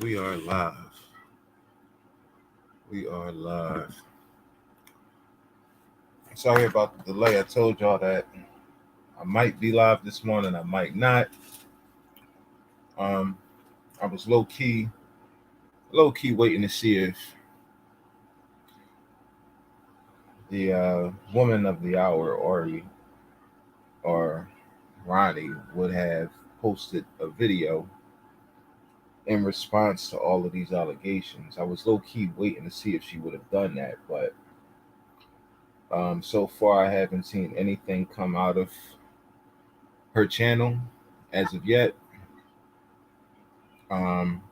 We are live. We are live. Sorry about the delay. I told y'all that I might be live this morning. I might not. Um, I was low key waiting to see if the woman of the hour, Ari or Ronnie, would have posted a video in response to all of these allegations. I was low key waiting to see if she would have done that, but so far I haven't seen anything come out of her channel as of yet. Um,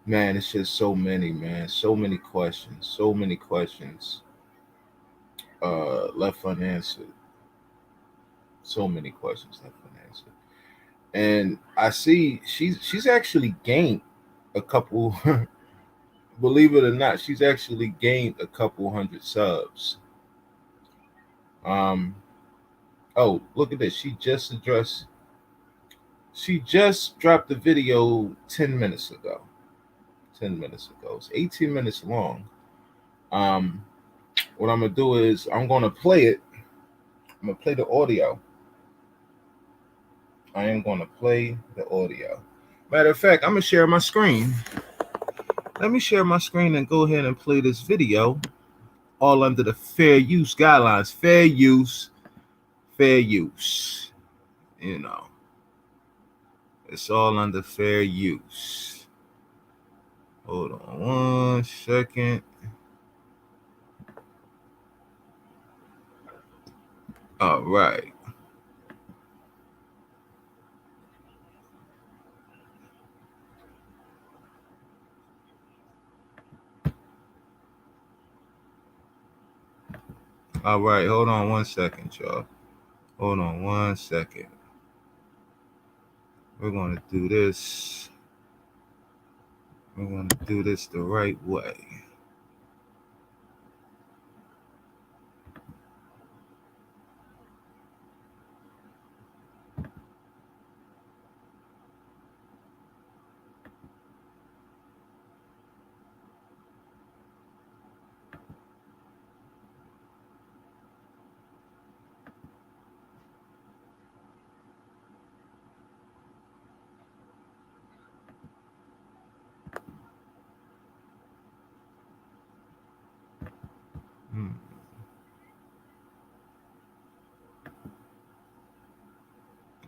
man, it's just so many, man, so many questions left unanswered, so many questions left unanswered. And I see she's actually gained a couple. Believe it or not, she's actually gained a couple hundred subs. Um, oh, look at this. She just dropped the video 10 minutes ago. 10 minutes ago. It's 18 minutes long. Um, what I'm gonna do is I'm gonna play it. I'm gonna play the audio. I am gonna play the audio. Matter of fact, I'm gonna share my screen. Let me share my screen and go ahead and play this video, all under the fair use guidelines. Fair use, fair use. You know, it's all under fair use. Hold on one second. All right. All right. Hold on one second, y'all. Hold on one second. We're going to do this. We're going to do this the right way.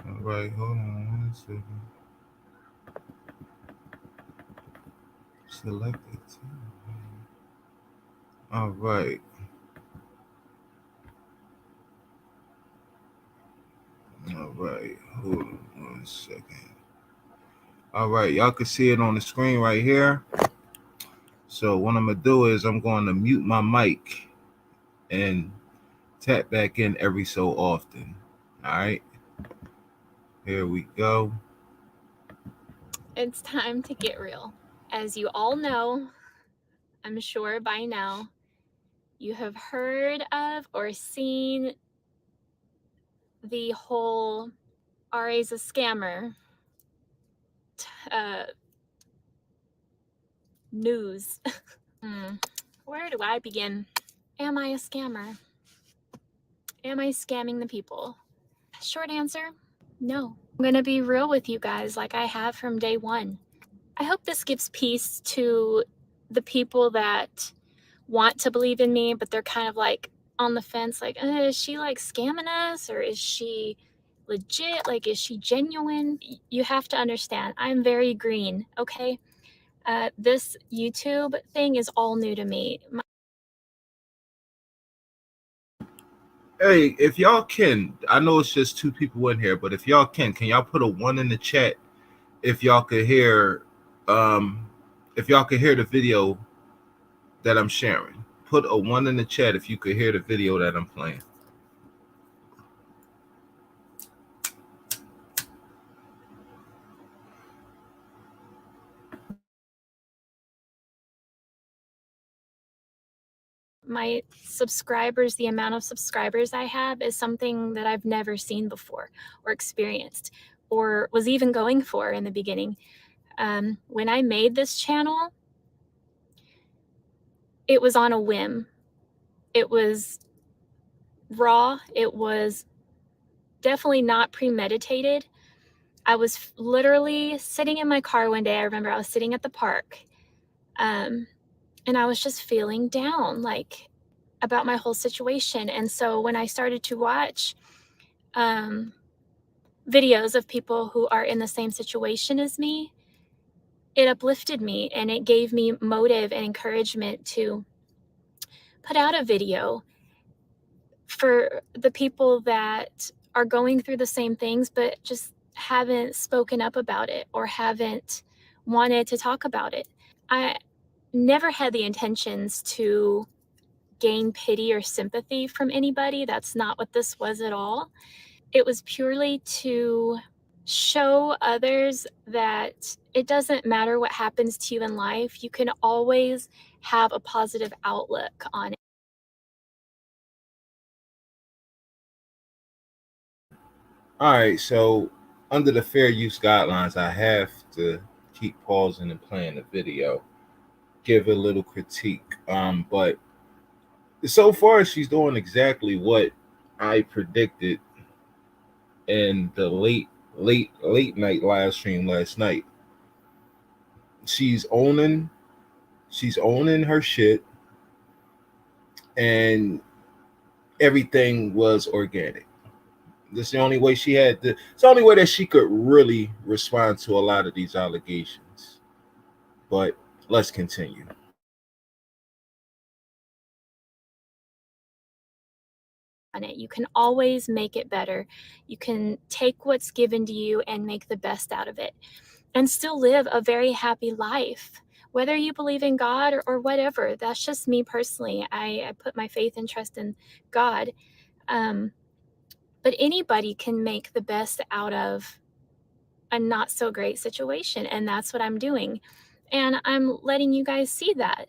All right, hold on one second. Select it. All right. All right. Hold on one second. All right, y'all can see it on the screen right here. So what I'm gonna do is I'm going to mute my mic and tap back in every so often. All right. Here we go. It's time to get real. As you all know, I'm sure by now, you have heard of or seen the whole Ari's a scammer news. Where do I begin? Am I a scammer? Am I scamming the people? Short answer, no. I'm gonna be real with you guys like I have from day one. I hope this gives peace to the people that want to believe in me, but they're kind of like on the fence, like, is she like scamming us or is she legit? Like, is she genuine? You have to understand, I'm very green, okay? This YouTube thing is all new to me. Hey, if y'all can, I know it's just two people in here, but if y'all can y'all put a 1 in the chat if y'all could hear the video that I'm sharing. Put a 1 in the chat if you could hear the video that I'm playing. My subscribers, the amount of subscribers I have is something that I've never seen before or experienced or was even going for in the beginning. When I made this channel, it was on a whim. It was raw. It was definitely not premeditated. I was literally sitting in my car one day. I remember I was sitting at the park, and I was just feeling down, like, about my whole situation. And so when I started to watch videos of people who are in the same situation as me, it uplifted me and it gave me motive and encouragement to put out a video for the people that are going through the same things but just haven't spoken up about it or haven't wanted to talk about it. I never had the intentions to gain pity or sympathy from anybody. That's not what this was at all. It was purely to show others that it doesn't matter what happens to you in life. You can always have a positive outlook on it. All right, so under the fair use guidelines, I have to keep pausing and playing the video, give a little critique. But so far, she's doing exactly what I predicted in the late night live stream last night. She's owning her shit, and everything was organic. This is the only way she had to. It's the only way that she could really respond to a lot of these allegations. But let's continue. You can always make it better. You can take what's given to you and make the best out of it and still live a very happy life. Whether you believe in God or whatever, that's just me personally. I put my faith and trust in God. But anybody can make the best out of a not so great situation. And that's what I'm doing. And I'm letting you guys see that.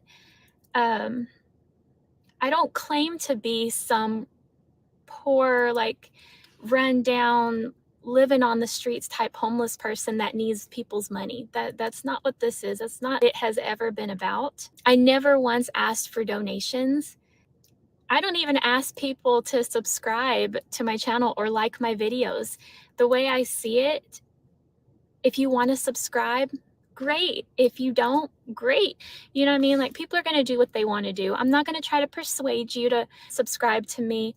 I don't claim to be some poor, like, run down, living on the streets type homeless person that needs people's money. That's not what this is. That's not it has ever been about. I never once asked for donations. I don't even ask people to subscribe to my channel or like my videos. The way I see it, if you want to subscribe, great. If you don't, great. You know what I mean? Like, people are going to do what they want to do. I'm not going to try to persuade you to subscribe to me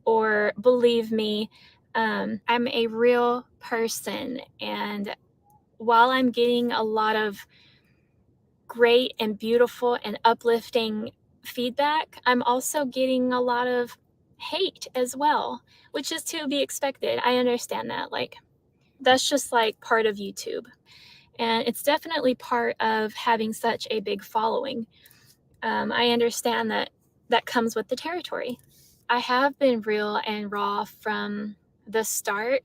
or believe me. I'm a real person, and while I'm getting a lot of great and beautiful and uplifting feedback, I'm also getting a lot of hate as well, which is to be expected. I understand that. Like, that's just like part of YouTube, and it's definitely part of having such a big following. I understand that that comes with the territory. I have been real and raw from the start,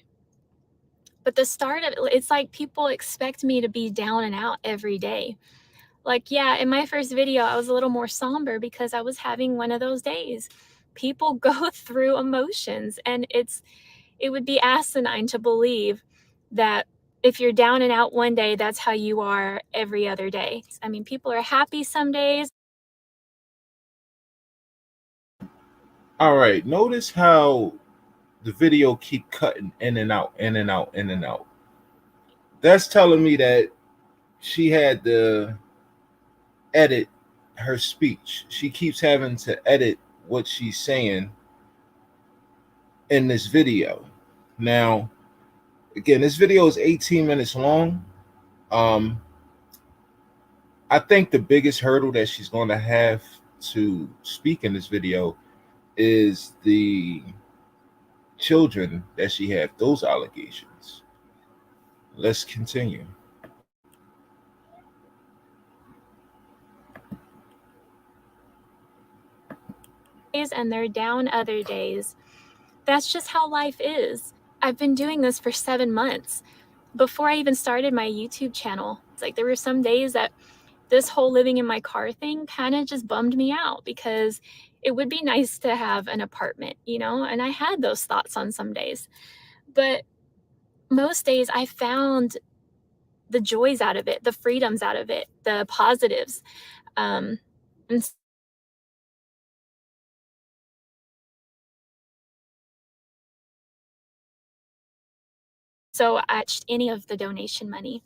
but the start of it's like people expect me to be down and out every day. Like, yeah, in my first video, I was a little more somber because I was having one of those days. People go through emotions, and it would be asinine to believe that if you're down and out one day, that's how you are every other day. I mean, people are happy some days. All right, notice how the video keep cutting in and out, in and out, in and out. That's telling me that she had to edit her speech. She keeps having to edit what she's saying in this video. Now, again, this video is 18 minutes long. I think the biggest hurdle that she's going to have to speak in this video is the children that she had, those allegations. Let's continue. And they're down other days. That's just how life is. I've been doing this for 7 months. Before I even started my YouTube channel, it's like there were some days that this whole living in my car thing kind of just bummed me out because it would be nice to have an apartment, you know? And I had those thoughts on some days. But most days I found the joys out of it, the freedoms out of it, the positives. And so I touched any of the donation money.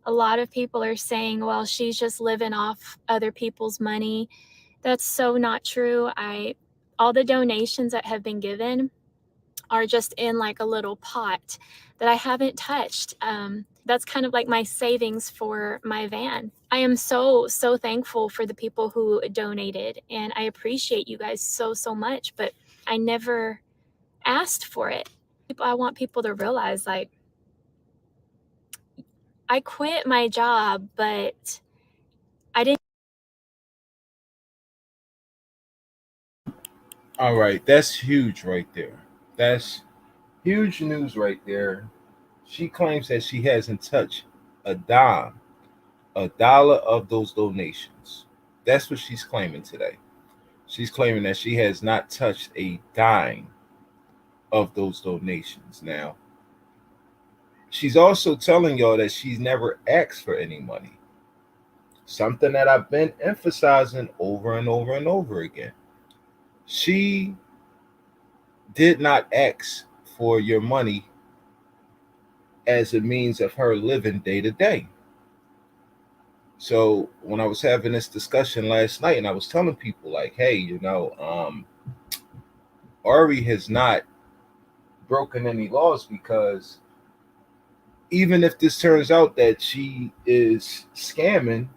A lot of people are saying, well, she's just living off other people's money. That's so not true. All the donations that have been given are just in like a little pot that I haven't touched. That's kind of like my savings for my van. I am so thankful for the people who donated, and I appreciate you guys so much, but I never asked for it. I want people to realize, like, I quit my job, but I didn't. All right, that's huge right there. That's huge news right there. She claims that she hasn't touched a dime, a dollar of those donations. That's what she's claiming today. She's claiming that she has not touched a dime of those donations. Now, she's also telling y'all that she's never asked for any money. Something that I've been emphasizing over and over and over again. She did not ask for your money as a means of her living day to day. So when I was having this discussion last night, and I was telling people like, hey, Ari has not broken any laws, because even if this turns out that she is scamming,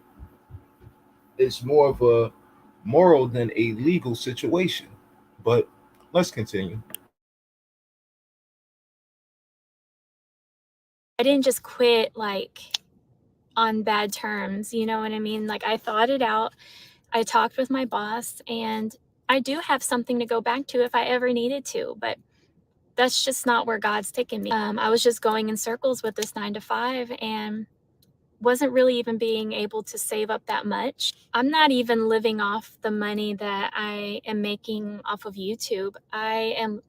it's more of a moral than a legal situation. But let's continue. I didn't just quit like on bad terms, you know what I mean? Like, I thought it out. I talked with my boss, and I do have something to go back to if I ever needed to, but that's just not where God's taken me. I was just going in circles with this 9 to 5 and wasn't really even being able to save up that much. I'm not even living off the money that I am making off of YouTube. I am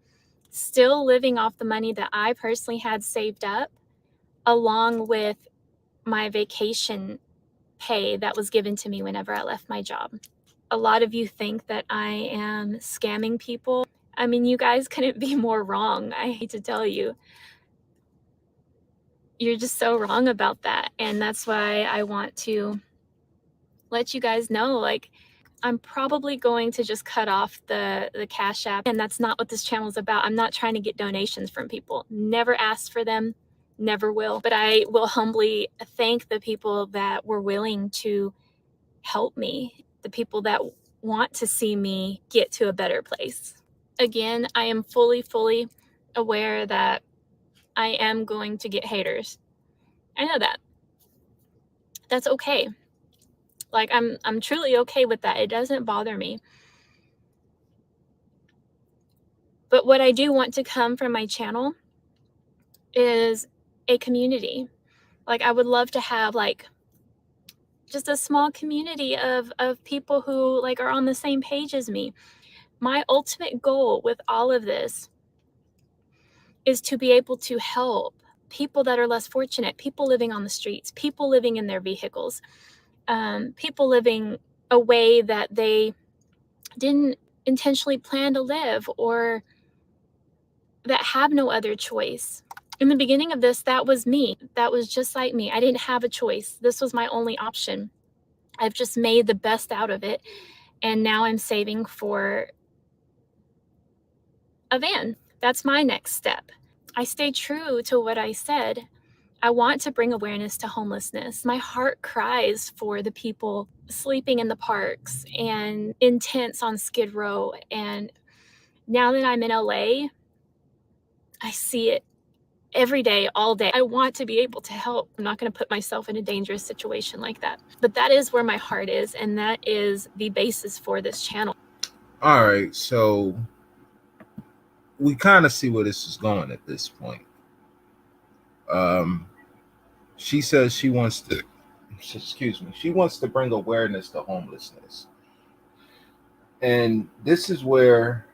still living off the money that I personally had saved up, along with my vacation pay that was given to me whenever I left my job. A lot of you think that I am scamming people. I mean, you guys couldn't be more wrong. I hate to tell you. You're just so wrong about that. And that's why I want to let you guys know, like, I'm probably going to just cut off the Cash App. And that's not what this channel is about. I'm not trying to get donations from people. Never asked for them, never will. But I will humbly thank the people that were willing to help me, the people that want to see me get to a better place. Again, I am fully aware that I am going to get haters. I know that. That's okay. Like, I'm truly okay with that. It doesn't bother me. But what I do want to come from my channel is a community. Like, I would love to have like just a small community of people who like are on the same page as me. My ultimate goal with all of this is to be able to help people that are less fortunate, people living on the streets, people living in their vehicles, people living a way that they didn't intentionally plan to live, or that have no other choice. In the beginning of this, that was me. That was just like me. I didn't have a choice. This was my only option. I've just made the best out of it. And now I'm saving for a van. That's my next step. I stay true to what I said. I want to bring awareness to homelessness. My heart cries for the people sleeping in the parks and in tents on Skid Row. And now that I'm in LA, I see it every day, all day. I want to be able to help. I'm not going to put myself in a dangerous situation like that. But that is where my heart is, and that is the basis for this channel. All right, so we kind of see where this is going at this point. She says she wants to, she wants to bring awareness to homelessness. And this is where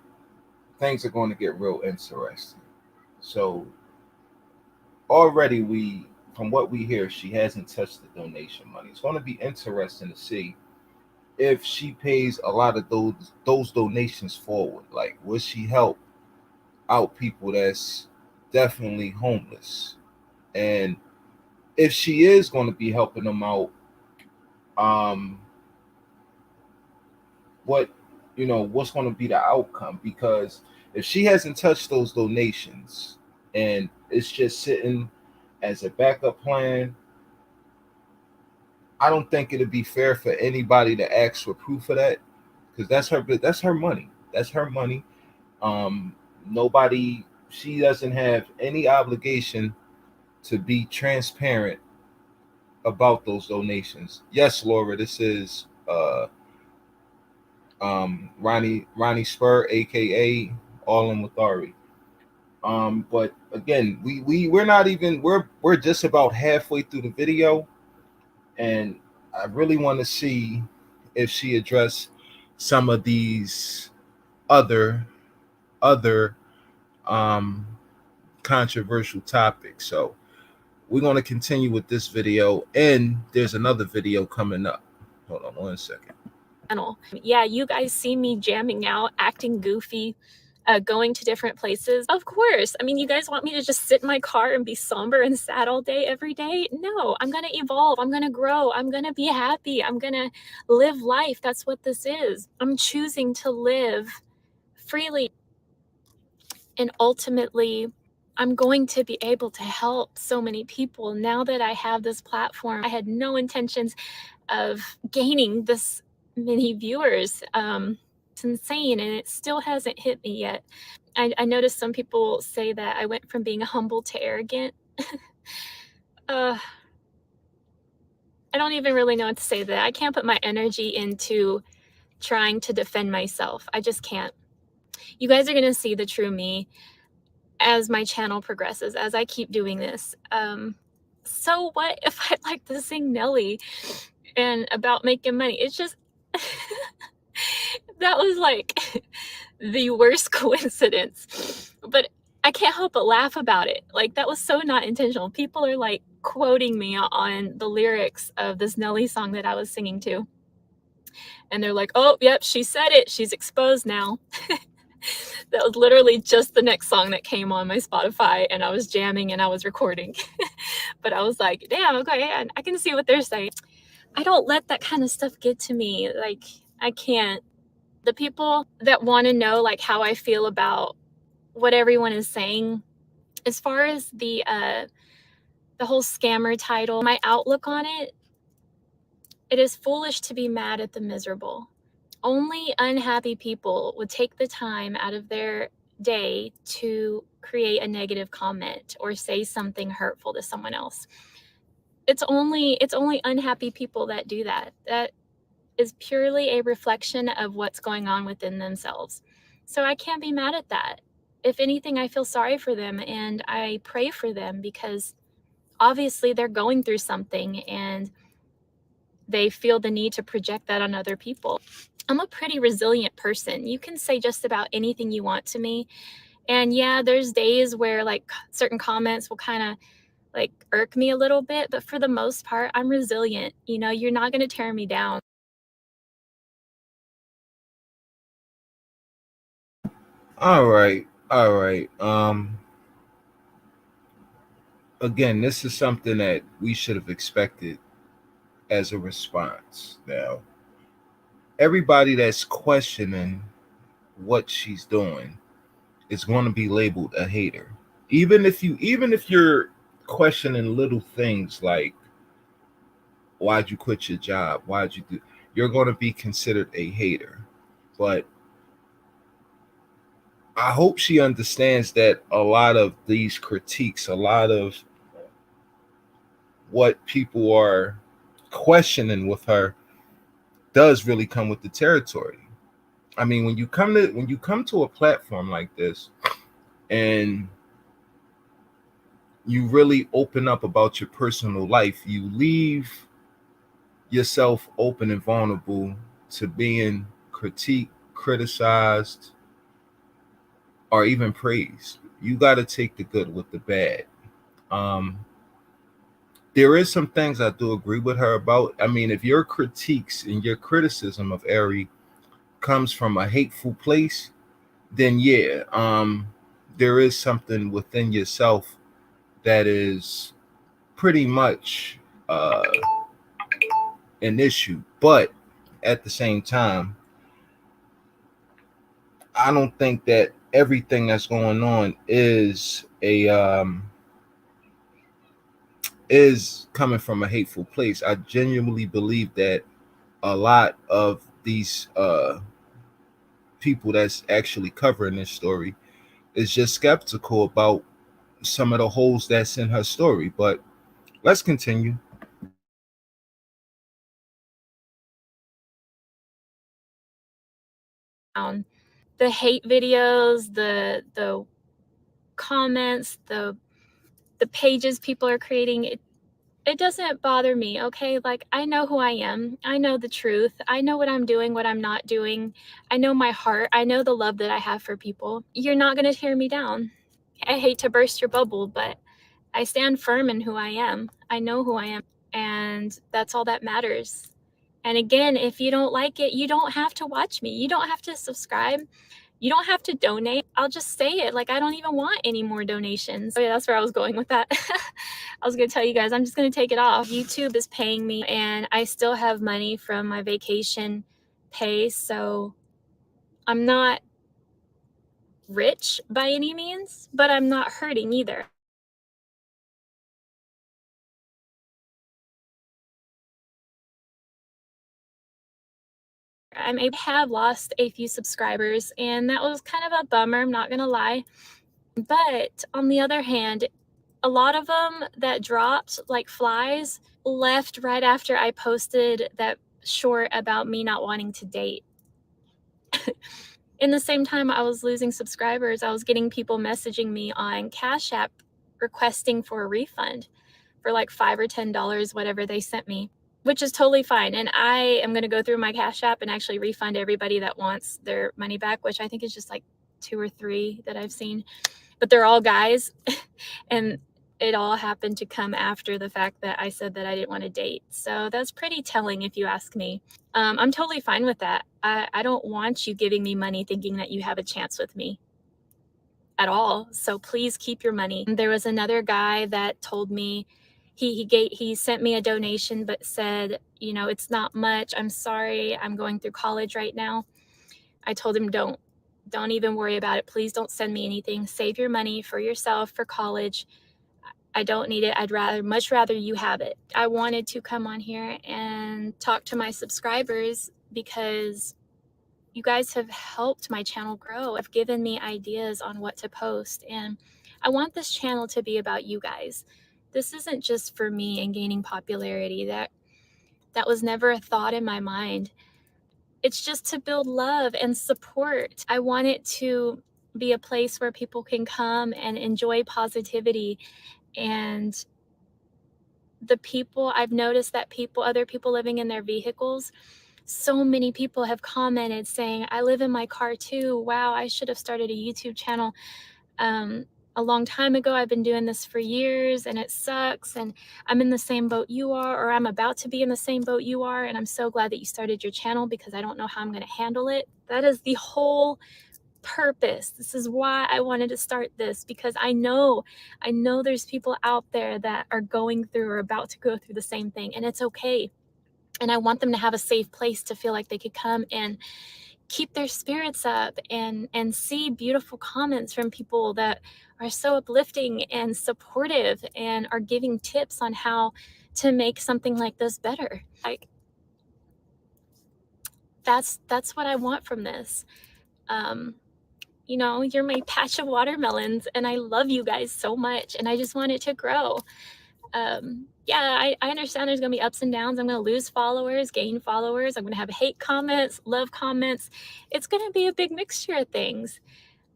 things are going to get real interesting. So already we from what we hear, she hasn't touched the donation money. It's going to be interesting to see if she pays a lot of those donations forward. Like, will she help out people that's definitely homeless? And if she is going to be helping them out, um, what what's going to be the outcome? Because if she hasn't touched those donations and it's just sitting as a backup plan, I don't think it'd be fair for anybody to ask for proof of that, because that's her money. That's her money. Um, Nobody. She doesn't have any obligation to be transparent about those donations. Yes, Laura, this is Ronnie Spurr, aka All In with Ari. But again, we're not even we're just about halfway through the video, and I really want to see if she addressed some of these other other um controversial topics. So we're going to continue with this video, and there's another video coming up. Hold on one second. Yeah, you guys see me jamming out, acting goofy, going to different places. Of course. I mean, you guys want me to just sit in my car and be somber and sad all day, every day? No, I'm going to evolve. I'm going to grow. I'm going to be happy. I'm going to live life. That's what this is. I'm choosing to live freely. And ultimately, I'm going to be able to help so many people now that I have this platform. I had no intentions of gaining this many viewers. It's insane, and it still hasn't hit me yet. I noticed some people say that I went from being humble to arrogant. I don't even really know what to say to that. I can't put my energy into trying to defend myself. I just can't. You guys are going to see the true me as my channel progresses, as I keep doing this. So what if I like to sing Nelly and about making money? It's just, that was like the worst coincidence. But I can't help but laugh about it. Like, that was so not intentional. People are like quoting me on the lyrics of this Nelly song that I was singing to. And they're like, oh, yep, she said it. She's exposed now. That was literally just the next song that came on my Spotify, and I was jamming and I was recording. But I was like, damn, okay, I can see what they're saying. I don't let that kind of stuff get to me. Like, I can't. The people that want to know like how I feel about what everyone is saying, as far as the whole scammer title, my outlook on it, it is foolish to be mad at the miserable. Only unhappy people would take the time out of their day to create a negative comment or say something hurtful to someone else. It's only unhappy people that do that. That is purely a reflection of what's going on within themselves. So I can't be mad at that. If anything, I feel sorry for them and I pray for them, because obviously they're going through something and they feel the need to project that on other people. I'm a pretty resilient person. You can say just about anything you want to me. And yeah, there's days where like certain comments will kind of like irk me a little bit, but for the most part, I'm resilient. You know, you're not going to tear me down. All right. All right. Again, this is something that we should have expected as a response. Now, everybody that's questioning what she's doing is going to be labeled a hater. Even if you're questioning little things like, why'd you quit your job? Why'd you do, you're going to be considered a hater. But I hope she understands that a lot of these critiques, a lot of what people are questioning with her does really come with the territory. I mean, when you come to a platform like this and you really open up about your personal life, you leave yourself open and vulnerable to being critiqued, criticized, or even praised. You got to take the good with the bad. Um, there is some things I do agree with her about. I mean, if your critiques and your criticism of Ari comes from a hateful place, then yeah, there is something within yourself that is pretty much an issue. But at the same time, I don't think that everything that's going on is coming from a hateful place. I genuinely believe that a lot of these people that's actually covering this story is just skeptical about some of the holes that's in her story. But let's continue. The hate videos, the comments, the pages people are creating, it doesn't bother me, okay? Like, I know who I am. I know the truth. I know what I'm doing, what I'm not doing. I know my heart. I know the love that I have for people. You're not going to tear me down. I hate to burst your bubble, but I stand firm in who I am. I know who I am, and that's all that matters. And again, if you don't like it, you don't have to watch me. You don't have to subscribe. You don't have to donate. I'll just say it. Like, I don't even want any more donations. Oh yeah, that's where I was going with that. I was gonna tell you guys, I'm just gonna take it off. YouTube is paying me, and I still have money from my vacation pay, so I'm not rich by any means, but I'm not hurting either. I may have lost a few subscribers, and that was kind of a bummer, I'm not gonna lie. But on the other hand, a lot of them that dropped like flies left right after I posted that short about me not wanting to date. In the same time I was losing subscribers, I was getting people messaging me on Cash App requesting for a refund for like $5 or $10, whatever they sent me, which is totally fine. And I am going to go through my Cash App and actually refund everybody that wants their money back, which I think is just like 2 or 3 that I've seen. But they're all guys. And it all happened to come after the fact that I said that I didn't want to date. So that's pretty telling if you ask me. I'm totally fine with that. I don't want you giving me money thinking that you have a chance with me at all. So please keep your money. There was another guy that told me he sent me a donation but said, you know, it's not much. I'm sorry. I'm going through college right now. I told him don't even worry about it. Please don't send me anything. Save your money for yourself for college. I don't need it. I'd much rather you have it. I wanted to come on here and talk to my subscribers because you guys have helped my channel grow. Have given me ideas on what to post, and I want this channel to be about you guys. This isn't just for me and gaining popularity. That was never a thought in my mind. It's just to build love and support. I want it to be a place where people can come and enjoy positivity. And the people, I've noticed that other people living in their vehicles, so many people have commented saying, I live in my car too. Wow, I should have started a YouTube channel a long time ago. I've been doing this for years and it sucks. And I'm in the same boat you are, or I'm about to be in the same boat you are. And I'm so glad that you started your channel because I don't know how I'm going to handle it. That is the whole purpose. This is why I wanted to start this, because I know there's people out there that are going through or about to go through the same thing, and it's okay. And I want them to have a safe place to feel like they could come and keep their spirits up and see beautiful comments from people that are so uplifting and supportive and are giving tips on how to make something like this better. Like, that's what I want from this. You know, you're my patch of watermelons, and I love you guys so much, and I just want it to grow. Yeah, I understand there's gonna be ups and downs. I'm gonna lose followers, gain followers. I'm gonna have hate comments, love comments. It's gonna be a big mixture of things.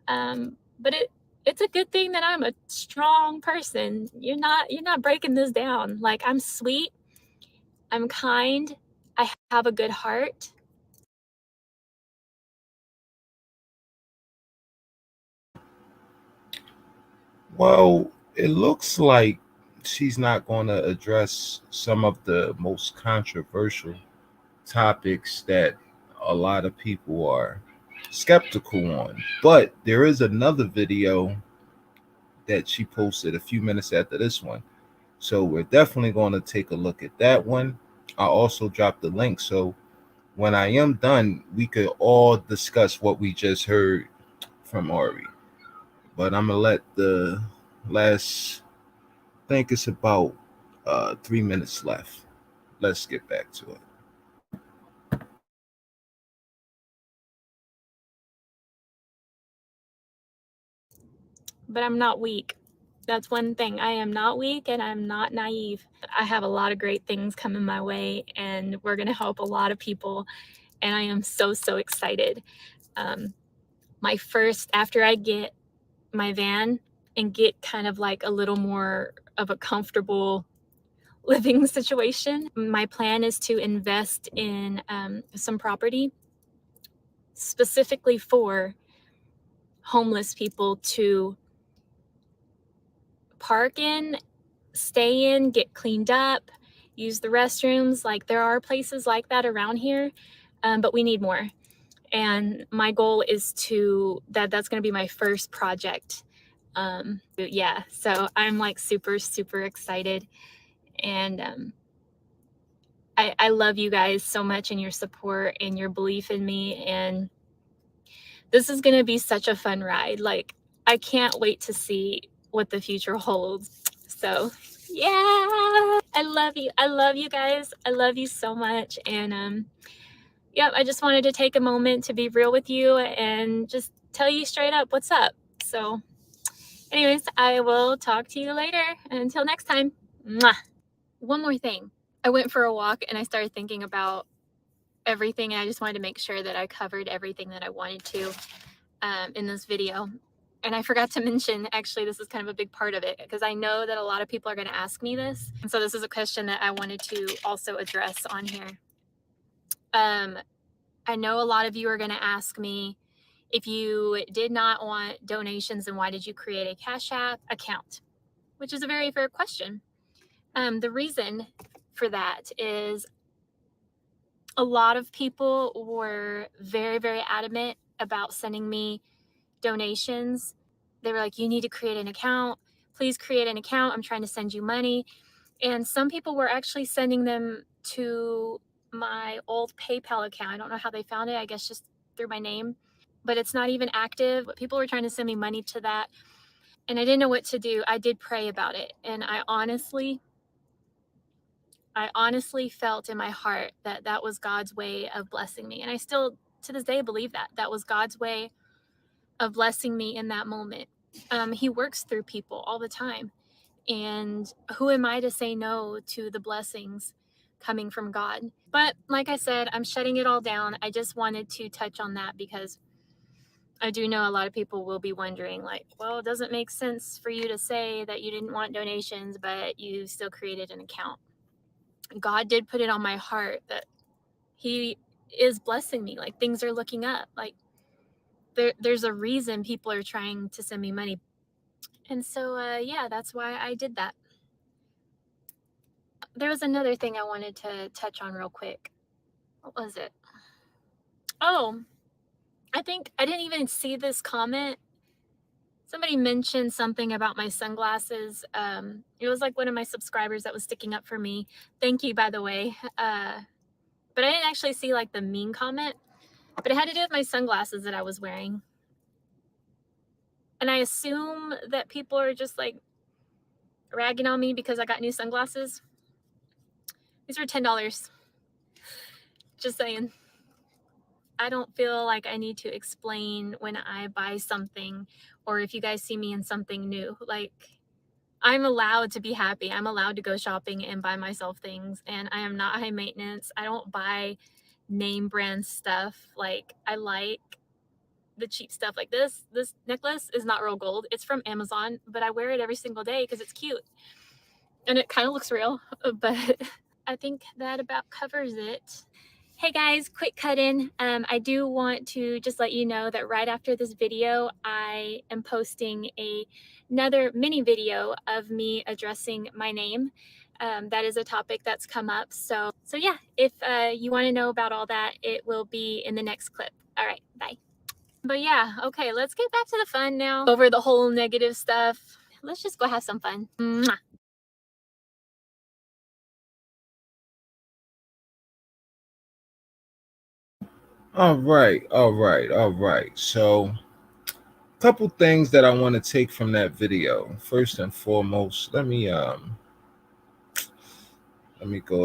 But it's a good thing that I'm a strong person. You're not breaking this down. Like, I'm sweet, I'm kind, I have a good heart. Well, it looks like she's not going to address some of the most controversial topics that a lot of people are skeptical on. But there is another video that she posted a few minutes after this one. So we're definitely going to take a look at that one. I also dropped the link so when I am done, we could all discuss what we just heard from Ari. But I'm gonna let the last, I think it's about 3 minutes left. Let's get back to it. But I'm not weak. That's one thing. I am not weak and I'm not naive. I have a lot of great things coming my way and we're going to help a lot of people. And I am so, so excited. My first, after I get my van and get kind of like a little more of a comfortable living situation, my plan is to invest in some property specifically for homeless people to park in, stay in, get cleaned up, use the restrooms. Like there are places like that around here, but we need more. And my goal is that's going to be my first project. Yeah, so I'm like super, super excited. And I love you guys so much and your support and your belief in me. And this is going to be such a fun ride. Like, I can't wait to see what the future holds. So, yeah, I love you. I love you guys. I love you so much. And yeah, I just wanted to take a moment to be real with you and just tell you straight up what's up. So, anyways, I will talk to you later. Until next time. Mwah. One more thing. I went for a walk and I started thinking about everything. And I just wanted to make sure that I covered everything that I wanted to in this video. And I forgot to mention, actually, this is kind of a big part of it because I know that a lot of people are going to ask me this. And so this is a question that I wanted to also address on here. I know a lot of you are going to ask me, if you did not want donations, then why did you create a Cash App account? Which is a very fair question. The reason for that is a lot of people were very, very adamant about sending me donations. They were like, you need to create an account. Please create an account. I'm trying to send you money. And some people were actually sending them to my old PayPal account. I don't know how they found it. I guess just through my name, but it's not even active. But people were trying to send me money to that. And I didn't know what to do. I did pray about it. And I honestly felt in my heart that that was God's way of blessing me. And I still, to this day, believe that that was God's way of blessing me in that moment. He works through people all the time. And who am I to say no to the blessings coming from God? But like I said, I'm shutting it all down. I just wanted to touch on that because I do know a lot of people will be wondering, like, well, it doesn't make sense for you to say that you didn't want donations, but you still created an account. God did put it on my heart that he is blessing me. Like, things are looking up. Like, there's a reason people are trying to send me money. And so, yeah, that's why I did that. There was another thing I wanted to touch on real quick. What was it? Oh, I think I didn't even see this comment. Somebody mentioned something about my sunglasses. It was like one of my subscribers that was sticking up for me. Thank you, by the way. But I didn't actually see like the mean comment, but it had to do with my sunglasses that I was wearing. And I assume that people are just like ragging on me because I got new sunglasses. These were $10. Just saying. I don't feel like I need to explain when I buy something or if you guys see me in something new. Like, I'm allowed to be happy. I'm allowed to go shopping and buy myself things. And I am not high maintenance. I don't buy name brand stuff. Like, I like the cheap stuff. Like this necklace is not real gold. It's from Amazon, but I wear it every single day because it's cute. And it kind of looks real, but I think that about covers it. Hey guys, quick cut in. I do want to just let you know that right after this video, I am posting another mini video of me addressing my name. That is a topic that's come up. So yeah, if you want to know about all that, it will be in the next clip. All right, bye. But yeah, okay, let's get back to the fun now. Over the whole negative stuff. Let's just go have some fun. Mwah. All right. So, a couple things that I want to take from that video. First and foremost, let me go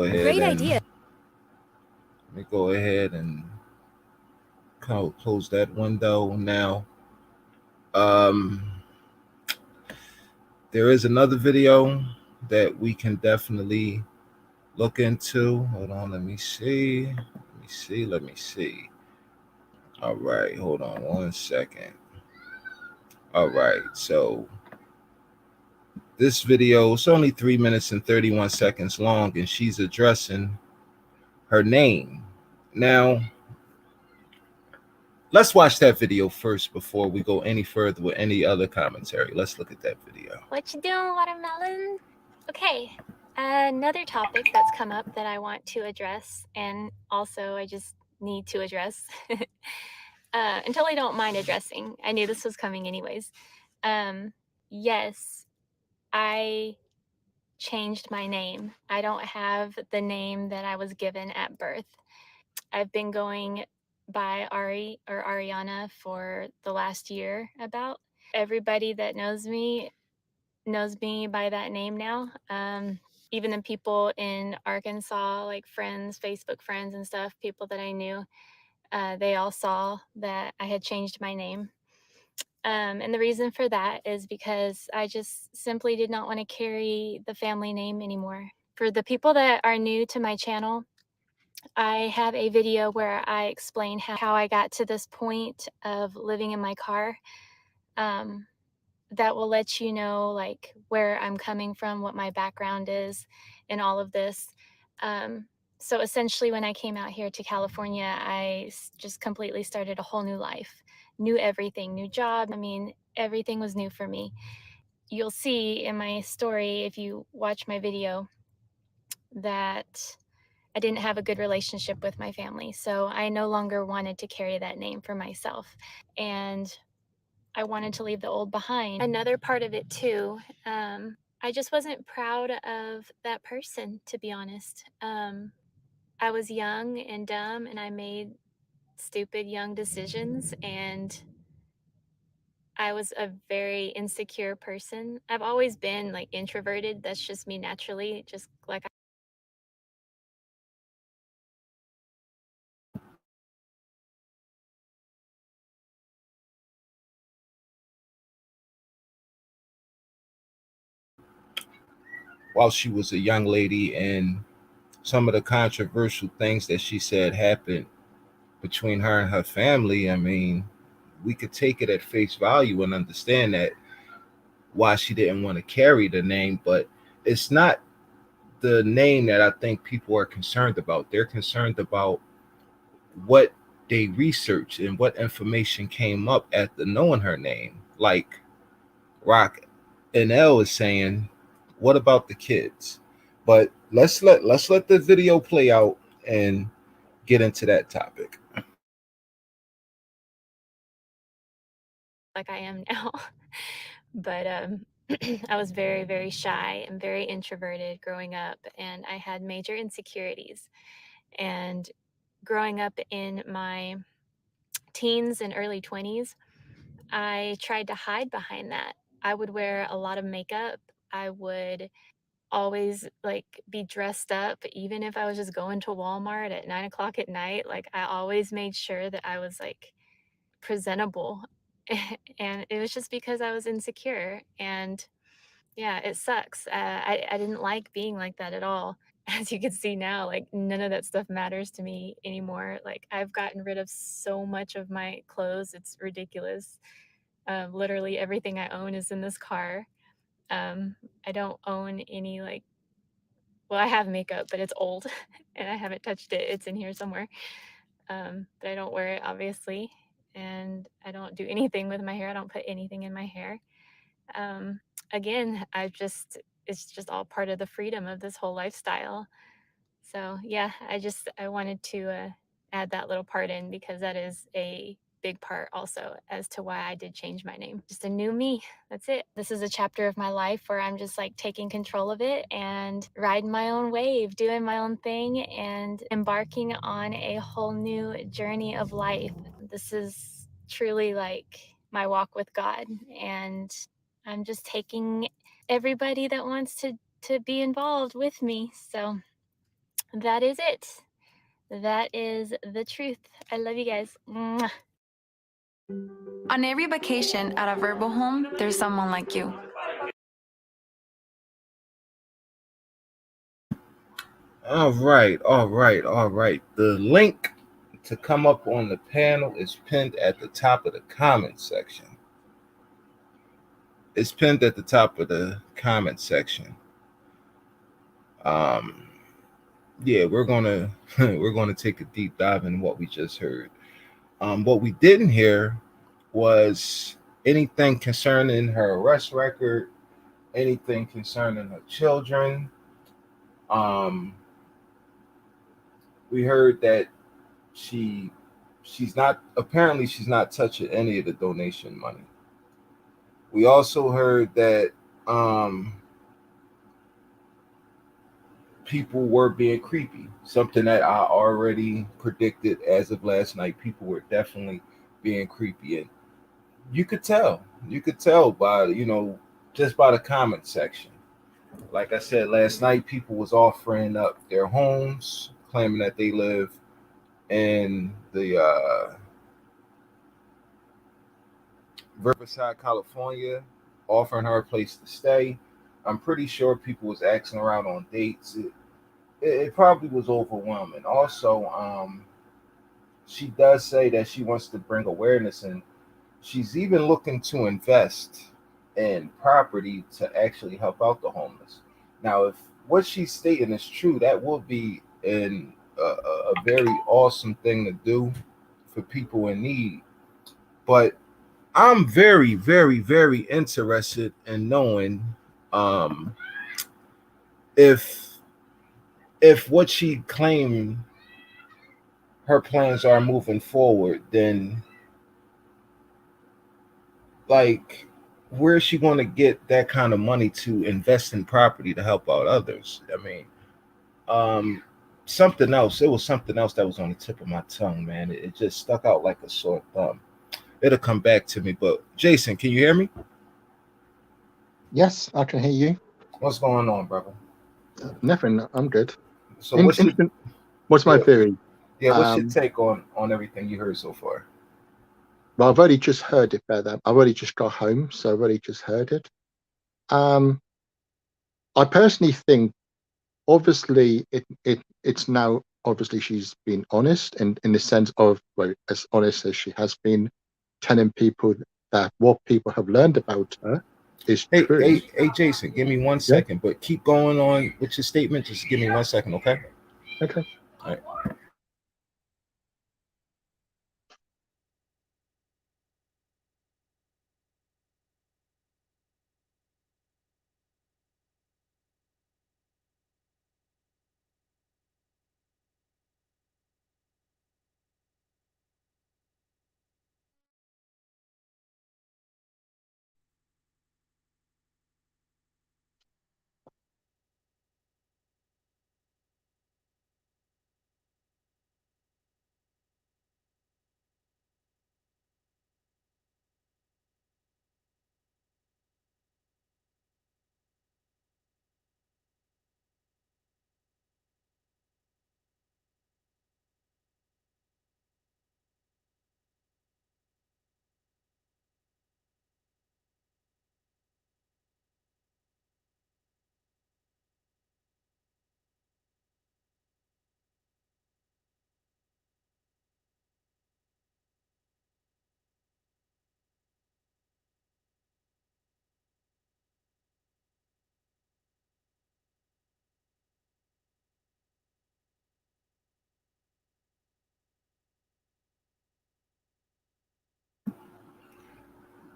ahead. Great idea. Let me go ahead and close that window now. There is another video that we can definitely look into. Hold on, let me see. All right, hold on 1 second. All right, so this video is only 3 minutes and 31 seconds long, and she's addressing her name. Now, let's watch that video first before we go any further with any other commentary. Let's look at that video. What you doing, watermelon? Okay, another topic that's come up that I want to address, and also I just need to address until I don't mind addressing. I knew this was coming anyways. Yes, I changed my name. I don't have the name that I was given at birth. I've been going by Ari or Ariana for the last year about. Everybody that knows me by that name now. Even the people in Arkansas, like friends, Facebook friends and stuff, people that I knew, they all saw that I had changed my name. And the reason for that is because I just simply did not want to carry the family name anymore. For the people that are new to my channel, I have a video where I explain how I got to this point of living in my car. That will let you know like where I'm coming from, what my background is, and all of this. So essentially, when I came out here to California, I just completely started a whole new life, new everything, new job. I mean, everything was new for me. You'll see in my story, if you watch my video, that I didn't have a good relationship with my family. So I no longer wanted to carry that name for myself. And I wanted to leave the old behind. Another part of it too, I just wasn't proud of that person, to be honest. I was young and dumb, and I made stupid young decisions, and I was a very insecure person. I've always been like introverted. That's just me naturally, just like While she was a young lady, and some of the controversial things that she said happened between her and her family, I mean, we could take it at face value and understand that why she didn't want to carry the name, but it's not the name that I think people are concerned about. They're concerned about what they researched and what information came up after knowing her name. Like Rock and L is saying, what about the kids? But let's let the video play out and get into that topic. I am now. But I was very, very shy and very introverted growing up, and I had major insecurities. And growing up in my teens and early 20s, I tried to hide behind that. I would wear a lot of makeup. I would always like be dressed up, even if I was just going to Walmart at 9 o'clock at night. Like I always made sure that I was like presentable. And it was just because I was insecure. And yeah, it sucks. I didn't like being like that at all. As you can see now, like none of that stuff matters to me anymore. Like I've gotten rid of so much of my clothes, it's ridiculous. Literally everything I own is in this car. I don't own any like, well, I have makeup, but it's old. and I haven't touched it. It's in here somewhere. But I don't wear it, obviously. And I don't do anything with my hair. I don't put anything in my hair. Again, it's just all part of the freedom of this whole lifestyle. So yeah, I wanted to add that little part in because that is a big part also as to why I did change my name. Just a new me. That's it. This is a chapter of my life where I'm just like taking control of it and riding my own wave, doing my own thing, and embarking on a whole new journey of life. This is truly like my walk with God, and I'm just taking everybody that wants to be involved with me. So that is it. That is the truth. I love you guys. Mwah. On every vacation at a verbal home, there's someone like you. All right, all right, all right. The link to come up on the panel is pinned at the top of the comment section. It's pinned at the top of the comment section. Yeah, we're gonna we're gonna take a deep dive in what we just heard. What we didn't hear was anything concerning her arrest record, anything concerning her children. Um, we heard that she she's not apparently she's not touching any of the donation money. We also heard that um, people were being creepy, something that I already predicted as of last night. People were definitely being creepy, and you could tell by just by the comment section. Like I said last night, people was offering up their homes, claiming that they live in the Riverside, California, offering her a place to stay. I'm pretty sure people was asking around on dates. It probably was overwhelming. Also, she does say that she wants to bring awareness, and she's even looking to invest in property to actually help out the homeless. Now, if what she's stating is true, that will be a very awesome thing to do for people in need. But I'm very, very, very interested in knowing um, if what she claimed her plans are moving forward, then like where is she going to get that kind of money to invest in property to help out others? I mean, um, something else. It was something else that was on the tip of my tongue, man. It just stuck out like a sore thumb. It'll come back to me. But Jason, can you hear me? Yes, I can hear you. What's going on, brother? Nothing. I'm good. So what's your Interesting. What's my yeah, theory? yeah? What's your take on everything you heard so far? Well, I've already just heard it better. I've already just got home, so I've already just heard it. I personally think, obviously, it's now obviously she's been honest, and in the sense of, well, as honest as she has been, telling people that what people have learned about her is Hey, true. hey, hey, Jason, give me one Yeah. second, but keep going on with your statement. Just give me 1 second, okay? Okay. All right.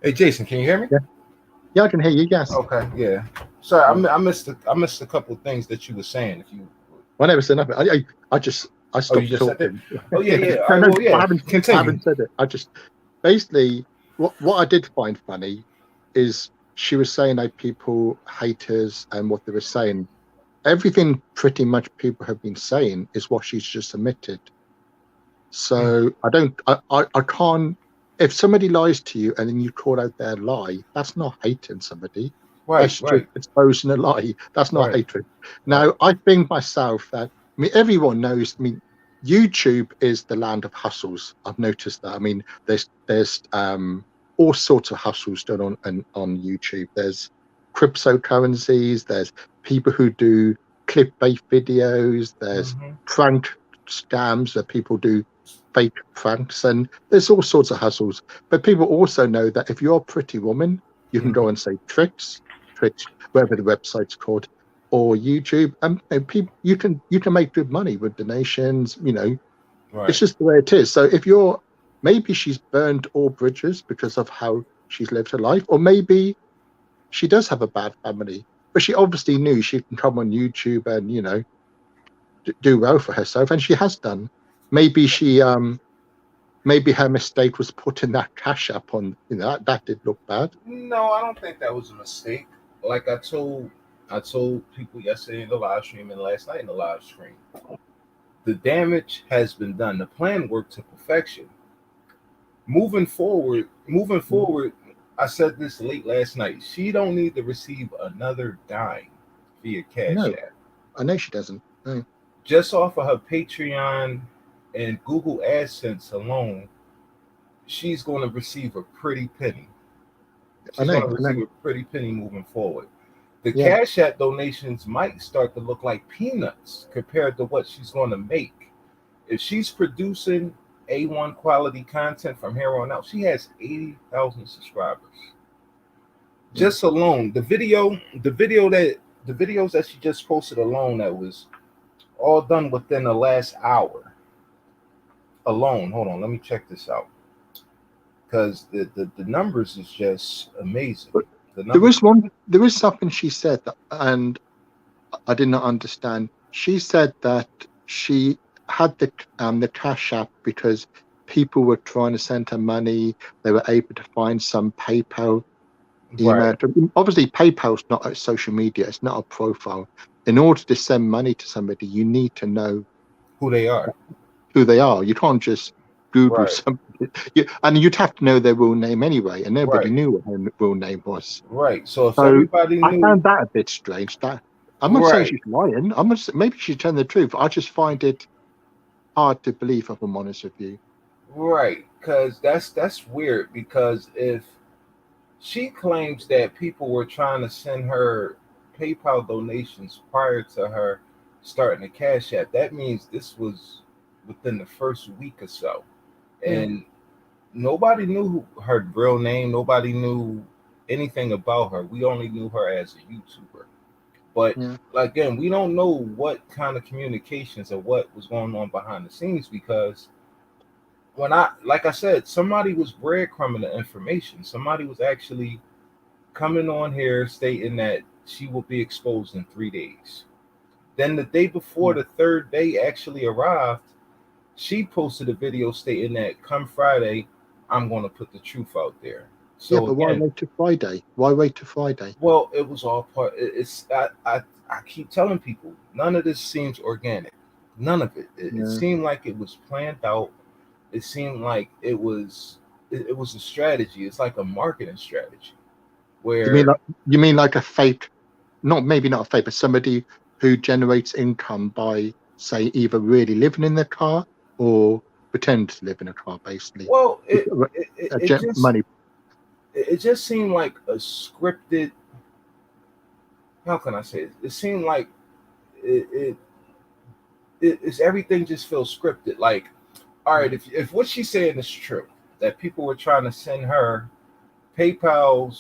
Hey, Jason, can you hear me? Yeah, I can hear you. Yes. Okay, yeah. Sorry, I missed a couple of things that you were saying. If you, I never said nothing. I oh, you stopped just said that. talking. Oh, yeah, yeah. All No, right, no, well, yeah. I Continue. haven't said it. I just basically what I did find funny is she was saying like people haters and what they were saying. Everything pretty much people have been saying is what she's just admitted. So I can't. If somebody lies to you and then you call out their lie, that's not hating somebody. Right, That's just right, exposing a lie. That's not right, hatred. right. Now, I think myself that, I mean, everyone knows, I mean, YouTube is the land of hustles. I've noticed that. I mean, there's all sorts of hustles done on YouTube. There's cryptocurrencies, there's people who do clickbait videos, there's Mm-hmm. prank scams that people do fake pranks, and there's all sorts of hustles. But people also know that if you're a pretty woman, you can go and say tricks, whatever the website's called, or YouTube, and people you can make good money with donations. You know, it's Right. just the way it is. So if you're maybe she's burned all bridges because of how she's lived her life, or maybe she does have a bad family, but she obviously knew she can come on YouTube and do well for herself, and she has done. Maybe maybe her mistake was putting that cash up on, that did look bad. No, I don't think that was a mistake. Like I told people yesterday in the live stream and last night in the live stream, the damage has been done. The plan worked to perfection. Moving forward, I said this late last night. She don't need to receive another dime via Cash No, App. I know she doesn't. No. Just off of her Patreon and Google AdSense alone, she's going to receive a pretty penny. I She's know, going I to receive know. a pretty penny moving forward. The Yeah, Cash App donations might start to look like peanuts compared to what she's going to make. If she's producing A1 quality content from here on out, she has 80,000 subscribers. yeah. Just alone, the videos that she just posted alone, that was all done within the last hour alone. Hold on, let me check this out, because the numbers is just amazing. But The numbers. there was something she said that, and I did not understand. She said that she had the Cash App because people were trying to send her money. They were able to find some PayPal email. Right. Obviously, PayPal's not a social media. It's not a profile. In order to send money to somebody, you need to know Who they are. who they are. You can't just Google Right. somebody. And you'd have to know their real name anyway, and nobody Right. knew what her real name was. Right. So if So everybody I knew. found that a bit strange. That I'm not saying Right. she's lying. Maybe she's telling the truth. I just find it hard to believe, if I'm honest with you. Right. Because that's weird, because if she claims that people were trying to send her PayPal donations prior to her starting the Cash App, that means this was within the first week or so. Yeah, And nobody knew her real name. Nobody knew anything about her. We only knew her as a YouTuber. But yeah. again, we don't know what kind of communications or what was going on behind the scenes, because like I said, somebody was breadcrumbing the information. Somebody was actually coming on here stating that she will be exposed in 3 days. Then the day before Yeah, the third day actually arrived, she posted a video stating that come Friday, I'm going to put the truth out there. yeah, So but why again, wait to Friday? Why wait to Friday? well, it was all part. It's I keep telling people, none of this seems organic. None of it. It Yeah. seemed like it was planned out. It seemed like it was a strategy. It's like a marketing strategy You mean where. like you mean like a fake? Not maybe not a fake, but somebody who generates income by, say, either really living in the car or pretend to live in a car, basically. Well, Just money. it just seemed like a scripted. How can I say it? It seemed like it, it it's everything just feels scripted. Like, all right, if what she's saying is true, that people were trying to send her PayPal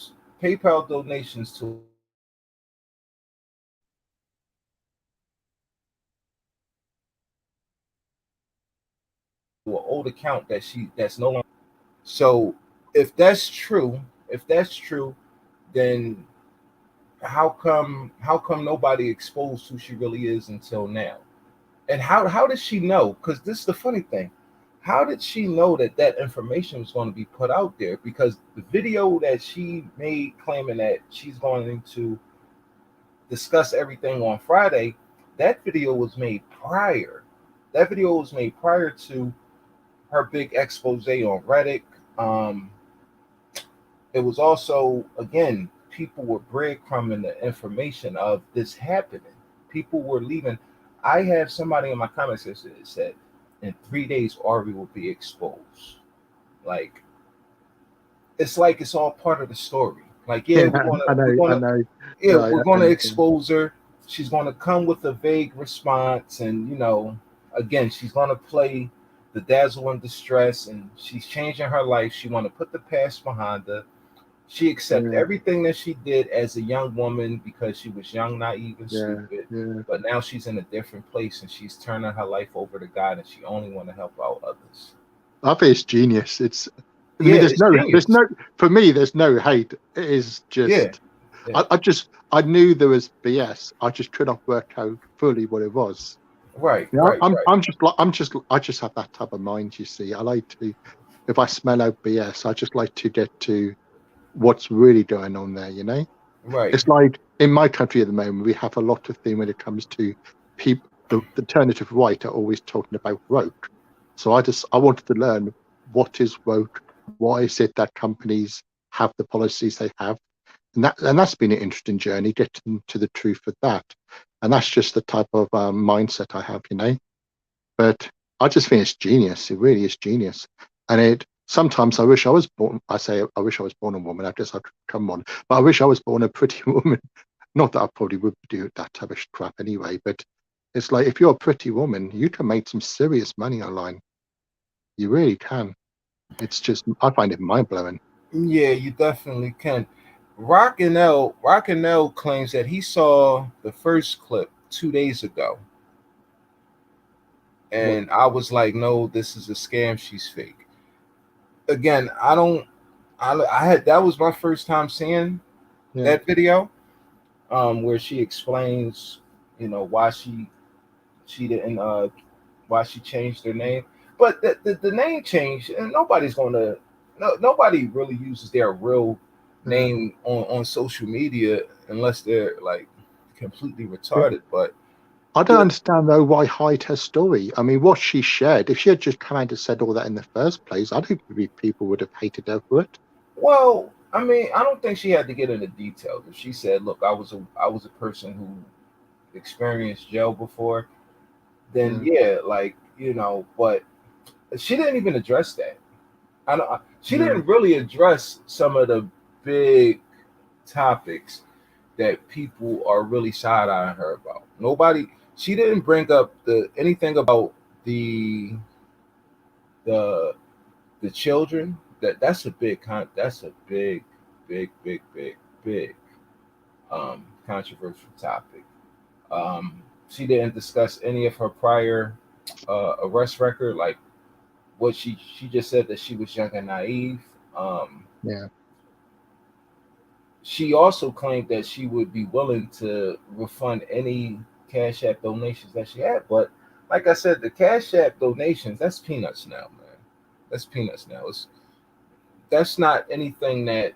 donations to an old account that's no longer. So if that's true, If that's true, then how come nobody exposed who she really is until now? And how did she know? Because this is the funny thing. How did she know that that information was going to be put out there? Because the video that she made claiming that she's going to discuss everything on Friday, that video was made prior. That video was made prior to her big expose on Reddit. Um, it was also, again, people were breadcrumbing the information of this happening. People were leaving. I have somebody in my comments that said, in 3 days, Ari will be exposed. Like, it's like it's all part of the story. Like, yeah, Yeah, I know. Right, we're I gonna understand. expose her. She's gonna come with a vague response, and again, she's gonna play the dazzle and distress, and she's changing her life. She want to put the past behind her. She accepted Yeah, everything that she did as a young woman because she was young, naive, and yeah, stupid. yeah. But now she's in a different place, and she's turning her life over to God, and she only want to help out others. I think it's genius. I Yeah, mean, it's genius. for me, there's no hate. It is Yeah, just, yeah. I knew there was BS. I just could not work out fully what it was. Right, You know, right, right, I just have that type of mind. You see, I like to, if I smell out BS, I just like to get to what's really going on there. You know, right. it's like in my country at the moment, we have a lot of things when it comes to people. The alternative right are always talking about woke. So I wanted to learn what is woke. Why is it that companies have the policies they have? And that's been an interesting journey, getting to the truth of that. And that's just the type of mindset I have, you know. But I just think it's genius. It really is genius. And it sometimes I wish I was born. I say I wish I was born a woman. I guess I could come on, but I wish I was born a pretty woman. Not that I probably would do that type of crap anyway. But it's like if you're a pretty woman, you can make some serious money online. You really can. It's just I find it mind blowing. Yeah, you definitely can. Rockinell claims that he saw the first clip 2 days ago, What? and I was like, "No, this is a scam. She's fake." Again, I don't. I had that was my first time seeing Yeah. that video, where she explains, why she didn't why she changed her name. But the name change, and nobody really uses their real Yeah. name on social media unless they're like completely Yeah. retarded. But I don't the understand though why hide her story. I mean, what she shared, if she had just come out and said all that in the first place, I don't believe people would have hated her for it. well, I mean, I don't think she had to get into details. If she said, "Look, I was a person who experienced jail before," then Yeah. yeah, like but she didn't even address that. I don't. She Yeah. didn't really address some of the big topics that people are really side eyeing her about. Nobody. She didn't bring up anything about the the the children. That's a that's a big controversial topic. She didn't discuss any of her prior arrest record, like what she just said that she was young and naive. Um, Yeah. She also claimed that she would be willing to refund any Cash App donations that she had. But like I said, the Cash App donations, that's peanuts now, man. That's peanuts now. That's not anything that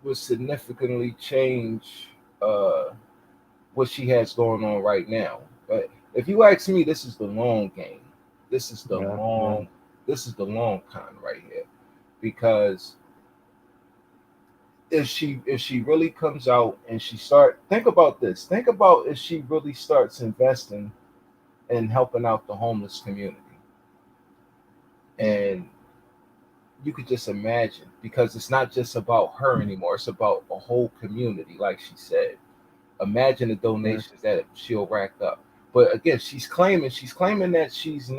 would significantly change uh, what she has going on right now. But if you ask me, this is the long game. This is the Yeah. Yeah. long. This is the long con right here, because if she really comes out and think about this, think about if she really starts investing in helping out the homeless community, Yeah. and you could just imagine, because it's not just about her anymore, it's about a whole community, like she said. Imagine the Yeah. donations that she'll rack up. But again, she's claiming that she's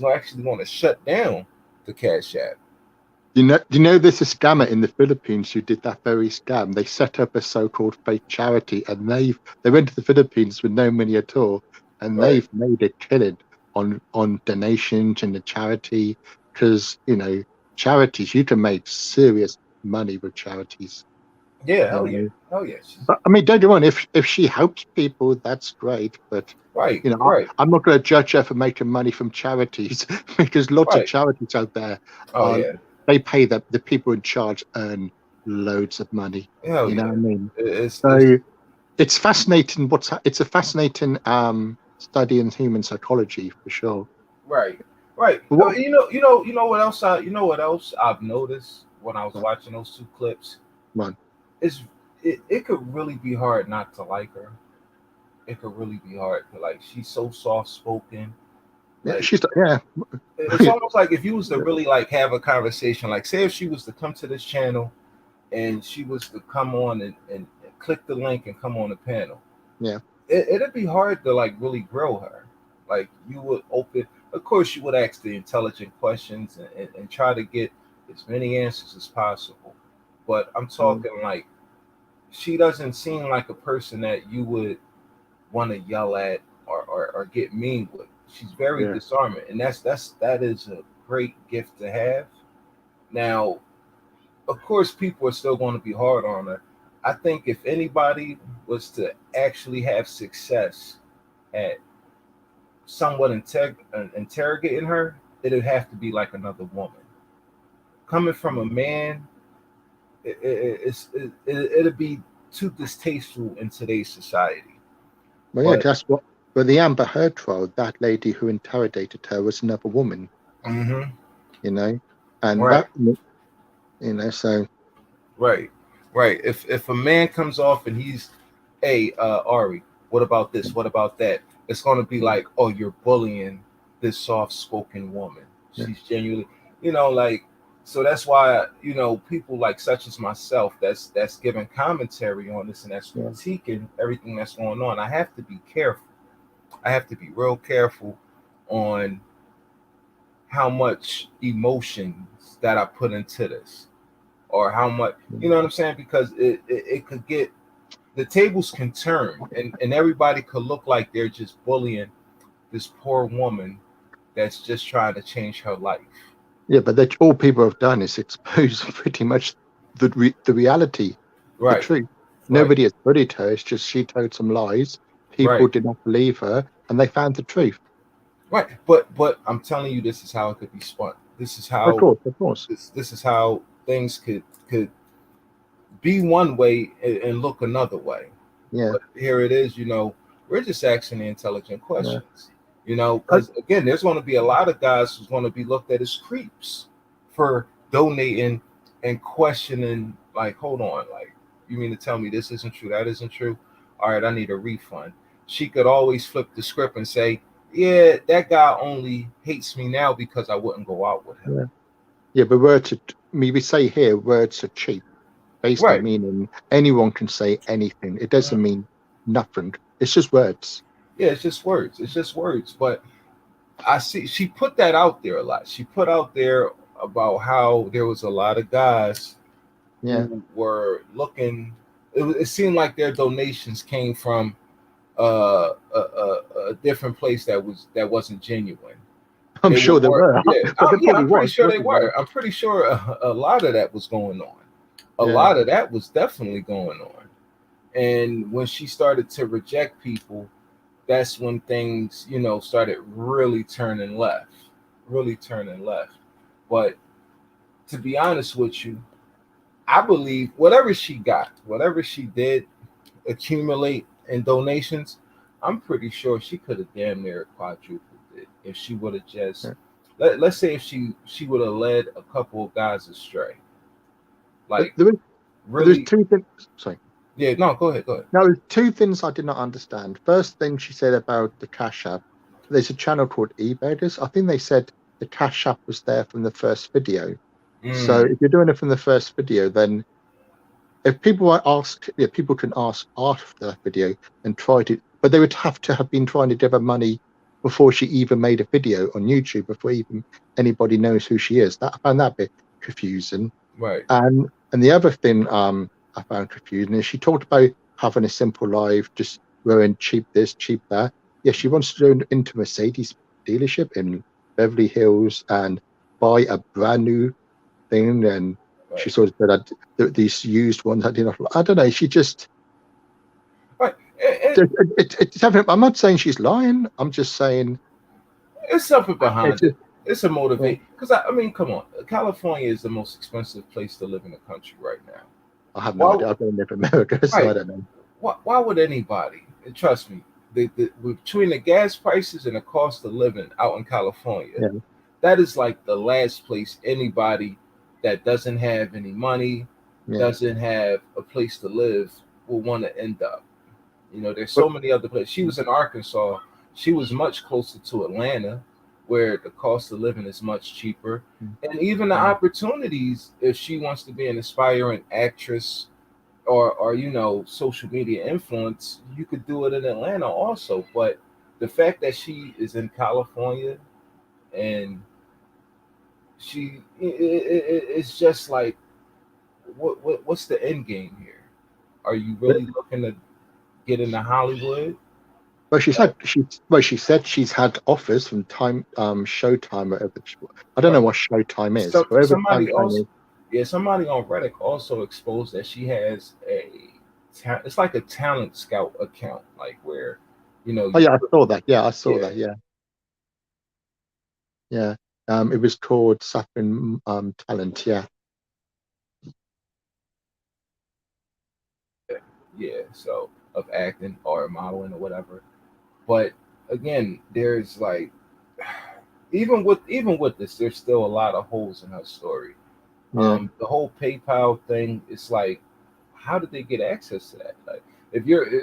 actually going to shut down the Cash App. Do you know there's a scammer in the Philippines who did that very scam? They set up a so-called fake charity, and they went to the Philippines with no money at all, and Right. they've made a killing on donations and the charity because charities. You'd have made serious money with charities. Yeah, hell yeah, hell yes. But I mean, don't get me wrong. If she helps people, that's great. But Right, you know, right, I'm not going to judge her for making money from charities because lots of right. charities out there Oh are yeah, they pay the people in charge earn loads of money. hell You know yeah. what I mean? It's So it's fascinating. It's a fascinating study in human psychology for sure. right, right. But what You know what else? You know what else I've noticed when I was watching those two clips one? is it could really be hard not to like her. It could really be hard to like. She's so soft spoken. Yeah, Like she's yeah. it's almost like if you was to really like have a conversation, like say if she was to come to this channel and she was to come on and click the link and come on the panel, Yeah. it'd be hard to like really grow her. Like you would open, of course, you would ask the intelligent questions and try to get as many answers as possible. But I'm talking like she doesn't seem like a person that you would want to yell at or get mean with. She's very Yeah. disarming, and that is a great gift to have. Now, of course, people are still going to be hard on her. I think if anybody was to actually have success at somewhat interrogating her, it'd have to be like another woman. Coming from a man, it'd be too distasteful in today's society. Well, yeah, But that's what. But the Amber Heard trial, that lady who interrogated her was another woman. mhm, You know, and right, that so right, right. If a man comes off and he's, hey, Ari, what about this? What about that? It's going to be like, oh, you're bullying this soft-spoken woman. yeah, She's genuinely, like. So that's why people like such as myself that's giving commentary on this and that's yeah. critiquing everything that's going on. I have to be careful. I have to be real careful on how much emotions that I put into this, or how much, you know what I'm saying? Because it could get, the tables can turn, and everybody could look like they're just bullying this poor woman that's just trying to change her life. Yeah, but that all people have done is expose pretty much the reality, the Right, truth. right, Nobody has bullied her. It's just she told some lies. People right, did not believe her, and they found the truth. right. But I'm telling you, this is how it could be spun. This is Of how course, of course. this is how things could be one way and look another way. Yeah, But here it is, we're just asking the intelligent yeah. questions, I, because again, there's going to be a lot of guys who's going to be looked at as creeps for donating and questioning, like, hold on, like, you mean to tell me this isn't true, that isn't true? All right, I need a refund. She could always flip the script and say, yeah, that guy only hates me now because I wouldn't go out with him. yeah, yeah. But words are, we say here, words are cheap. Basically, Right. meaning anyone can say anything. It doesn't mean nothing. It's just words. Yeah, it's just words. It's just words. But I see she put that out there a lot. She put out there about how there was a lot of guys Yeah, who were looking. It seemed like their donations came from a different place that wasn't genuine. I'm They sure there were, yeah, but there yeah. probably I'm pretty was. sure they Wasn't there? were. I'm pretty sure a lot of that was going on. A Yeah, lot of that was definitely going on. And when she started to reject people, that's when things, started really turning left, really turning left. But to be honest with you, I believe whatever she got, whatever she did accumulate in donations, I'm pretty sure she could have damn near quadrupled it if she would have just, yeah. let's say if she would have led a couple of guys astray. But Like there's really, two things. Sorry. yeah, no, go ahead, go ahead. Now, there's two things I did not understand. First thing she said about the Cash App. There's a channel called eBeggars. I think they said the Cash App was there from the first video. So Mm, if you're doing it from the first video, then if people are asked, yeah, people can ask after that video and try to, but they would have to have been trying to give her money before she even made a video on YouTube, before even anybody knows who she is. That I found that a bit confusing. right. And the other thing I found confusing is she talked about having a simple life, just wearing cheap this, cheap that. Yeah, she wants to go into a Mercedes dealership in Beverly Hills and buy a brand new thing, and Right. she sort of said these used ones I did not. I don't know. She just. Right. It's I'm not saying she's lying. I'm just saying It's something behind it. It's a motivate. Yeah. Because I mean, come on, California is the most expensive place to live in the country right now. I have no idea. I've been in America, so right. I don't know. Why would anybody? Trust me, between the gas prices and the cost of living out in California, that is like the last place anybody that doesn't have any money, doesn't have a place to live, will want to end up. You know, there's so many other places. She was in Arkansas. She was much closer to Atlanta, where the cost of living is much cheaper. And even the opportunities, if she wants to be an aspiring actress or you know, social media influence, you could do it in Atlanta also. But the fact that she is in California and it's just like, what's the end game here? Are you really looking to get into Hollywood? Well, she said she's had offers from Showtime, whatever. I don't know what Showtime is. Somebody on Reddit also exposed that she has it's like a talent scout account, like where, you know. Oh yeah, I saw that. Yeah, I saw that. Yeah, yeah. It was called Saffron Talent. Yeah. Yeah. So of acting or modeling or whatever, but again, there's like, even with this, there's still a lot of holes in her story. Yeah. The whole PayPal thing, it's like, how did they get access to that? Like,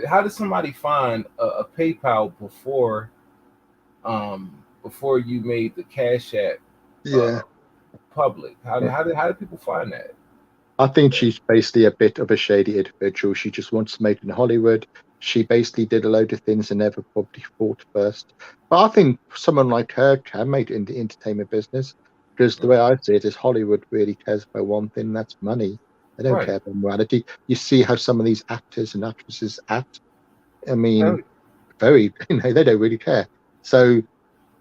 how did somebody find a PayPal before you made the Cash App public? How did people find that? I think she's basically a bit of a shady individual. She just wants to make it in Hollywood. She basically did a load of things and never probably thought first. But I think someone like her can make it in the entertainment business, because the way I see it is Hollywood really cares about one thing, that's money. They don't care about morality. You see how some of these actors and actresses act. I mean, they don't really care. So,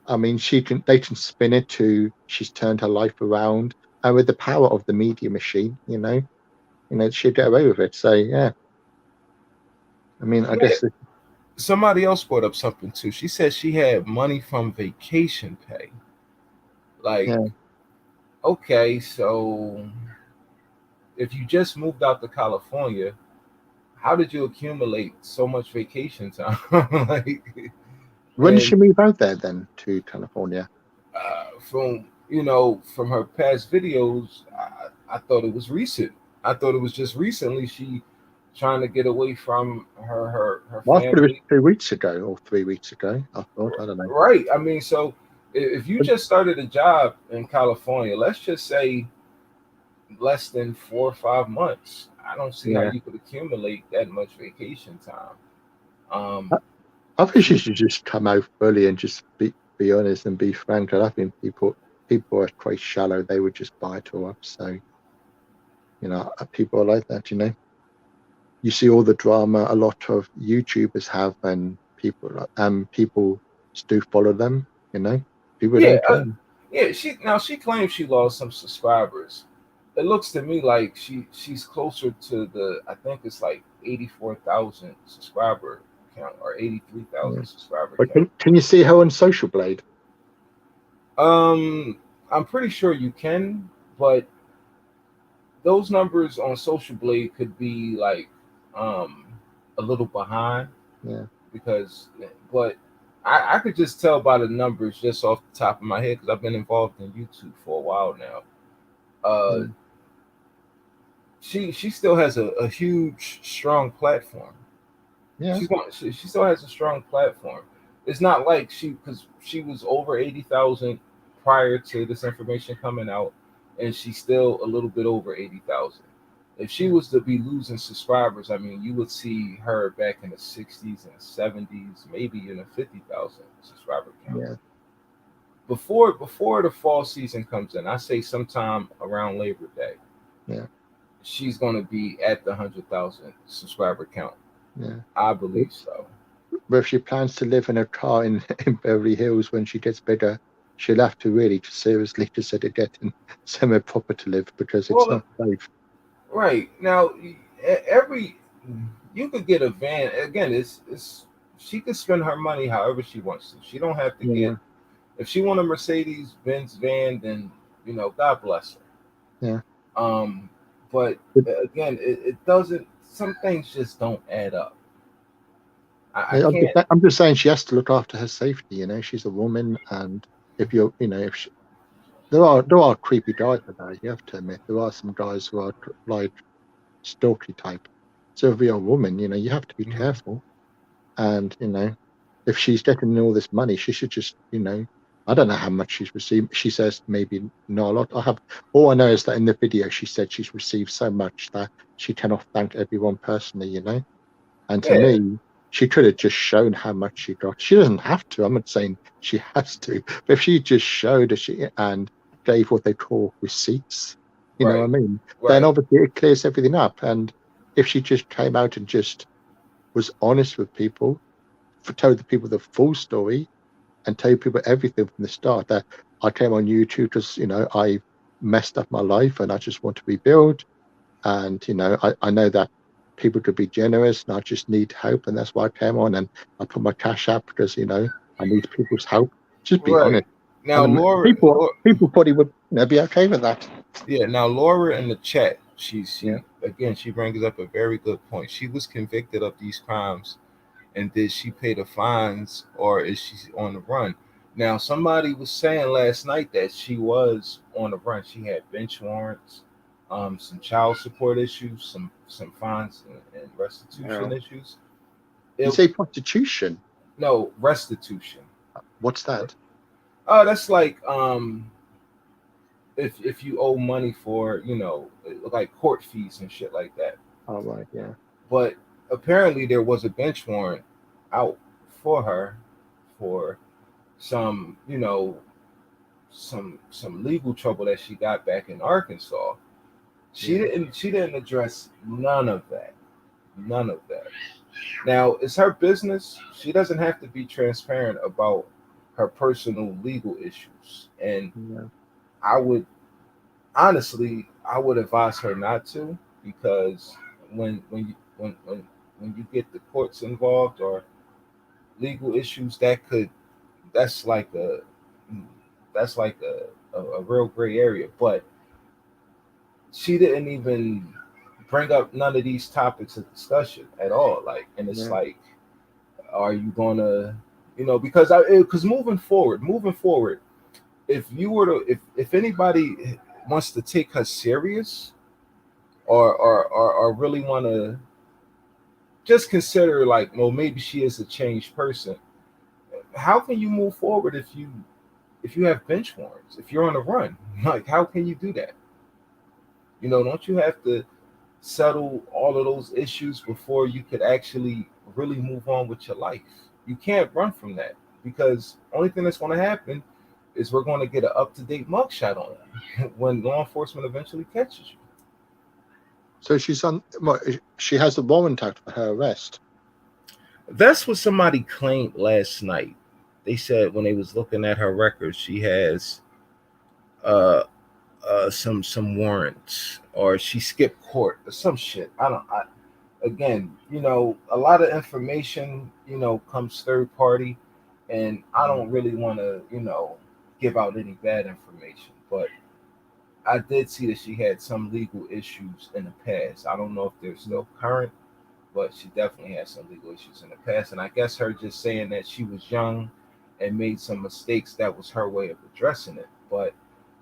I mean, they can spin it to she's turned her life around, and with the power of the media machine, she'd get away with it. So yeah, I mean, I guess somebody else brought up something too. She said she had money from vacation pay. Like, okay, so if you just moved out to California, how did you accumulate so much vacation time? Like, when did she move out there then to California? From her past videos, I thought it was recent. I thought it was just recently she trying to get away from her family. It was 2 weeks ago or 3 weeks ago. I thought, I don't know. Right. I mean, so if you just started a job in California, let's just say less than 4 or 5 months, I don't see how you could accumulate that much vacation time. I think she should just come out fully and just be honest and be frank. I think people are quite shallow. They would just buy it all up. So, people are like that. You see all the drama a lot of YouTubers have, and people do follow them. People don't care. She claims she lost some subscribers. It looks to me like she's closer to I think it's like 84,000 subscriber count or 83,000 subscriber but count. Can you see her on Social Blade? I'm pretty sure you can, but those numbers on Social Blade could be like a little behind. Yeah. But I could just tell by the numbers just off the top of my head, because I've been involved in YouTube for a while now. She still has a huge, strong platform. Yeah. She still has a strong platform. It's not like because she was over 80,000 prior to this information coming out, and she's still a little bit over 80,000. If she was to be losing subscribers, I mean, you would see her back in the 60s and 70s, maybe in a 50,000 subscriber count. Yeah. Before the fall season comes in, I say sometime around Labor Day. Yeah. She's going to be at the 100,000 subscriber count. Yeah. I believe so. But if she plans to live in a car in Beverly Hills when she gets bigger, she'll have to really seriously consider getting somewhere proper to live, because it's Well, not safe. right now, every you could get a van. Again, it's she could spend her money however she wants to. She don't have to Yeah, get. If she want a Mercedes Benz van, then God bless her. yeah. Um, but But, again, it doesn't. Some things just don't add up. I I'm just, can't. I'm just saying she has to look after her safety. She's a woman, and if you're, if she, there are creepy guys out there. You have to admit there are some guys who are like stalky type. So if you're a woman, you have to be Mhm. careful. And if she's getting all this money, she should just, I don't know how much she's received. She says maybe not a lot. All I know is that in the video she said she's received so much that she cannot thank everyone personally. And to Yeah, me, she could have just shown how much she got. She doesn't have to. I'm not saying she has to, but if she just showed us and gave what they call receipts, you know what right, I mean? Then right, obviously it clears everything up. And if she just came out and just was honest with people, told the people the full story, and told people everything from the start, that I came on YouTube because I messed up my life and I just want to rebuild, and I know that people could be generous and I just need help, and that's why I came on, and I put my cash up because I need people's help. Just be honest, right. Now, and people probably would be okay with that. yeah. Now, Laura in the chat, Yeah, she again, she brings up a very good point. She was convicted of these crimes, and did she pay the fines, or is she on the run? Now, somebody was saying last night that she was on the run. She had bench warrants, some child support issues, some fines and restitution yeah. issues. You It say prostitution? No restitution. What's that? Oh, that's like if you owe money for like court fees and shit like that. Oh right, yeah, But apparently there was a bench warrant out for her for some some legal trouble that she got back in Arkansas. yeah, She didn't address none of that. None of that. Now, it's her business. She doesn't have to be transparent about her personal legal issues. And yeah, I would honestly, I would advise her not to, because when you get the courts involved or legal issues, that's like a that's like a real gray area. But she didn't even bring up none of these topics of discussion at all. Like, and it's yeah. like, are you gonna, because moving forward, if you were to, if anybody wants to take her serious, or really want to just consider, like, well, maybe she is a changed person. How can you move forward if you have bench warrants, if you're on the run? Like, how can you do that? Don't you have to settle all of those issues before you could actually really move on with your life? You can't run from that, because only thing that's going to happen is we're going to get an up-to-date mugshot on you when law enforcement eventually catches you. So she's on. Well, she has a warrant out for her arrest. That's what somebody claimed last night. They said when they was looking at her records, she has uh some warrants, or she skipped court or some shit. Again, a lot of information, comes third party, and I don't really want to, give out any bad information. But I did see that she had some legal issues in the past. I don't know if they're still current, but she definitely had some legal issues in the past. And I guess her just saying that she was young and made some mistakes, that was her way of addressing it. But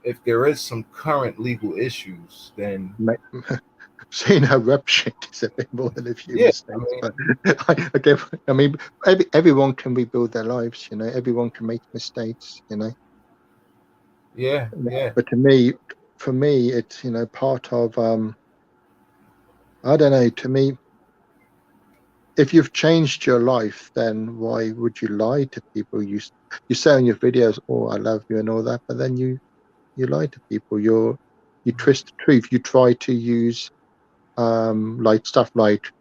if there is some current legal issues, then Seeing her rep shit is a bit more than a few yeah, mistakes, but I mean, everyone can rebuild their lives. Everyone can make mistakes. yeah, yeah. But for me, it's part of I don't know. To me, if you've changed your life, then why would you lie to people? You say in your videos, "Oh, I love you" and all that, but then you lie to people. You twist the truth. You try to use like stuff like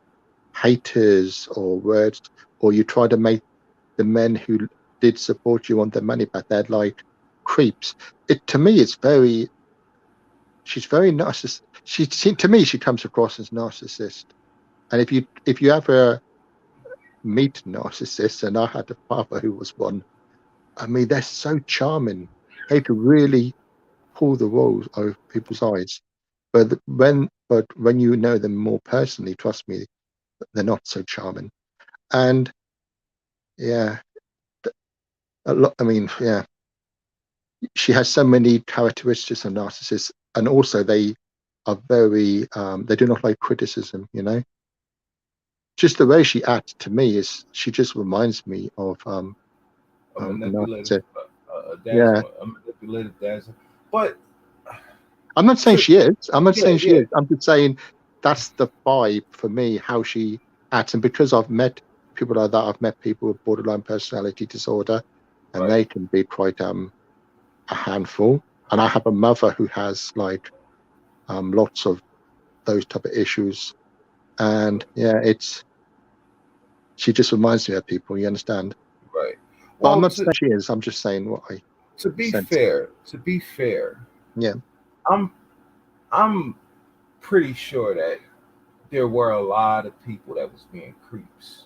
haters or words, or you try to make the men who did support you want their money back. They're like creeps. To me, it's very. She's very narcissist. To me, she comes across as narcissist. And if you ever meet narcissists, and I had a father who was one, I mean, they're so charming. They could really pull the wool over people's eyes. But when you know them more personally, trust me, they're not so charming. And yeah, a lot. I mean, yeah, she has so many characteristics of narcissists, and also they are very. They do not like criticism. You know, just the way she acts to me is she just reminds me of A a manipulative, narcissist. Yeah, a manipulative dazzle. But I'm not saying to, she is. I'm not yeah, saying she yeah, is. I'm just saying that's the vibe for me, how she acts. And because I've met people like that, I've met people with borderline personality disorder, and right. they can be quite a handful. And I have a mother who has like lots of those type of issues. And yeah, she just reminds me of people, you understand? Right. But I'm Well, not saying she is, I'm just saying what I sense. to be fair, Yeah. I'm I'm pretty sure that there were a lot of people that was being creeps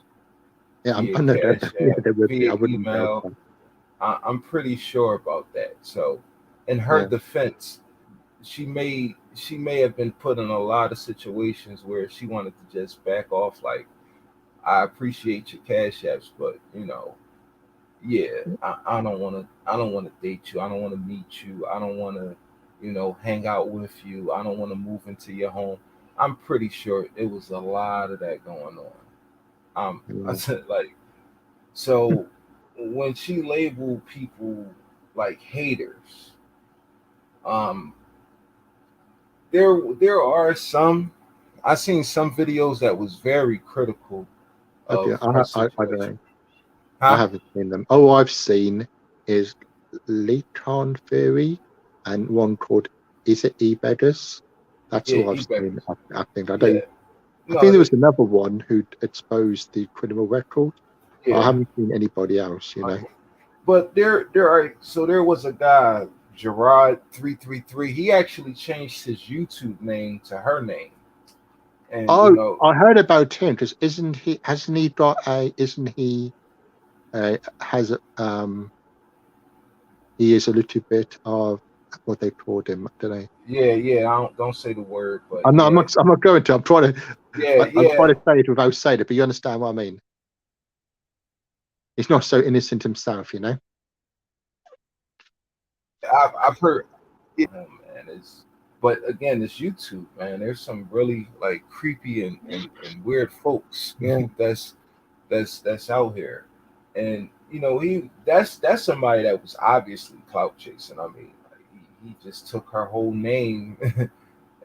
Yeah, via I know that. Cash Yeah, App, there would be. via I wouldn't doubt email. that. I'm pretty sure about that. So, in her Yeah. defense, she may have been put in a lot of situations where she wanted to just back off. Like, I appreciate your Cash Apps, but yeah, I don't want to date you. I don't want to meet you. I don't want to, hang out with you. I don't want to move into your home. I'm pretty sure it was a lot of that going on. I Yeah. said like, so when she labeled people like haters, um, there are some. I seen some videos that was very critical Okay. of her I don't situation. know. I Huh? haven't seen them. Oh, I've seen is Leton Theory and one called Is It E-Beggars? That's Yeah, all I've seen. e-beggars. I think. I don't. Yeah. I think No, there was another one who exposed the criminal record, but I yeah. haven't seen anybody else. You know. But there was a guy, Gerard 333. He actually changed his YouTube name to her name. And Oh, I heard about him because isn't he? Hasn't he got a? Isn't he? Has he is a little bit of what they called him, don't they? yeah, I don't say the word, but I'm not. I'm yeah. not. I'm not going to. I'm trying to. Yeah, I'm trying yeah. to say it without saying it, but you understand what I mean. He's not so innocent himself, you know. I've heard man, it's but again, it's YouTube, man. There's some really like creepy and weird folks Yeah. that's out here. And that's somebody that was obviously clout chasing. I mean, like, he just took her whole name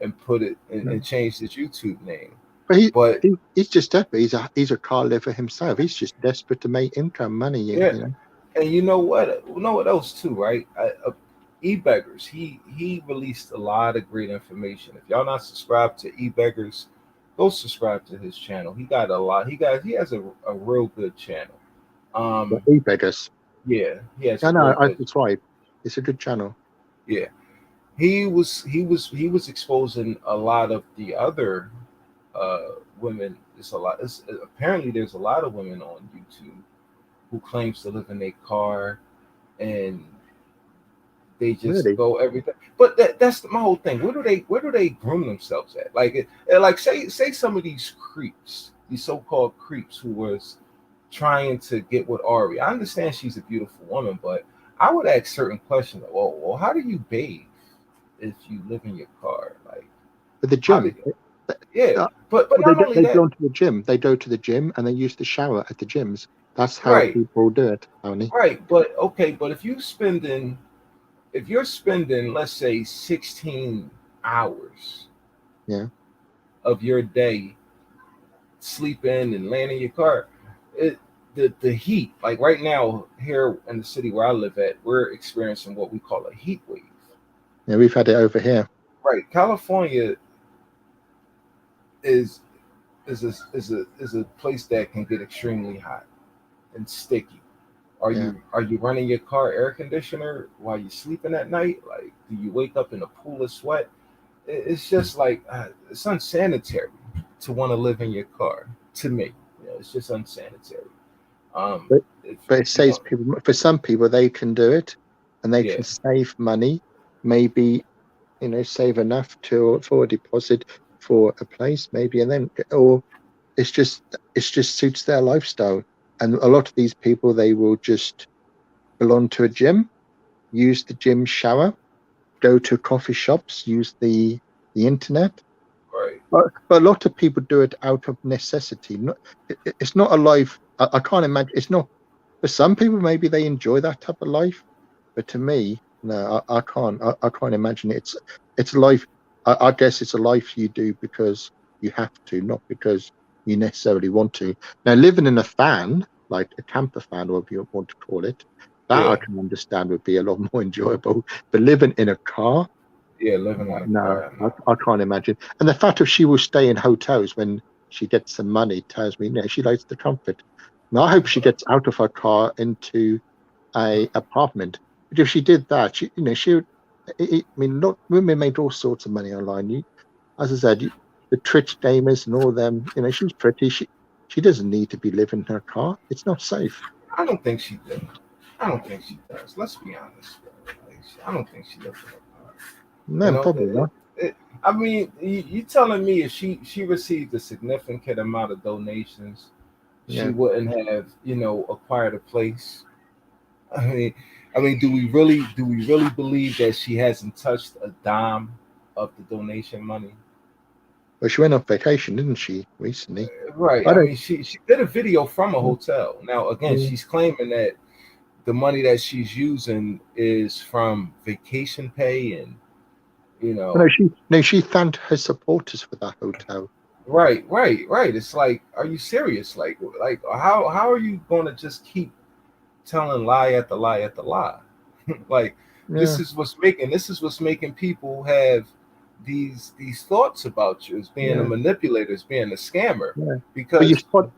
and put it and changed his YouTube name. But But he's just desperate. He's a car liver himself. He's just desperate to make income, money. yeah, You know. and you know what? You know what else too, right? E-Beggars. He released a lot of great information. If y'all not subscribed to E-Beggars, go subscribe to his channel. He got a lot. He has a real good channel. But Um, E-Beggars. yeah, he has a Yeah, real no, good. it's right. It's a good channel. Yeah, he was exposing a lot of the other women. Apparently there's a lot of women on YouTube who claims to live in a car and they just Really? go everything. But that's my whole thing. Where do they groom themselves at? Like say some of these creeps, these so-called creeps who was trying to get with Ari. I understand she's a beautiful woman, but I would ask certain questions. Like, well, how do you bathe if you live in your car? Like, But the how do gym. you? Yeah, Uh, but they not only they that, go to the gym. They go to the gym and they use the shower at the gyms. That's how right, people do it, Tony. right. But okay, but if you're spending, let's say, 16 hours Yeah. of your day sleeping and laying in your car, it the heat, like right now here in the city where I live at, we're experiencing what we call a heat wave. Yeah, we've had it over here. Right, California is is a place that can get extremely hot and sticky. Yeah. Are you running your car air conditioner while you're sleeping at night? Like, do you wake up in a pool of sweat? It's just like it's unsanitary to want to live in your car. To me, it's just unsanitary. Um, But if it you saves don't, people. For some people, they can do it, and they yeah, can save money. Maybe save enough to for a deposit for a place, maybe, and then or it's just suits their lifestyle. And a lot of these people, they will just belong to a gym, use the gym shower, go to coffee shops, use the internet. right, But a lot of people do it out of necessity. Not, it's not a life. I can't imagine. It's not for some people. Maybe they enjoy that type of life, but to me, no, I can't. I can't imagine it. It's a life. I guess it's a life you do because you have to, not because you necessarily want to. Now, living in a van, like a camper van, or whatever you want to call it, that I yeah, can understand would be a lot more enjoyable. But living in a car, yeah, living in a no, car. No. I can't imagine. And the fact that she will stay in hotels when she gets some money tells me, she likes the comfort. Now, I hope she gets out of her car into a apartment. But if she did that, she would. I mean, look, women made all sorts of money online. As I said, the Twitch gamers and all them. She's pretty. She doesn't need to be living in her car. It's not safe. I don't think she does. I don't think she does. Let's be honest. Like, I don't think she lives in a car. You No, know, probably not. I mean, you telling me if she received a significant amount of donations, she Yeah. wouldn't have acquired a place. I mean, do we really believe that she hasn't touched a dime of the donation money? Well, she went on vacation, didn't she, recently? Right. I I don't. mean, she did a video from a hotel. Now, again, Yeah. she's claiming that the money that she's using is from vacation pay and you No, know she thanked her supporters for that hotel. right. It's like, are you serious? Like how are you going to just keep telling lie after lie after lie? Like, this Yeah, is what's making people have these thoughts about you as being a yeah, manipulator, as being a scammer, yeah. because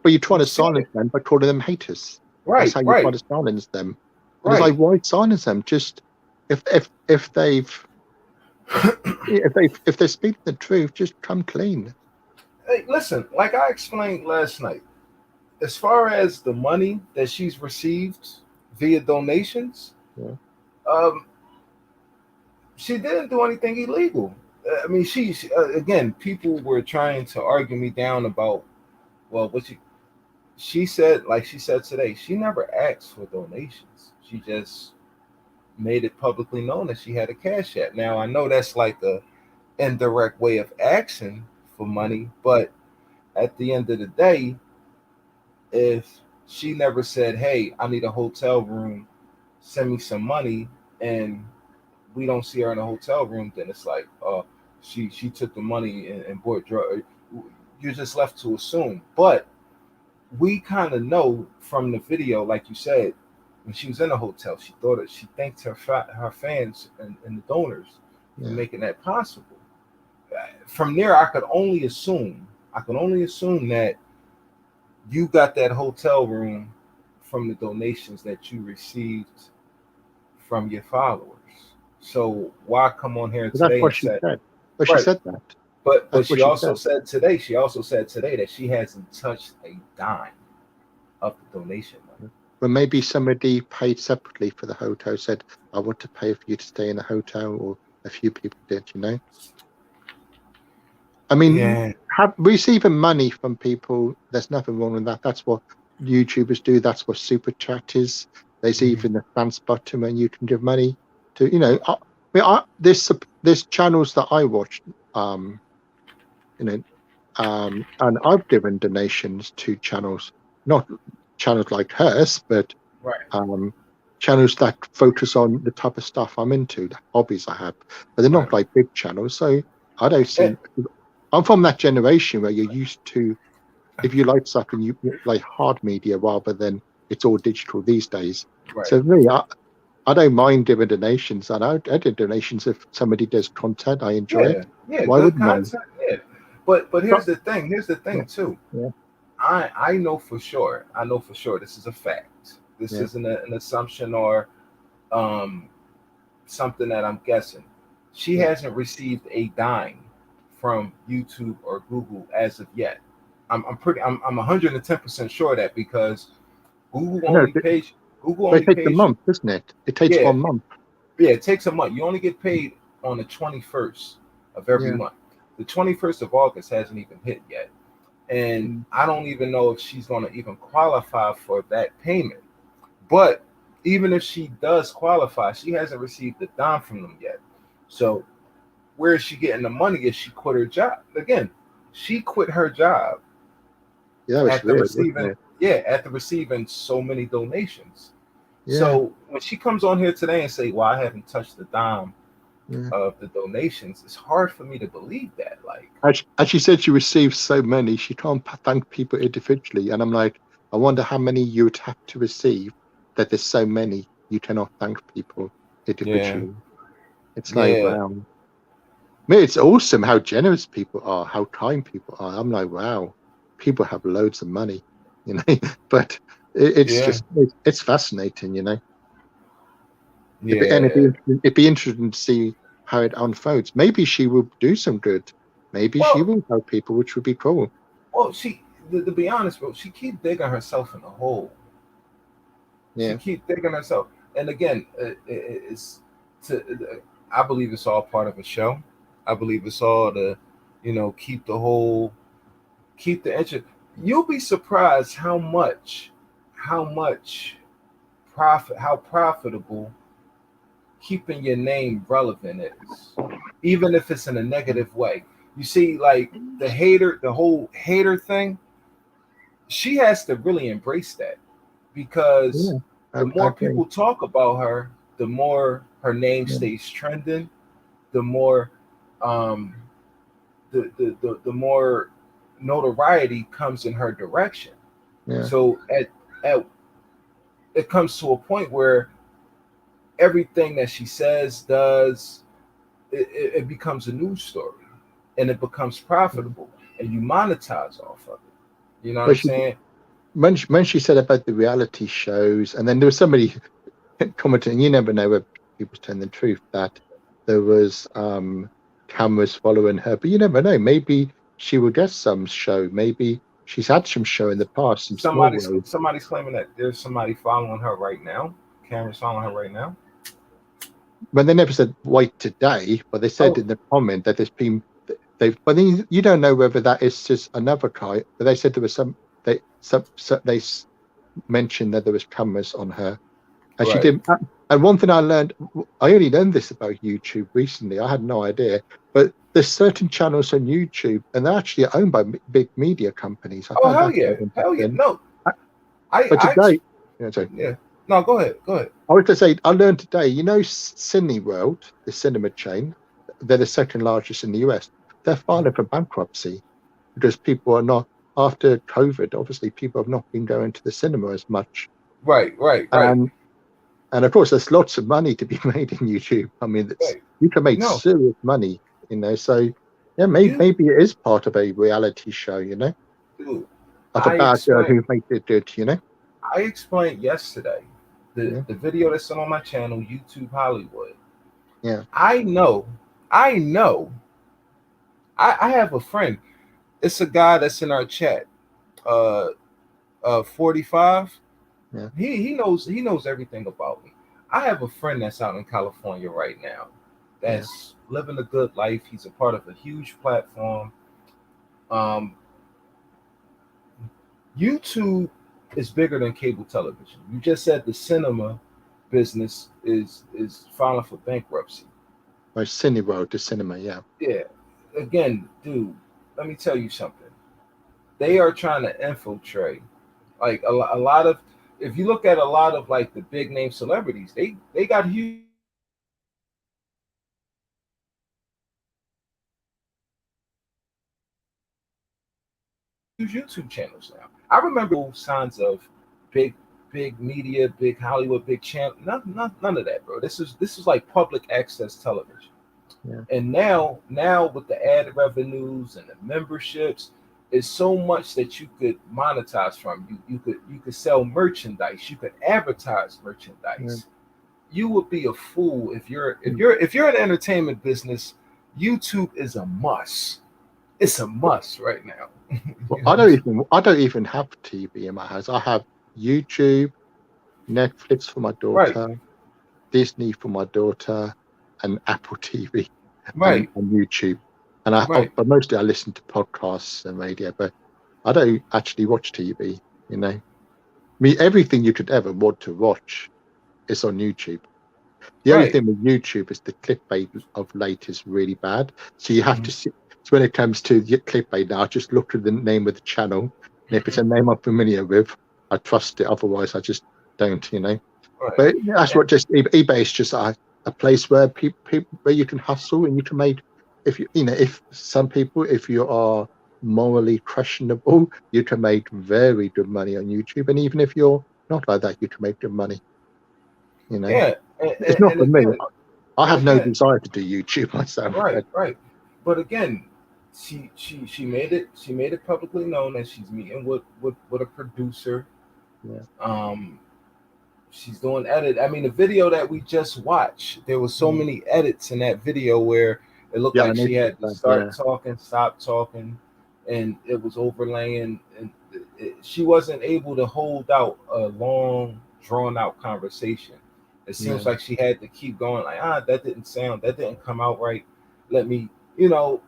But you try you've to seen silence it. them by calling them haters. That's Right, how you try right, to silence them. And it's like, right. why silence them? Just if they've if they're speaking the truth, just come clean. Hey, listen, like I explained last night, as far as the money that she's received via donations, Yeah. um, she didn't do anything illegal. I mean, again, people were trying to argue me down about, well, she said, like she said today, she never asked for donations. She just made it publicly known that she had a cash app. Now I know that's like a indirect way of asking for money, but at the end of the day, if she never said, "Hey, I need a hotel room, send me some money," and we don't see her in a hotel room, then it's like, she took the money and bought drugs. You're just left to assume. But we kind of know from the video, like you said, when she was in a hotel, she thanked her fans and the donors for Yeah. making that possible. From there, I could only assume. That you got that hotel room from the donations that you received from your followers. So why come on here But that's today what and she say, said. But she right? said that. But That's what she she also said. said today. She also said today that she hasn't touched a dime of the donation money. But maybe somebody paid separately for the hotel, said, I want to pay for you to stay in the hotel, or a few people did. I mean, Yeah, receiving money from people, there's nothing wrong with that. That's what YouTubers do. That's what super chat is. There's mhm, even a thanks button when you can give money to. There's channels that I watch, um, you know, and I've given donations to channels, not channels like hers, but right. um, channels that focus on the type of stuff I'm into, the hobbies I have, but they're Right. not like big channels. So I don't Eh, see. I'm from that generation where you're used to, if you like something, you like hard media rather than it's all digital these days. right. So for me, I don't mind giving donations, and I did donations if somebody does content I enjoy it. Yeah, yeah. Why Good wouldn't I? content. Yeah. But So- here's the thing. Here's the yeah, thing too. yeah, I know for sure. I know for sure. This is a fact. This Yeah. isn't an assumption or something that I'm guessing. She Yeah. hasn't received a dime from YouTube or Google as of yet. I'm 110% sure of that because Google No, only pays Google but it only takes a pays you. month, doesn't it? It takes Yeah, 1 month. yeah, it takes a month. You only get paid on the 21st of every Yeah. month. The 21st of August hasn't even hit yet. And Mm. I don't even know if she's going to even qualify for that payment. But even if she does qualify, she hasn't received a dime from them yet. So where is she getting the money if she quit her job? Again, she quit her job Yeah, that was after weird, wasn't receiving, it? after receiving so many donations. Yeah. So when she comes on here today and say, "Well, I haven't touched the dime Yeah. of the donations," it's hard for me to believe that. Like, As she said, she received so many, she can't thank people individually. And I'm like, I wonder how many you would have to receive that there's so many you cannot thank people yeah, individually. It's like, yeah, wow. I mean, it's awesome how generous people are, how kind people are. I'm like, wow, people have loads of money, you know. But it's yeah, just it's fascinating, you know. yeah. It'd be interesting to see how it unfolds. Maybe she will do some good. Maybe she Well, will help people, which would be cool. well, to be honest, bro, she keep digging herself in the hole. She Yeah, keep digging herself, and again, it's to. I believe it's all part of a show. I believe it's all to, keep the whole, keep the interest. You'll be surprised how much profit, how profitable keeping your name relevant is, even if it's in a negative way. You see, like the whole hater thing, she has to really embrace that because yeah, the I more agree. people talk about her, the more her name Yeah, stays trending, the more um, the more notoriety comes in her direction. yeah. So at it comes to a point where everything that she says, does, it becomes a news story and it becomes Yeah. profitable and you monetize off of it. You know what But I'm she saying? when she said about the reality shows, and then there was somebody commenting, you never know where people's telling the truth, that there was cameras following her, but you never know. Maybe she will get some show. Maybe she's had some show in the past, some small roles. Somebody's claiming that there's somebody following her right now. Cameras following her right now. When they never said white today, but they said Oh, in the comment that there's been they've. But then you don't know whether that is just another guy. But they said there was they mentioned that there was cameras on her, and she right. did. And one thing I learned, I only learned this about YouTube recently. I had no idea, but there's certain channels on YouTube, and they're actually owned by big media companies. I Oh, found hell that yeah, quite hell yeah. interesting. No, Uh, I But I today, sorry, yeah. No, go ahead, go ahead. I was to say, I learned today. You know, Cineworld, the cinema chain, they're the second largest in the US. They're filing for bankruptcy because people are not after COVID. Obviously, people have not been going to the cinema as much, Right, right, right, and and of course, there's lots of money to be made in YouTube. I mean, right. you can make No, serious money, you know. So, yeah, you, maybe it is part of a reality show, you know, dude. of a I bad girl explained. who made it good, you know. I explained yesterday Yeah, the video that's on my channel, YouTube Hollywood. yeah, I know, I know. I have a friend. It's a guy that's in our chat. 45. yeah, He knows everything about me. I have a friend that's out in California right now yeah, that's living a good life. He's a part of a huge platform. Um, YouTube is bigger than cable television. You just said the cinema business is filing for bankruptcy. or Cineworld, the cinema, yeah, Yeah. Again, dude, let me tell you something. They are trying to infiltrate like a lot of if you look at a lot of like the big name celebrities, they got huge YouTube channels now. I remember signs of big, big media, big Hollywood, big channel. None of that, bro. This is like public access television. yeah, And now with the ad revenues and the memberships, is so much that you could monetize from. You could sell merchandise. You could advertise merchandise. You would be a fool if you're in the entertainment business. YouTube is a must. It's a must right now. Well, I don't even have TV in my house. I have YouTube, Netflix for my Right, daughter, Disney for my daughter, and Apple TV right, and YouTube. right. But mostly I listen to podcasts and radio, but I don't actually watch TV. You know, everything you could ever want to watch is on YouTube. The only Right. thing with YouTube is the clickbait of late is really bad. So you have Mhm. to see. So when it comes to clickbait now, I just look at the name of the channel, and if it's a name I'm familiar with, I trust it. Otherwise, I just don't. You know. Right. But that's what just eBay is just a place where people where you can hustle and you can make. If if some people, if you are morally questionable, you can make very good money on YouTube, and even if you're not like that, you can make good money. You know. Yeah. It's not And for me. again, I and have no again, desire to do YouTube myself. right, right. But again, she made it publicly known that she's meeting with a producer. Yeah. Um, she's doing edit. I mean, the video that we just watched, there was so Mm. many edits in that video where it looked Yeah, I like she noticed had to that. start talking, stop talking, and it was overlaying, and she wasn't able to hold out a long, drawn out conversation. It seems Yeah, like she had to keep going, like, that didn't come out right. Let me, you know.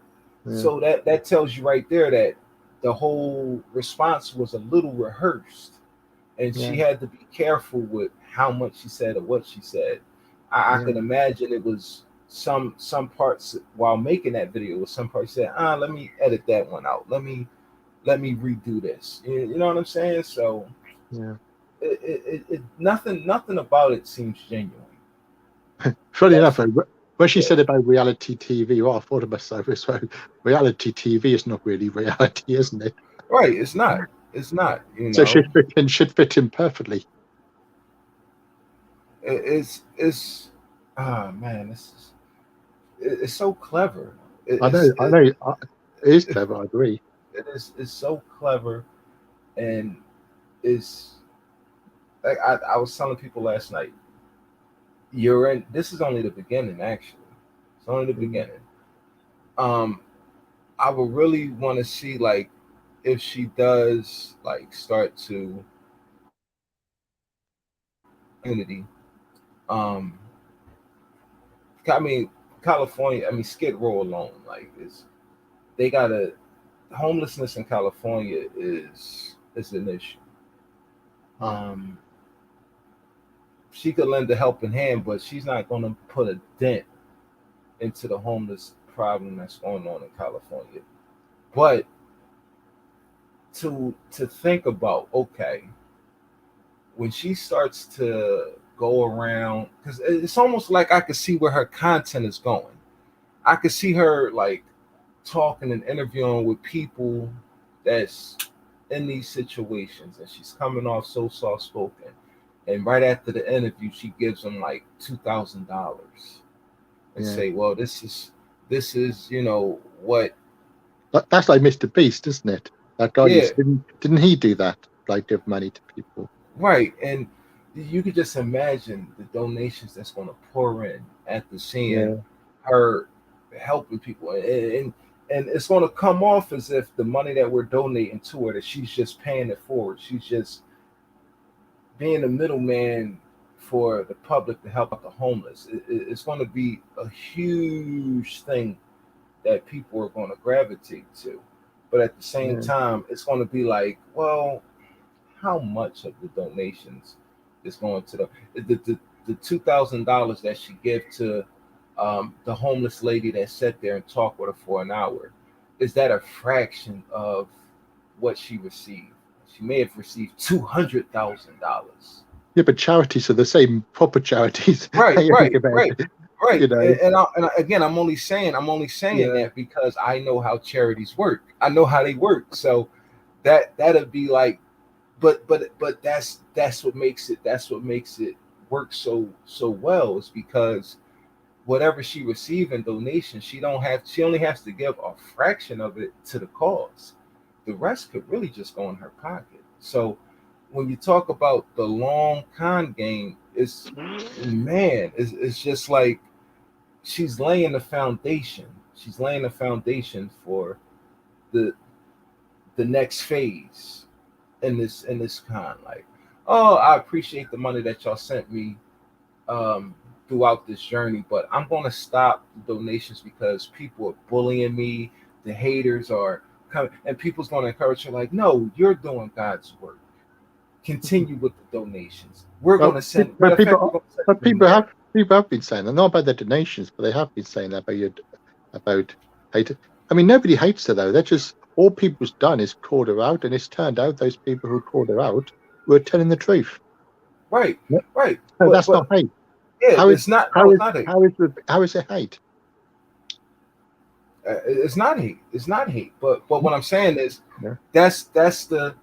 yeah, So that tells you right there that the whole response was a little rehearsed, and yeah, she had to be careful with how much she said or what she said. I yeah, can imagine it was some parts while making that video was some parts said, let me edit that one out. Let me redo this. You know what I'm saying? So yeah. nothing about it seems genuine. Funny enough, That's when she yeah. said about reality TV, well, I thought to myself, so reality TV is not really reality, isn't it? Right. It's not. It's not. You So it know. should fit in perfectly. It's ah man, it's so clever. I know, I know. It is clever. I agree. It's so clever, and it's like I was telling people last night. You're in. This is only the beginning, actually. It's only the Mm. beginning. Um, I would really want to see like if she does like start to unity. Um, I mean California. I mean Skid Row alone, like is they got a homelessness in California is an issue. Yeah, Um, she could lend a helping hand, but she's not going to put a dent into the homeless problem that's going on in California. But to think about, okay, when she starts to go around, because it's almost like I could see where her content is going. I could see her like talking and interviewing with people that's in these situations, and she's coming off so soft spoken. And right after the interview, she gives them like $2,000 and yeah. say, "Well, this is what." That's like Mr. Beast, isn't it? That guy Yeah, used didn't he do that? Like give money to people. right. And you could just imagine the donations that's going to pour in after seeing Yeah, her helping people, and it's going to come off as if the money that we're donating to her, that she's just paying it forward. She's just being a middleman for the public to help out the homeless. It's going to be a huge thing that people are going to gravitate to. But at the same yeah, time, it's going to be like, well, how much of the donations is going to the $2,000 that she gave to the homeless lady that sat there and talked with her for an hour? Is that a fraction of what she received? She may have received $200,000. yeah. But charities are the same. Proper charities. Right, They only right, give out, right, right. you know. Again, I'm only saying Yeah, that because I know how charities work. I know how they work. So that'd be like, but that's what makes it work so well, is because whatever she receives in donations, she only has to give a fraction of it to the cause. the rest could really just go in her pocket. So when you talk about the long con game, it's just like she's laying the foundation. She's laying the foundation for the the next phase in this con. Like, oh, I appreciate the money that y'all sent me throughout this journey, but I'm going to stop the donations because people are bullying me. The haters are coming, and people's going to encourage her, like, no, you're doing God's work. Continue with the donations. We're going to send. Matter But of fact, we're people, going to send but you more. people have been saying that, not about the donations, but they have been saying that about hate. I mean, nobody hates her though. They're just all people's done is called her out, and it's turned out those people who called her out were telling the truth. Right, Yeah. right. So But that's not hate. yeah, How is it's not. how No, it's is not hate. how is it hate? It's not hate. It's not hate. But what I'm saying is Yeah. that's the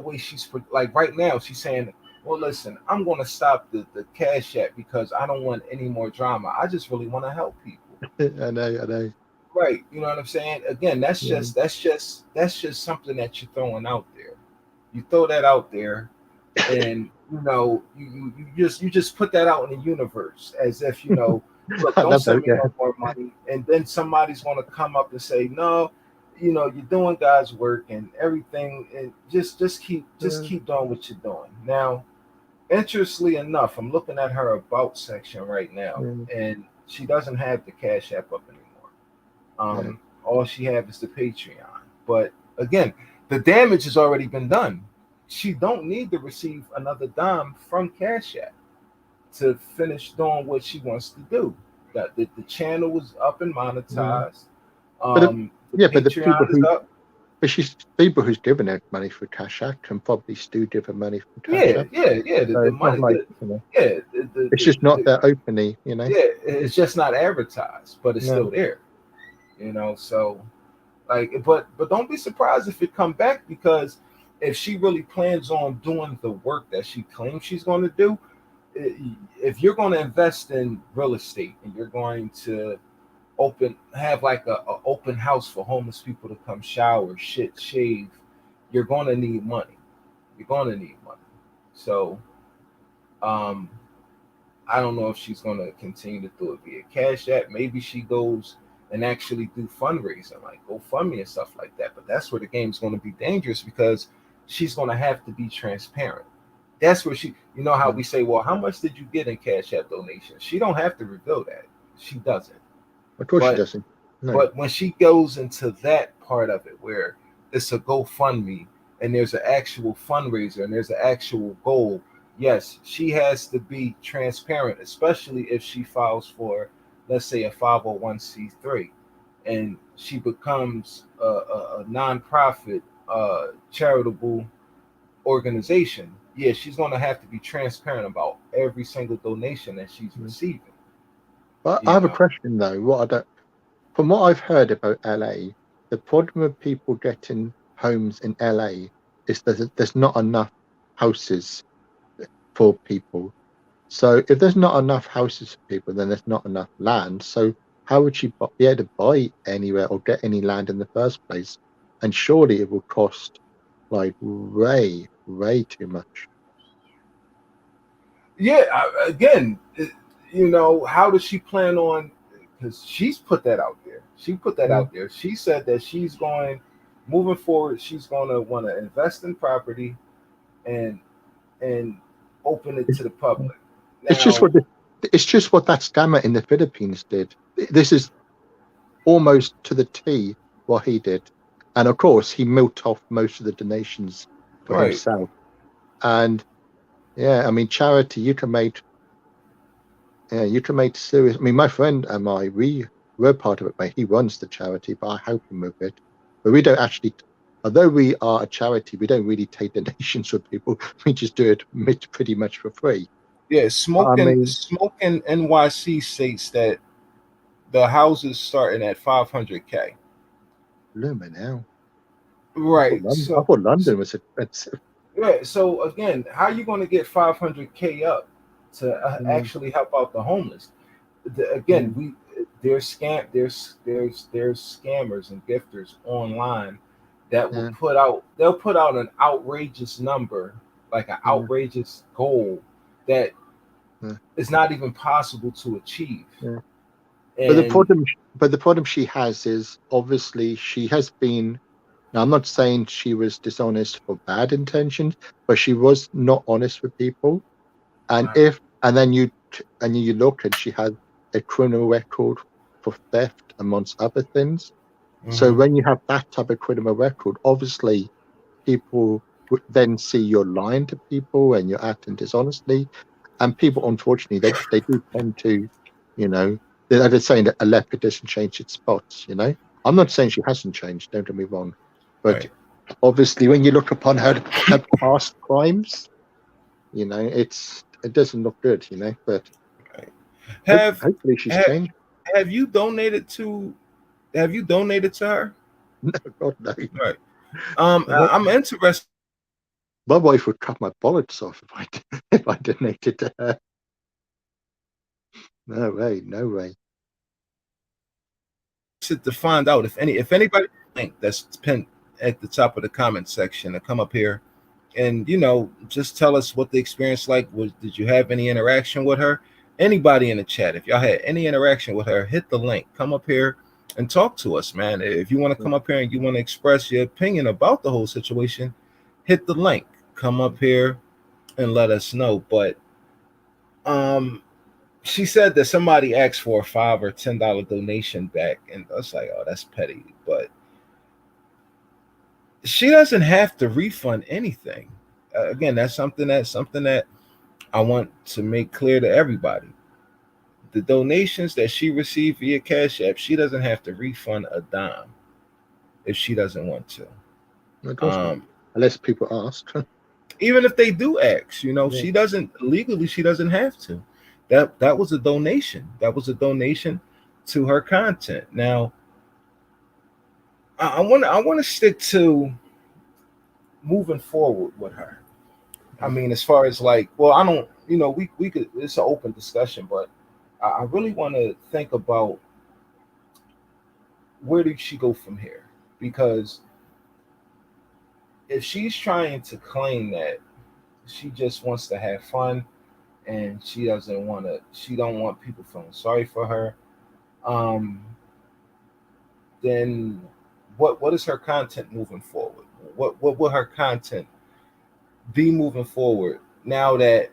way she's like right now. She's saying, well, listen, I'm going to stop the cash app because I don't want any more drama. I just really want to help people. I know. Right. You know what I'm saying? Again, Yeah. that's just something that you're throwing out there. You throw that out there, and you just put that out in the universe as if look, I don't love send that. me Yeah. no more money, and then somebody's going to come up and say, no, you're doing God's work and everything, and just keep doing what you're doing. Now, interestingly enough, I'm looking at her about section right now, Mm, and she doesn't have the Cash App up anymore. yeah. All she have is the Patreon. But again, the damage has already been done. She don't need to receive another dime from Cash App to finish doing what she wants to do. That the channel is up and Mm. monetized. But The but the people Patreon is up. but she's people who's given her money for Cash App can probably still give her money from Cash Yeah, App. yeah, yeah. So The it's not money, like, yeah, it's just not there openly. yeah. It's just not advertised, but it's No. still there. So like, but don't be surprised if it come back, because if she really plans on doing the work that she claims she's going to do, if you're going to invest in real estate and you're going to have like a open house for homeless people to come shower, shit, shave, you're going to need money. You're going to need money. So um I don't know if she's going to continue to do it via Cash App. Maybe she goes and actually do fundraising, like GoFundMe and stuff like that. But that's where the game's going to be dangerous, because she's going to have to be transparent. That's where you know how Mm. we say, well, how much did you get in Cash App donations? She don't have to reveal that. She doesn't. Of course she But doesn't. No. but when she goes into that part of it, where it's a GoFundMe and there's an actual fundraiser and there's an actual goal, yes, she has to be transparent, especially if she files for, let's say, a 501c3, and she becomes a nonprofit, charitable organization. Yeah, she's going to have to be transparent about every single donation that she's Mm. receiving. But I You have a know, question though. From what I've heard about LA, the problem with people getting homes in LA is that there's not enough houses for people. So if there's not enough houses for people, then there's not enough land. So how would she be able to buy anywhere or get any land in the first place? And surely it will cost like way too much. yeah. Again, how does she plan on? Because she's put that out there. She put that Mm. out there. She said that moving forward, she's going to want to invest in property and and open it It's, to the public. it's just Now, it's just what that scammer in the Philippines did. This is almost to the T what he did. And of course, he milked off most of the donations for right? himself. And yeah, I mean, charity, you can make serious. I mean, my friend and we're part of it, mate. He runs the charity, but I help him with it. But we don't actually, although we are a charity, we don't really take donations from people. We just do it pretty much for free. Yeah, But I smoking mean, smoking NYC states that the houses starting at 500K. Lumen now. Right. I thought London was expensive. Yeah. So again, how are you going to get 500K up to Mm, actually help out the homeless? Again, mm, there's scammers and gifters online that will they'll put out an outrageous number, like an outrageous goal that is not even possible to achieve. But the problem she has is obviously she has been. Now, I'm not saying she was dishonest for bad intentions, but she was not honest with people. And then you look and she has a criminal record for theft, amongst other things. So when you have that type of criminal record, obviously people would then see you're lying to people and you're acting dishonestly. And people, unfortunately, they do tend to, they're saying that a leopard doesn't change its spots. I'm not saying she hasn't changed. Don't get me wrong, but obviously, when you look upon her past crimes, it doesn't look good. But hopefully she's changed. Have you donated to her? No, God no. Right. I'm interested. My wife would cut my bullets off if I donated to her. No way. To find out if anybody think that's pinned at the top of the comment section to come up here and just tell us what the experience like was. Did you have any interaction with her? Anybody in the chat, if y'all had any interaction with her, hit the link, come up here and talk to us, man. If you want to come up here and you want to express your opinion about the whole situation, hit the link, come up here and let us know. But she said that somebody asked for a $5 or $10 donation back, and I was like, oh, that's petty. But she doesn't have to refund anything. Again, that's something that I want to make clear to everybody. The donations that she received via Cash App, she doesn't have to refund a dime if she doesn't want to. Unless people ask. Even if they do ask, she doesn't legally. She doesn't have to. That was a donation. That was a donation to her content. Now, I want to stick to moving forward with her. I mean, as far as I don't, we could. It's an open discussion, but I really want to think about where did she go from here? Because if she's trying to claim that she just wants to have fun and she don't want people feeling sorry for her, then what is her content moving forward? What will her content be moving forward now that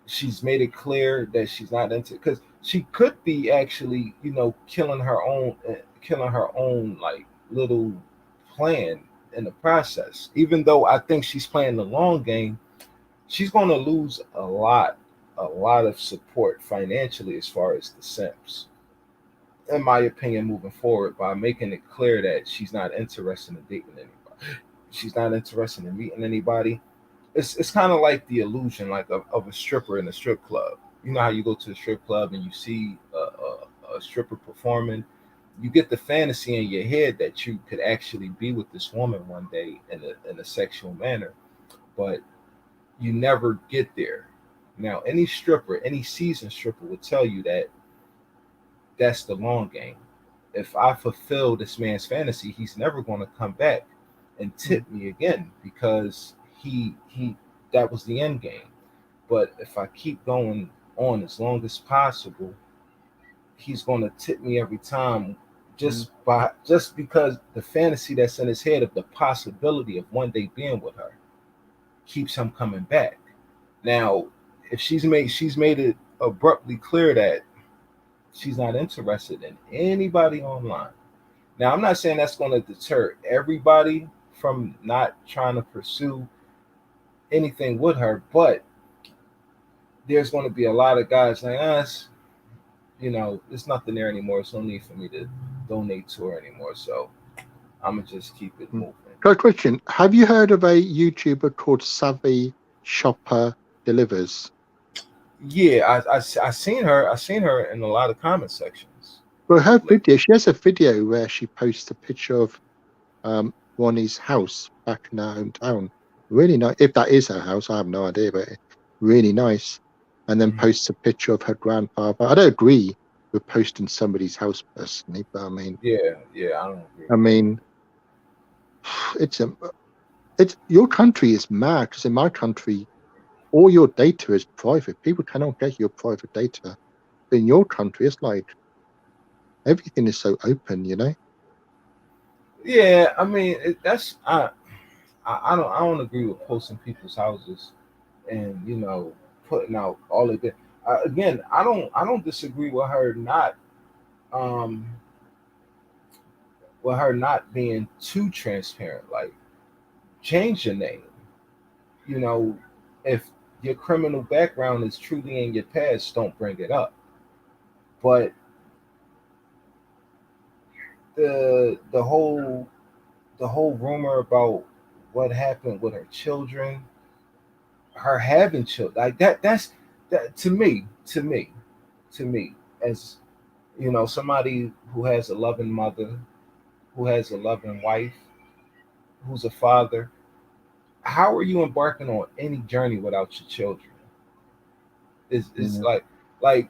she's made it clear that she's not into? Because she could be actually killing her own like little plan in the process. Even though I think she's playing the long game, she's going to lose a lot of support financially as far as the simps, in my opinion, moving forward, by making it clear that she's not interested in dating anybody. She's not interested in meeting anybody. It's kind of like the illusion of a stripper in a strip club. You know how you go to a strip club and you see a stripper performing, you get the fantasy in your head that you could actually be with this woman one day in a sexual manner, but you never get there. Now, any stripper, any seasoned stripper would tell you that that's the long game. If I fulfill this man's fantasy, he's never going to come back and tip me again, because he that was the end game. But if I keep going on as long as possible, he's going to tip me every time, just because the fantasy that's in his head of the possibility of one day being with her keeps him coming back. Now, if she's made it abruptly clear that she's not interested in anybody online. Now, I'm not saying that's going to deter everybody from not trying to pursue anything with her, but there's going to be a lot of guys like us, there's nothing there anymore. It's no need for me to donate to her anymore. So I'm going to just keep it moving. Good question. Have you heard of a YouTuber called Savvy Shopper Delivers? Yeah, I seen her in a lot of comment sections. Well, her video, she has a video where she posts a picture of Ronnie's house back in her hometown. Really nice. If that is her house, I have no idea, but really nice. And then posts a picture of her grandfather. I don't agree with posting somebody's house personally, but I mean, yeah, I don't agree. I mean, it's your country is mad, because in my country, all your data is private. People cannot get your private data. But in your country, it's like everything is so open, you know. Yeah, I mean that's I don't agree with posting people's houses and putting out all of that. Again, I don't disagree um with her not being too transparent. Like, change your name. You know, if your criminal background is truly in your past, don't bring it up. But the whole rumor about what happened with her children, her having children, like that to me, as somebody who has a loving mother, who has a loving wife, who's a father. How are you embarking on any journey without your children? Is Yeah. like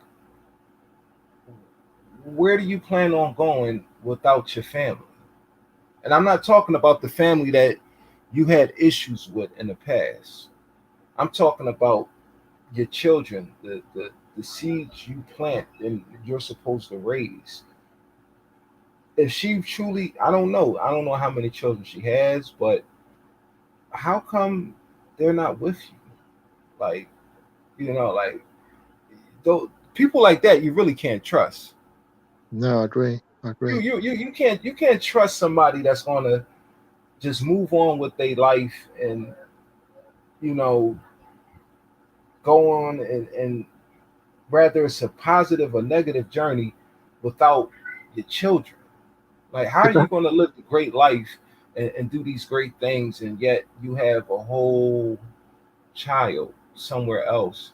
where do you plan on going without your family? And I'm not talking about the family that you had issues with in the past. I'm talking about your children, the seeds you plant and you're supposed to raise. If she truly, I don't know how many children she has, but how come they're not with you? Like, like those people like that, you really can't trust. No, I agree. I agree. You can't trust somebody that's gonna just move on with their life and you know go on and whether it's a positive or negative journey without your children. Like, how are But you going to live a great life and do these great things, and yet you have a whole child somewhere else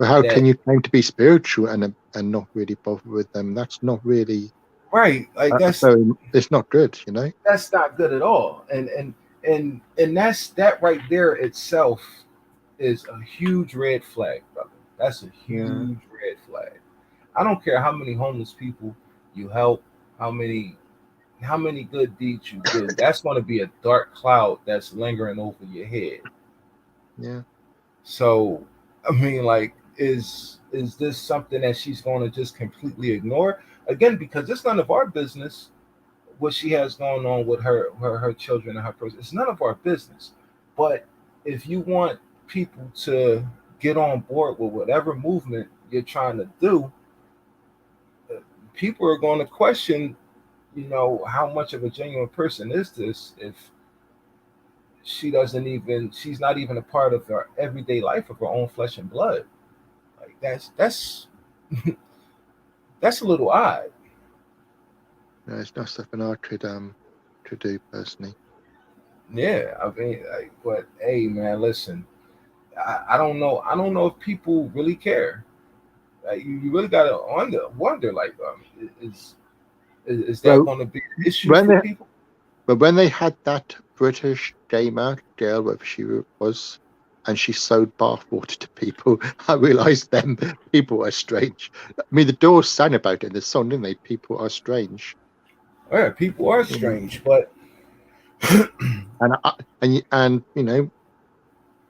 how that, can you claim to be spiritual and not really bother with them? That's not really right? Like, very. It's not good, you know. that's not good at all. And that right there itself is a huge red flag, brother. That's a Yeah. huge red flag. I don't care how many homeless people you help, how many good deeds you do. That's going to be a dark cloud that's lingering over your head. Yeah. So, I mean, like, is this something that she's going to just completely ignore? Again, because it's none of our business what she has going on with her children and her person. It's none of our business. But if you want people to get on board with whatever movement you're trying to do, people are going to question, how much of a genuine person is this if she's not even a part of her everyday life of her own flesh and blood. Like, that's that's a little odd. No, it's not something I could do personally. Yeah, I mean, like, but hey, man, listen, I don't know. I don't know if people really care. Like, you really gotta wonder, like, is that Well, going to be an issue when for they people? when they had that British gamer girl, whatever she was, and she sold bathwater to people, I realised then people are strange. I mean, the Doors sang about it in the song, didn't they? People are strange. Yeah, people are You know? strange, but And you know,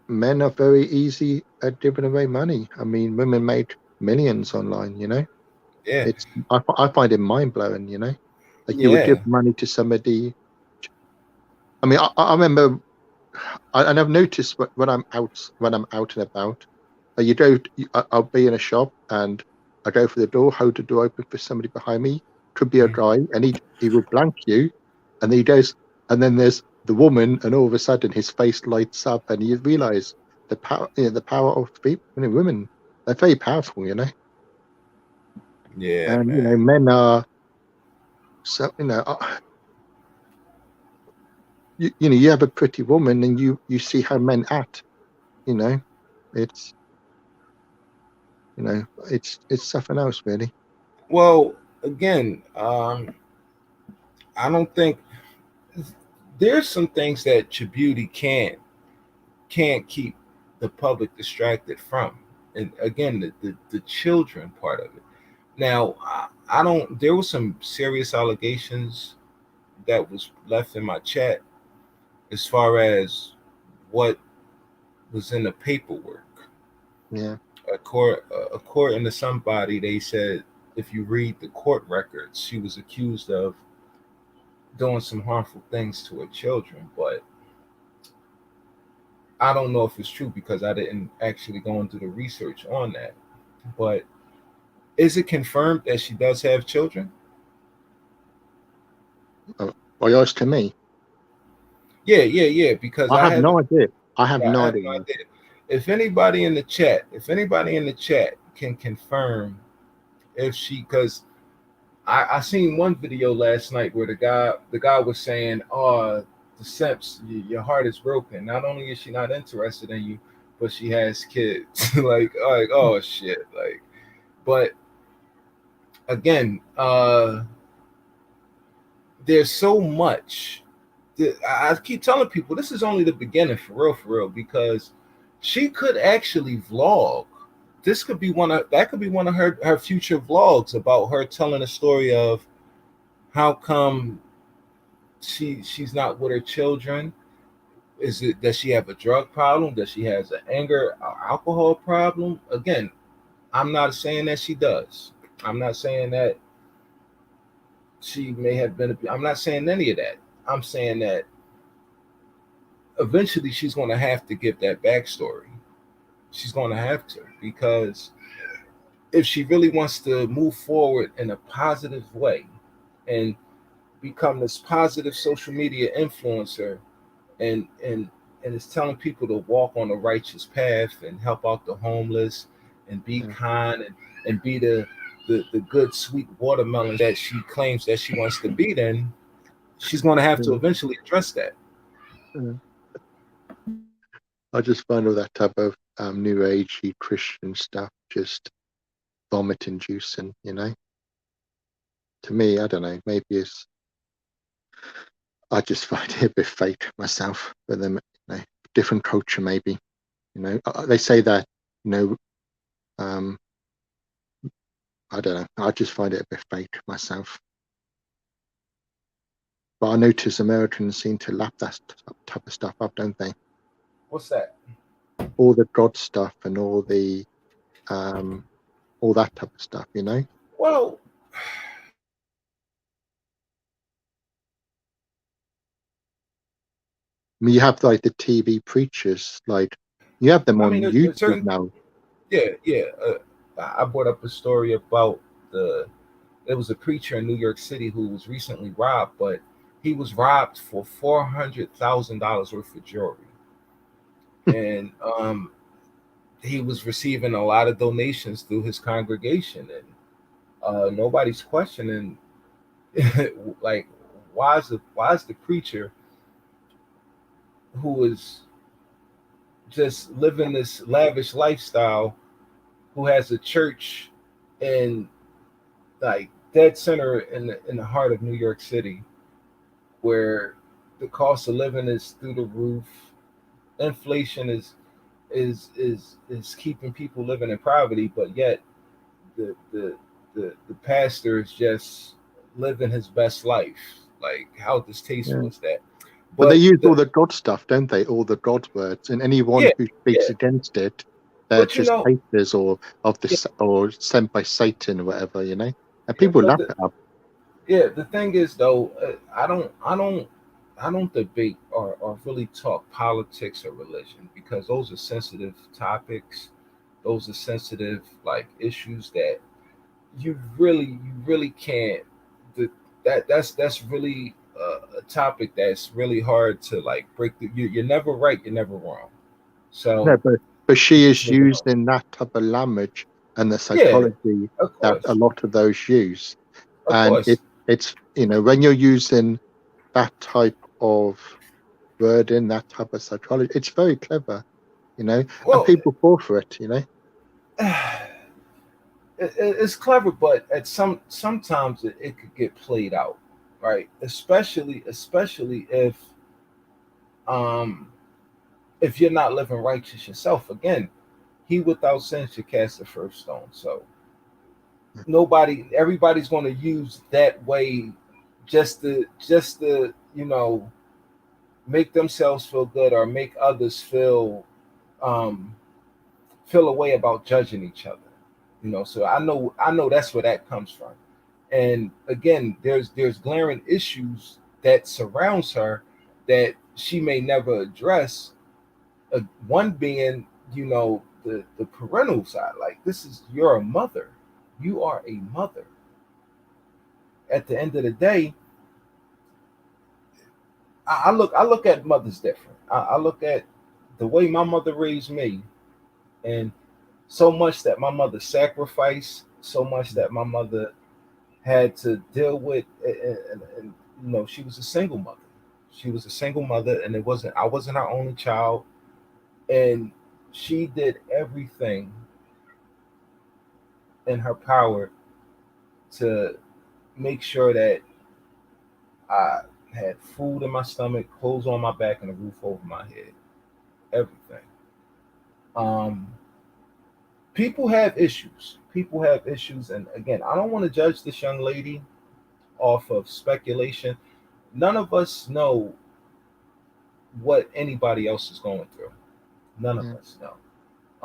men are very easy at giving away money. I mean, women make millions online. You know, yeah, I find it mind blowing. You know, like you would give yeah, money to somebody. I mean, I remember, and I've noticed when I'm out and about, you go, I'll be in a shop and I go for the door, hold the door open for somebody behind me. Could be a mm, guy, and he will blank you, and then he goes, and then there's the woman, and all of a sudden his face lights up, and you realise the power, the power of people, women. They're very powerful, you know. yeah, And man. men are so, you have a pretty woman, and you see how men act. You know, it's it's something else, really. Well, again, I don't think there's some things that Djibouti can't keep the public distracted from. And again, the children part of it. Now, I don't. There was some serious allegations that was left in my chat. as far as what was in the paperwork. Yeah. According to somebody, they said if you read the court records, she was accused of doing some harmful things to her children. But I don't know if it's true because I didn't actually go into the research on that. But is it confirmed that she does have children? Are you asking me? Yeah. Because I I have haven't. no idea. I have Yeah, I no have no idea. idea. If anybody in the chat can confirm if she, because I seen one video last night where the guy was saying, "Oh, the simps, your heart is broken. Not only is she not interested in you, but she has kids." like oh shit, like. But again, there's so much. I keep telling people this is only the beginning, for real, because she could actually vlog. This could be one of her future vlogs about her telling a story of how come she's not with her children. Is it does she have a drug problem? Does she has an anger or alcohol problem? Again, I'm not saying that she does. I'm not saying that she may have been. I'm not saying any of that. I'm saying that eventually she's going to have to give that backstory. She's going to have to, because if she really wants to move forward in a positive way and become this positive social media influencer, and it's telling people to walk on the righteous path and help out the homeless and be Yeah. kind and be the good sweet watermelon that she claims that she wants to be, then she's going to have to Yeah. eventually address that. Yeah. I just find all that type of new agey Christian stuff just vomit inducing, you know. To me, I don't know, maybe it's I just find it a bit fake myself, but then different culture maybe, they say that, you know, um, I don't know, I just find it a bit fake myself. But I notice Americans seem to lap that type of stuff up, don't they? What's that? All the God stuff and all that type of stuff, Well, I mean, you have like the TV preachers, like you have them I on mean, there's YouTube certain, now. yeah. I brought up a story about there was a preacher in New York City who was recently robbed, but he was robbed for $400,000 worth of jewelry, and he was receiving a lot of donations through his congregation, and nobody's questioning like why is the preacher who is just living this lavish lifestyle, who has a church in like dead center in the heart of New York City, where the cost of living is through the roof, inflation is keeping people living in poverty, but yet the pastor is just living his best life. Like, how distasteful Yeah. is that? But they But use all the God stuff, don't they? All the God words, and anyone yeah, who yeah. speaks against it, they're But just haters or yeah, or sent by Satan or whatever, And yeah. people But lap it up. the thing is though, I don't debate or really talk politics or religion, because those are sensitive topics. Those are sensitive like issues that you really can't. The, that's really a topic that's really hard to like break. You're never right. You're never wrong. No, So but she you just is never know. used in that type of language and the Yeah, psychology of that a course, lot of those use. of And course. it's when you're using that type of wording, that type of psychology, it's very clever, and Well, people fall for it. it's clever, but at sometimes it could get played out, right? Especially um if you're not living righteous yourself. Again, he without sin should cast the first stone. So everybody's going to use that way, just to make themselves feel good or make others um, feel a way about judging each other. So I know that's where that comes from. And again, there's glaring issues that surrounds her that she may never address. One being, the parental side. Like, you're a mother. You are a mother. At the end of the day, I look at mothers different. I look at the way my mother raised me, and so much that my mother sacrificed, so much that my mother had to deal with, and she was a single mother. She was a single mother, and I wasn't her only child, and she did everything in her power to make sure that I had food in my stomach, clothes on my back, and a roof over my head. Everything. Um, People have issues. People have issues, and again, I don't want to judge this young lady off of speculation. None of us know what anybody else is going through. None of Yeah. us know.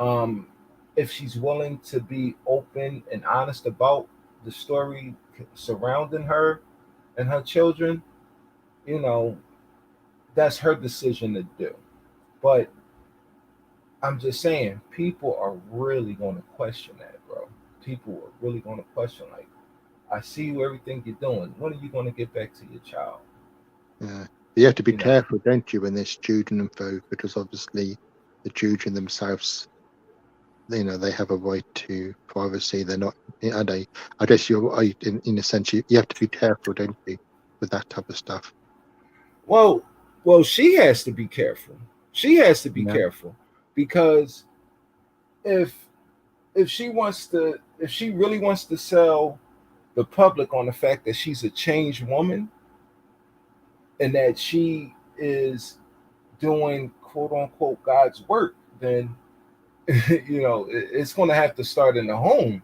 Um, if she's willing to be open and honest about the story surrounding her and her children, you know, that's her decision to do. But I'm just saying, people are really going to question that, bro. People are really going to question, like, I see you, everything you're doing. When are you going to get back to your child? Yeah. You have to be You know, careful, don't you, when there's children involved, because obviously the children themselves, they have a right to privacy. They're not, are they? I guess you're right in a sense. You have to be careful, don't you, with that type of stuff. well, well, she has to be careful. She has to be Yeah. careful because if if she really wants to sell the public on the fact that she's a changed woman and that she is doing quote unquote God's work, then it's going to have to start in the home.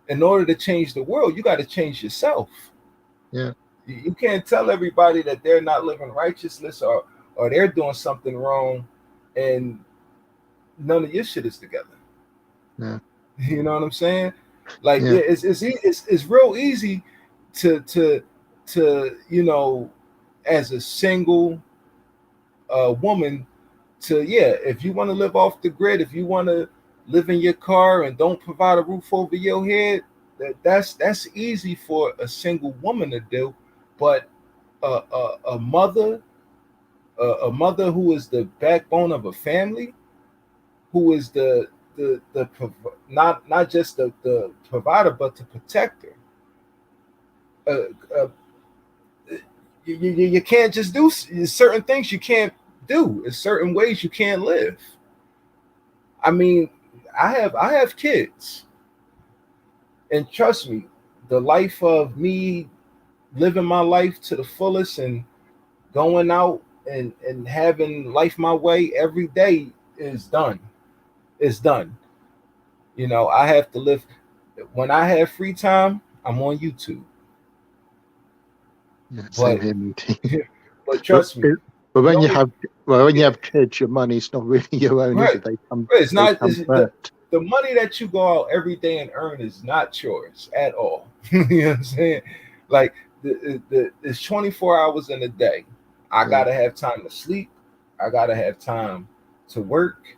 In order to change the world, you got to change yourself. Yeah. You can't tell everybody that they're not living righteousness or they're doing something wrong, and none of your shit is together. Yeah. You know what I'm saying? Like, Yeah. yeah, it's real easy to as a single woman, to, yeah, if you want to live off the grid, if you want to live in your car and don't provide a roof over your head, that's easy for a single woman to do. But a mother, a mother who is the backbone of a family, who is not just the provider but the protector. Uh, uh, you can't just do certain things. You can't do. There's certain ways you can't live. I mean, I have kids, and trust me, the life of me living my life to the fullest and going out and having life my way every day is done. It's done. I have to live. When I have free time, I'm on YouTube. Yeah. Same But here, me too. but But trust me, but the when you only have when you yeah, have kids, your money's not really your own, is right. it? They come It's they not come it's first. the money that you go out every day and earn is not yours at all. You know what I'm saying? Like, it's 24 hours in a day. I Yeah. gotta have time to sleep. I gotta have time to work,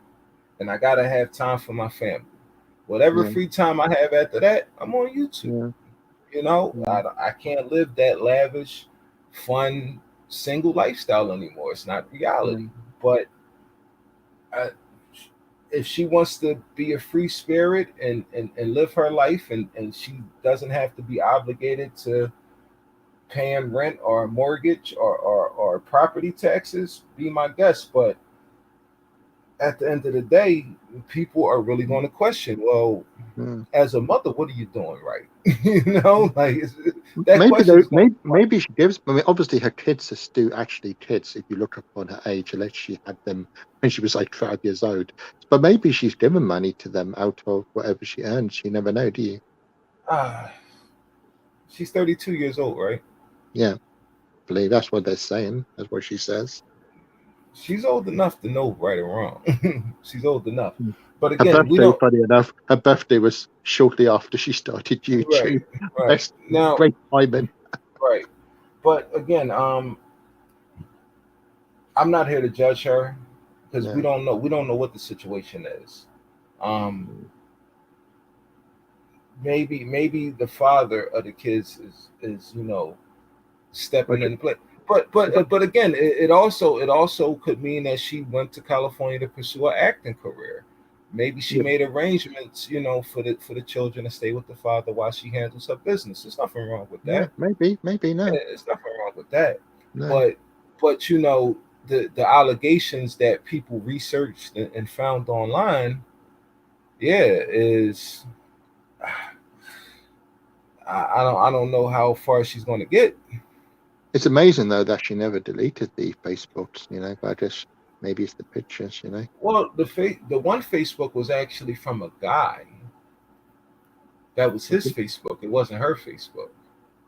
and I gotta have time for my family. Whatever Yeah. free time I have after that, I'm on YouTube. Yeah. Yeah. I can't live that lavish, fun, single lifestyle anymore. It's not Yeah. reality. But I, if she wants to be a free spirit and live her life, and she doesn't have to be obligated to paying rent or mortgage or property taxes, be my guest. But at the end of the day, people are really going to question, well, Yeah. as a mother, what are you doing right? Like, that Maybe question though, is going to come up. maybe she gives. I mean, obviously her kids are still actually kids. If you look upon her age, unless she had them when she was like 12 years old. But maybe she's given money to them out of whatever she earns. You never know, do you? Ah, she's 32 years old, right? Yeah, I believe that's what they're saying. That's what she says. she's old enough to know right or wrong. She's old enough. But Her again, we birthday, don't. funny enough, her birthday was shortly after she started Right, YouTube. right. Best, Now, great timing. right. But again, I'm not here to judge her because we Yeah. don't know. We don't know what the situation is. Um, maybe the father of the kids is But, stepping into play. but But again, it also could mean that she went to California to pursue an acting career. Maybe she yeah, made arrangements, for the children to stay with the father while she handles her business. There's nothing wrong with yeah, that. maybe Yeah, no, there's nothing wrong with that. no. But the allegations that people researched and found online, yeah, is I don't know how far she's going to get. It's amazing though that she never deleted the Facebooks, but I guess maybe it's the pictures, Well, the one Facebook was actually from a guy. That was his Okay. Facebook. It wasn't her Facebook.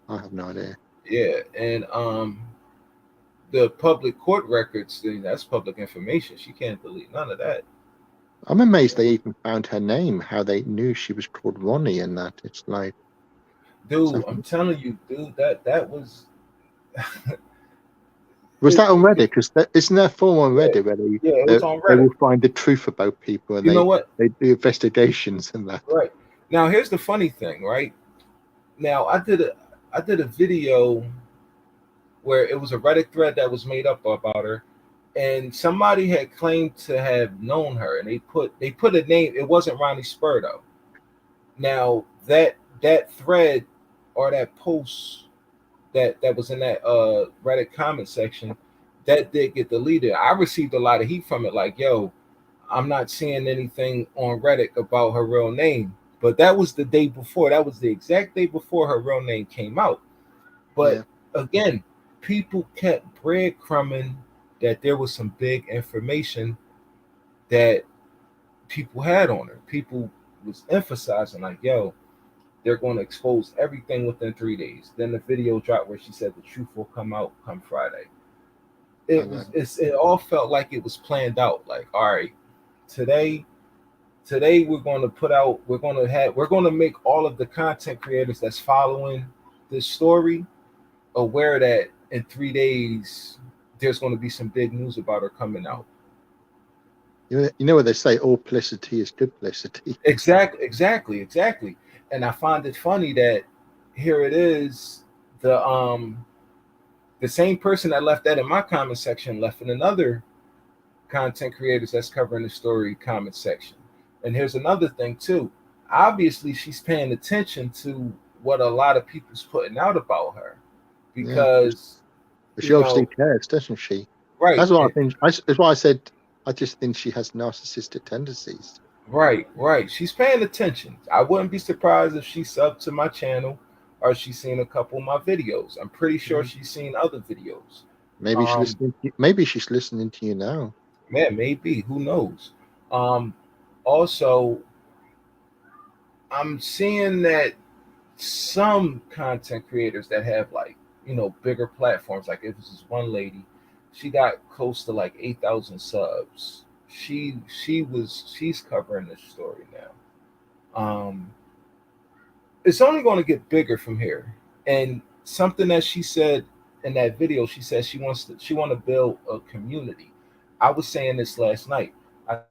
I have no idea. Yeah, and the public court records, that's public information. She can't delete none of that. I'm amazed they even found her name, how they knew she was called Ronnie and that. It's like Dude, I'm something. telling you, dude, that was Was it, that on it, Reddit? it- Because isn't there a forum on yeah, Reddit where yeah, it was on they Reddit. will find the truth about people and You know what? they do investigations and that. Right. Now here's the funny thing, right? Now I did a video where it was a Reddit thread that was made up about her, and somebody had claimed to have known her, and they put a name. It wasn't Ronnie Spurr though. Now that thread or that post that was in that Reddit comment section, that did get deleted. I received a lot of heat from it, like, yo, I'm not seeing anything on Reddit about her real name. But that was the day before. That was the exact day before her real name came out. But Yeah, again, people kept breadcrumbing that there was some big information that people had on her. People was emphasizing like, yo, they're going to expose everything within 3 days. Then the video dropped where she said the truth will come out come Friday. I It know. was it all felt like it was planned out. Like, all right, today today we're going to make all of the content creators that's following this story aware that in 3 days there's going to be some big news about her coming out. You know what they say? All publicity is good publicity. Exactly. And I find it funny that here it is, the same person that left that in my comment section left in another content creators that's covering the story comment section. And here's another thing too. Obviously, she's paying attention to what a lot of people's putting out about her Yeah, because but she you obviously know, cares, doesn't she? right, That's why I think. That's why I said I just think she has narcissistic tendencies. right. She's paying attention. I wouldn't be surprised if she subbed to my channel or she's seen a couple of my videos. I'm pretty sure Yeah. she's seen other videos. Maybe she's Um, listening. Maybe she's listening to you now. Man, maybe. Who knows? Um, Also, I'm seeing that some content creators that have like bigger platforms, like if this is one lady, she got close to like 8,000 subs. She's covering this story now. It's only going to get bigger from here. And something that she said in that video, she said she want to build a community. I was saying this last night. I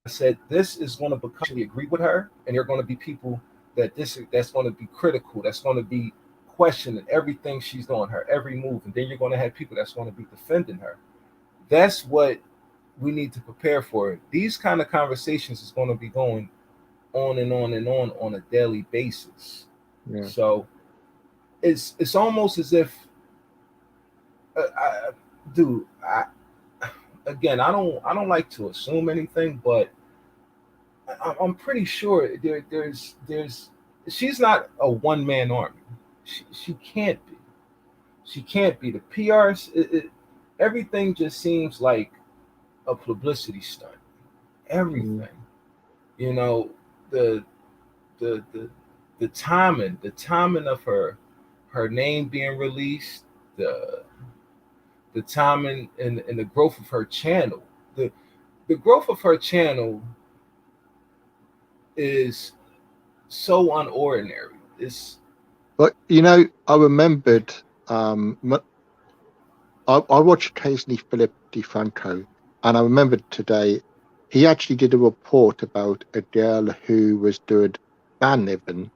said this is going to become agree with her, and there are going to be people that's going to be critical, that's going to be questioning everything she's doing, her every move, and then you're going to have people that's going to be defending her. That's what we need to prepare for. These kind of conversations is going to be going on and on and on a daily basis. Yeah. So it's almost as if, dude, again, I don't like to assume anything, but I'm pretty sure there's she's not a one man army. She can't be. She can't be. The PRs, everything just seems like a publicity stunt. Mm. Everything, you know, the the the the the timing of her name being released, the timing and the growth of her channel. The growth of her channel is so unordinary. It's But I remembered. I watch occasionally Philip DeFranco, and I remembered today he actually did a report about a girl who was doing ban living,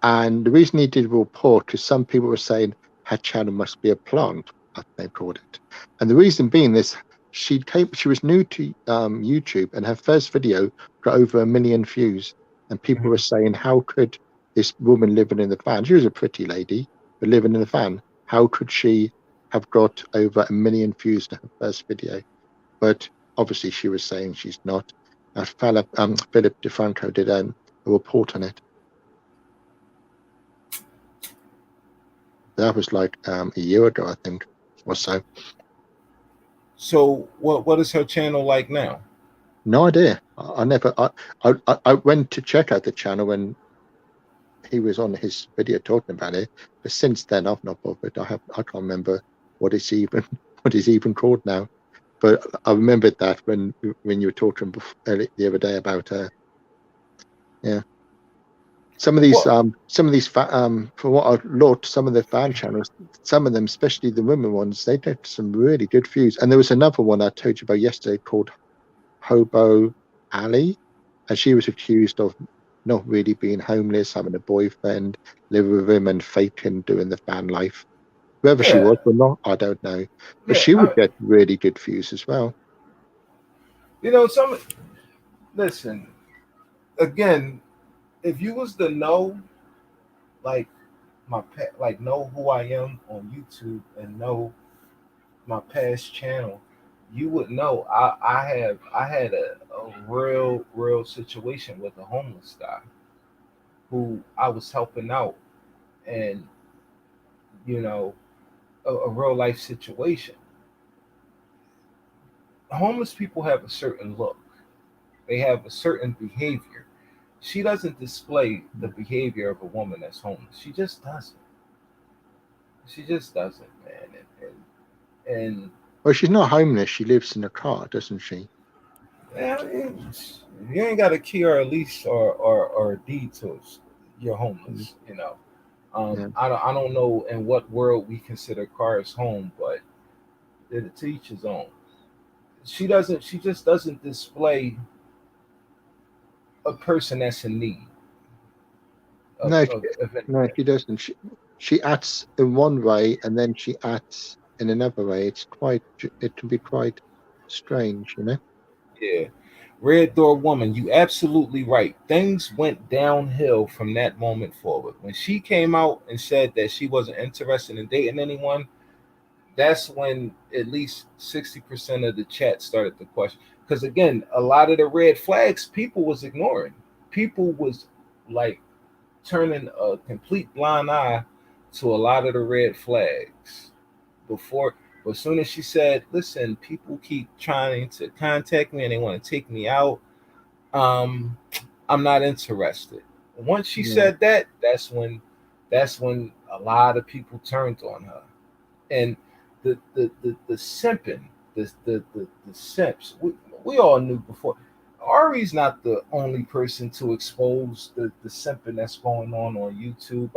and the reason he did a report is some people were saying her channel must be a plant, as they called it, and the reason being this. She was new to YouTube, and her first video got over 1 million views, and people were saying, "How could this woman living in the van? She was a pretty lady, but living in the van. How could she have got over 1 million views to her first video?" But obviously, she was saying she's not. Philip DeFranco did a report on it. That was like a year ago, I think, or so. So what is her channel like now? No idea. I went to check out the channel when he was on his video talking about it, but since then I've not bothered. I can't remember what it's even called now. But I remembered that when you were talking the other day about yeah. Some of these from what I've looked, some of the fan channels, some of them, especially the women ones, they did some really good views. And there was another one I told you about yesterday called Hobo Ali, and she was accused of not really being homeless, having a boyfriend, living with him, and faking doing the fan life. Whether she was or not, I don't know. But she would get really good views as well. Listen, again, if you was to know, like know who I am on YouTube and know my past channel, you would know I had a real situation with a homeless guy who I was helping out, and a real life situation. Homeless people have a certain look, they have a certain behavior. She doesn't display the behavior of a woman that's homeless. She just doesn't. Man. And well, she's not homeless. She lives in a car, doesn't she? Yeah, you ain't got a key or a lease or a deed to it. You're homeless. I don't know in what world we consider cars home, but to each his own. She just doesn't display a person that's in need. No, she doesn't. She acts in one way and then she acts in another way. It can be quite strange, Yeah. Red Door Woman, you absolutely right. Things went downhill from that moment forward. When she came out and said that she wasn't interested in dating anyone, that's when at least 60% of the chat started to question. Because again, a lot of the red flags people was ignoring. People was like turning a complete blind eye to a lot of the red flags before. But as soon as she said, "Listen, people keep trying to contact me and they want to take me out. I'm not interested." Once she said that, that's when a lot of people turned on her. And the simping, the simps, we all knew before. Ari's not the only person to expose the simping that's going on YouTube.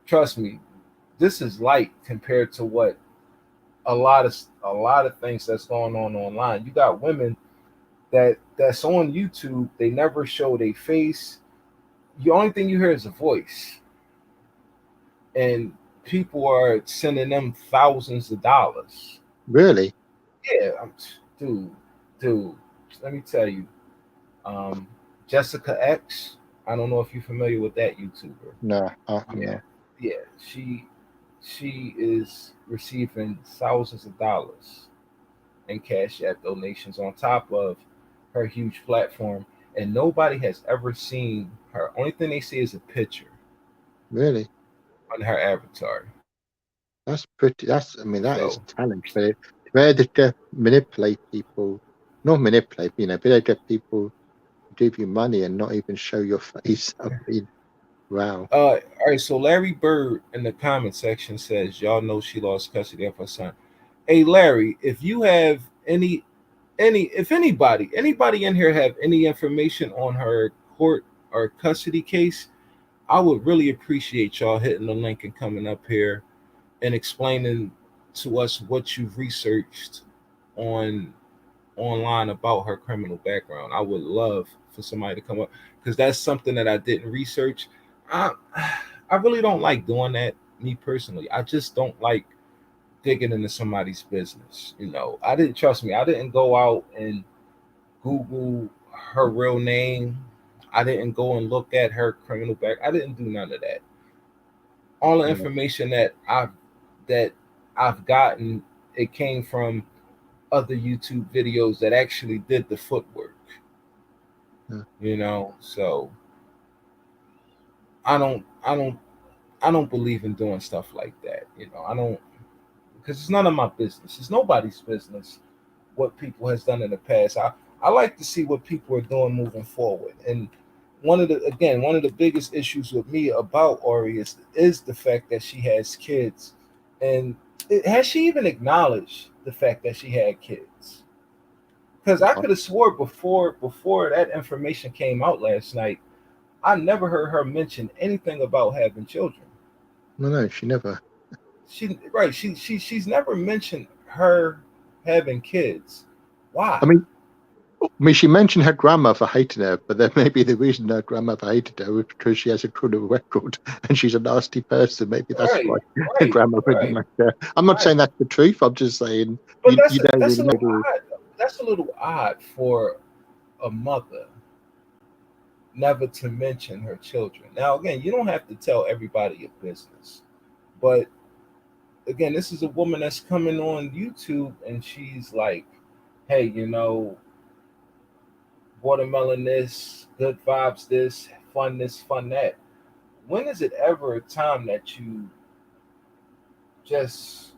Trust me, this is light compared to what a lot of things that's going on online. You got women that's on YouTube. They never show their face. The only thing you hear is a voice, and people are sending them thousands of dollars. Really? Yeah, dude. Let me tell you, Jessica X. I don't know if you're familiar with that YouTuber. No. Yeah. She is receiving thousands of dollars in Cash App donations on top of her huge platform, and nobody has ever seen her. Only thing they see is a picture. Really? On her avatar. That's pretty. That is talent. But where they get manipulate people, not manipulate, but they get people to give you money and not even show your face. Wow. All right. So Larry Bird in the comment section says, "Y'all know she lost custody of her son." Hey, Larry, if you have if anybody in here have any information on her court or custody case, I would really appreciate y'all hitting the link and coming up here and explaining to us what you've researched on online about her criminal background. I would love for somebody to come up because that's something that I didn't research. I I really don't like doing that, me personally. I just don't like digging into somebody's business. I didn't trust me. I didn't go out and Google her real name. I didn't go and look at her criminal back. I didn't do none of that. All the Yeah. information that I've gotten, it came from other YouTube videos that actually did the footwork. Yeah. So I don't believe in doing stuff like that. I don't, because it's none of my business. It's nobody's business what people has done in the past. I like to see what people are doing moving forward. And one of the biggest issues with me about Ori is the fact that she has kids. And has she even acknowledged the fact that she had kids? Because I could have swore before that information came out last night, I never heard her mention anything about having children. No, she never. She's never mentioned her having kids. I Why? mean, she mentioned her grandmother hating her, but then maybe the reason her grandmother hated her was because she has a criminal record and she's a nasty person. Maybe that's Right, why her right, grandmother didn't right, like her. I'm not right. saying that's the truth. I'm just saying But you don't that's really a know little the. odd. That's a little odd for a mother never to mention her children. Now, again, you don't have to tell everybody your business, but again, this is a woman that's coming on YouTube and she's like, "Hey, watermelon this, good vibes this, fun that." When is it ever a time that you just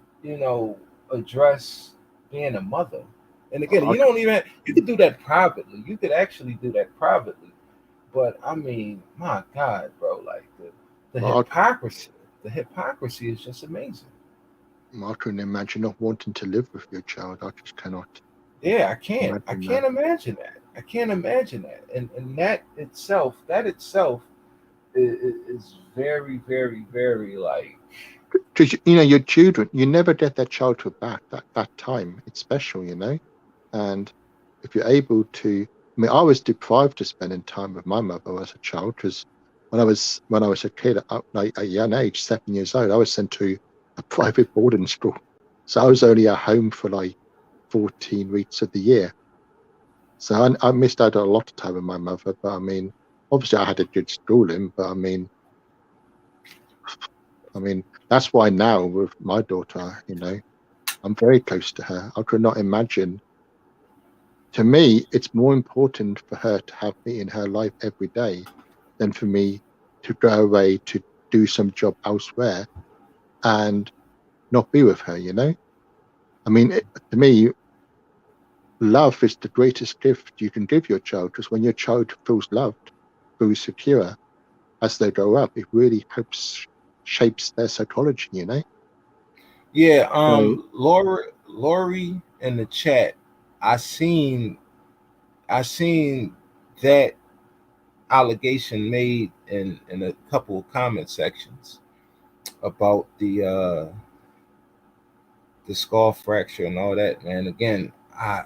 address being a mother? And again, I, you could do that privately. You could actually do that privately. But I mean, my God, bro, like the I, hypocrisy is just amazing. I couldn't imagine not wanting to live with your child. I just cannot Yeah, I can't. I imagine that. can't imagine that. I can't imagine that. And that itself is very, very, very like. Because your children, you never get that childhood back. That time, it's special. And if you're able to, I mean, I was deprived of spending time with my mother as a child because when I was a kid, like at a young age, 7 years old, I was sent to a private boarding school, so I was only at home for like 14 weeks of the year. So I missed out on a lot of time with my mother. But I mean, obviously, I had a good schooling. But I mean, that's why now with my daughter, I'm very close to her. I could not imagine. To me, it's more important for her to have me in her life every day than for me to go away to do some job elsewhere and not be with her. I mean, to me, love is the greatest gift you can give your child because when your child feels loved, feels secure as they grow up, it really helps shapes their psychology. Yeah, So, Lori in the chat, I seen I seen that allegation made in a couple of comment sections about the skull fracture and all that, man. Again, I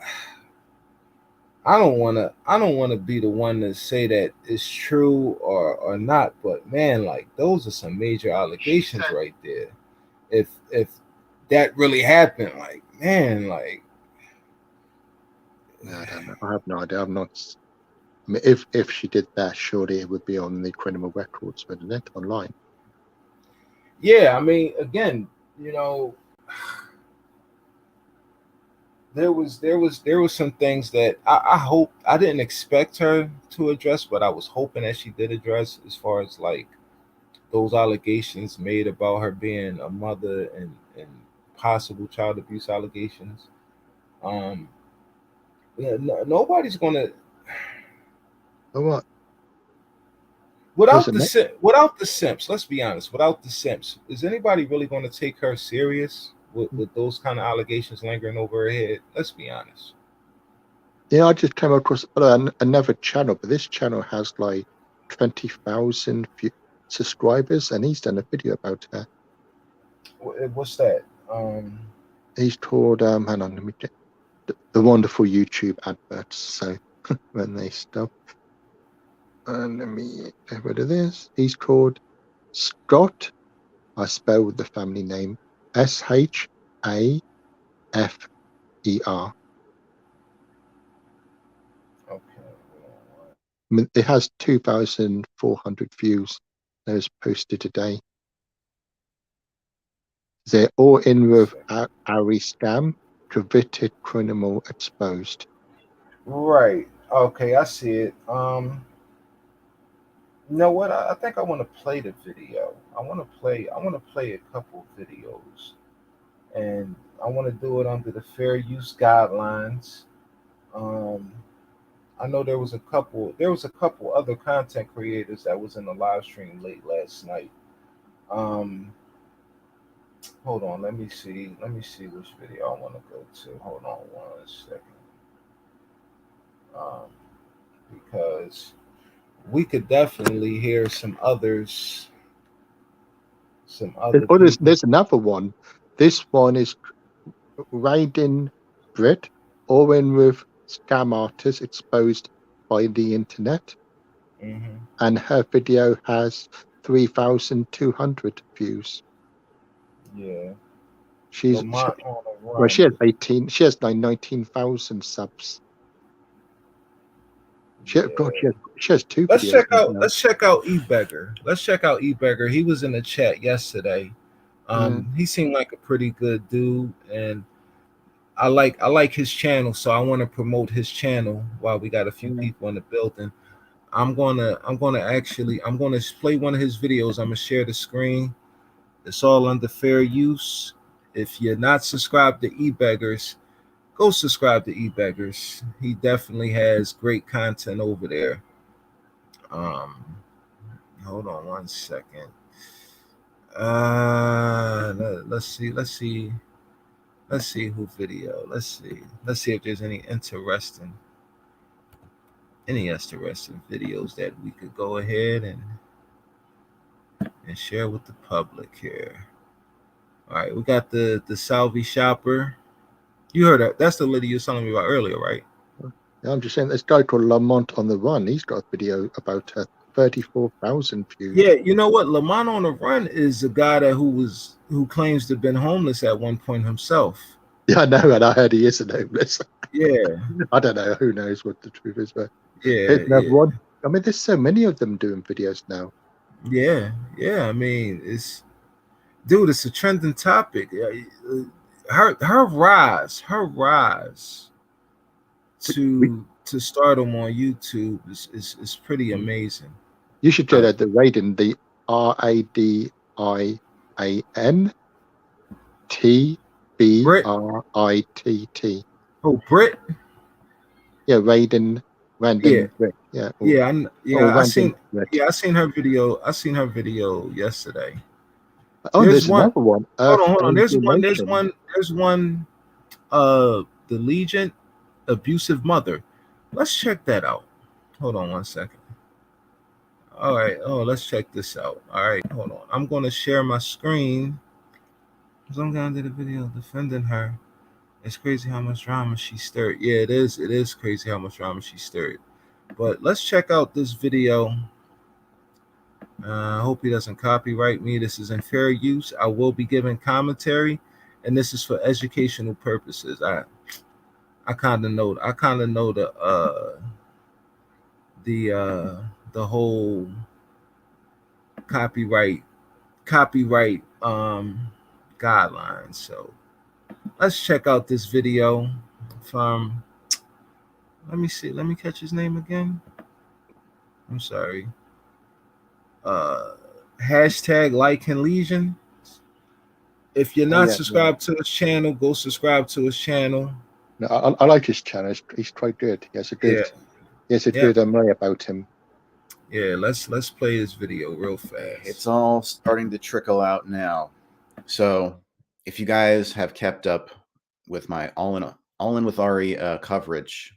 don't wanna be the one to say that it's true or not, but man, like those are some major allegations right there. If that really happened, like man, like no, I don't know. I have no idea. I'm not. I mean, if she did that, surely it would be on the criminal records, wouldn't it, online? yeah, I mean, again, you know, there was some things that I hope I didn't expect her to address, but I was hoping that she did address as far as like those allegations made about her being a mother and possible child abuse allegations. Um, yeah, nobody's gonna. Oh, what? Without the simps, let's be honest. Without the simps, is anybody really going to take her serious with those kind of allegations lingering over her head? Let's be honest. Yeah, I just came across another channel, but this channel has like 20,000 subscribers, and he's done a video about her. What's that? He's called hang on, let me get the wonderful YouTube adverts. So when they stop, and let me get rid of this. He's called Scott. I spelled the family name SHAFER. Okay. It has 2,400 views. That was posted today. They're all in with Ari scam, convicted criminal exposed. Right. Okay, I see it. You know what? I think I want to play the video. I want to play a couple videos, and I want to do it under the fair use guidelines. I know there was a couple other content creators that was in the live stream late last night. Hold on, let me see which video I want to go to. Hold on 1 second. Because we could definitely hear some others. There's another one. This one is Raiden Brit, all in with scam artists exposed by the internet. Mm-hmm. And her video has 3,200 views. Yeah. She has 18. She has like 19,000 subs. She has two videos. Let's check out eBeggar. Let's check out eBeggar. He was in the chat yesterday. He seemed like a pretty good dude, and I like his channel, so I want to promote his channel while we got a few people in the building. I'm gonna play one of his videos. I'm gonna share the screen. It's all under fair use. If you're not subscribed to eBeggars, go subscribe to eBeggars. He definitely has great content over there. Hold on 1 second. Let's see who video. Let's see if there's any interesting videos that we could go ahead and share with the public here. All right, we got the Salvi Shopper. You heard that? That's the lady you were telling me about earlier, right? Yeah, I'm just saying, this guy called Lamont on the Run. He's got a video about 34,000 views. Yeah, you know what? Lamont on the Run is a guy who claims to have been homeless at one point himself. Yeah, I know, and I heard he isn't homeless. Yeah. I don't know. Who knows what the truth is, but yeah. One. I mean, there's so many of them doing videos now. Yeah. I mean, it's a trending topic. Her rise to stardom on YouTube is pretty amazing. You should check out the Raiden, the RADIAN TBRITT. Oh, Brit. Yeah, Raiden. Random. Yeah. I seen her video. I seen her video yesterday. Oh, there's another one. Hold on. There's one. The Legion Abusive Mother. Let's check that out. Hold on 1 second. All right. Oh, let's check this out. All right. Hold on. I'm going to share my screen. I'm going to do the video defending her. It's crazy how much drama she stirred. Yeah, it is. It is crazy how much drama she stirred. But let's check out this video. I hope he doesn't copyright me. This is in fair use. I will be giving commentary, and this is for educational purposes. I kind of know the whole copyright guidelines. So let's check out this video from, let me catch his name again. I'm sorry. Hashtag Like and Legion. If you're not subscribed to his channel, go subscribe to his channel. No, I like his channel. He's quite good. He has a good memory about him. Yeah, let's play this video real fast. It's all starting to trickle out now. So if you guys have kept up with my all in with Ari coverage,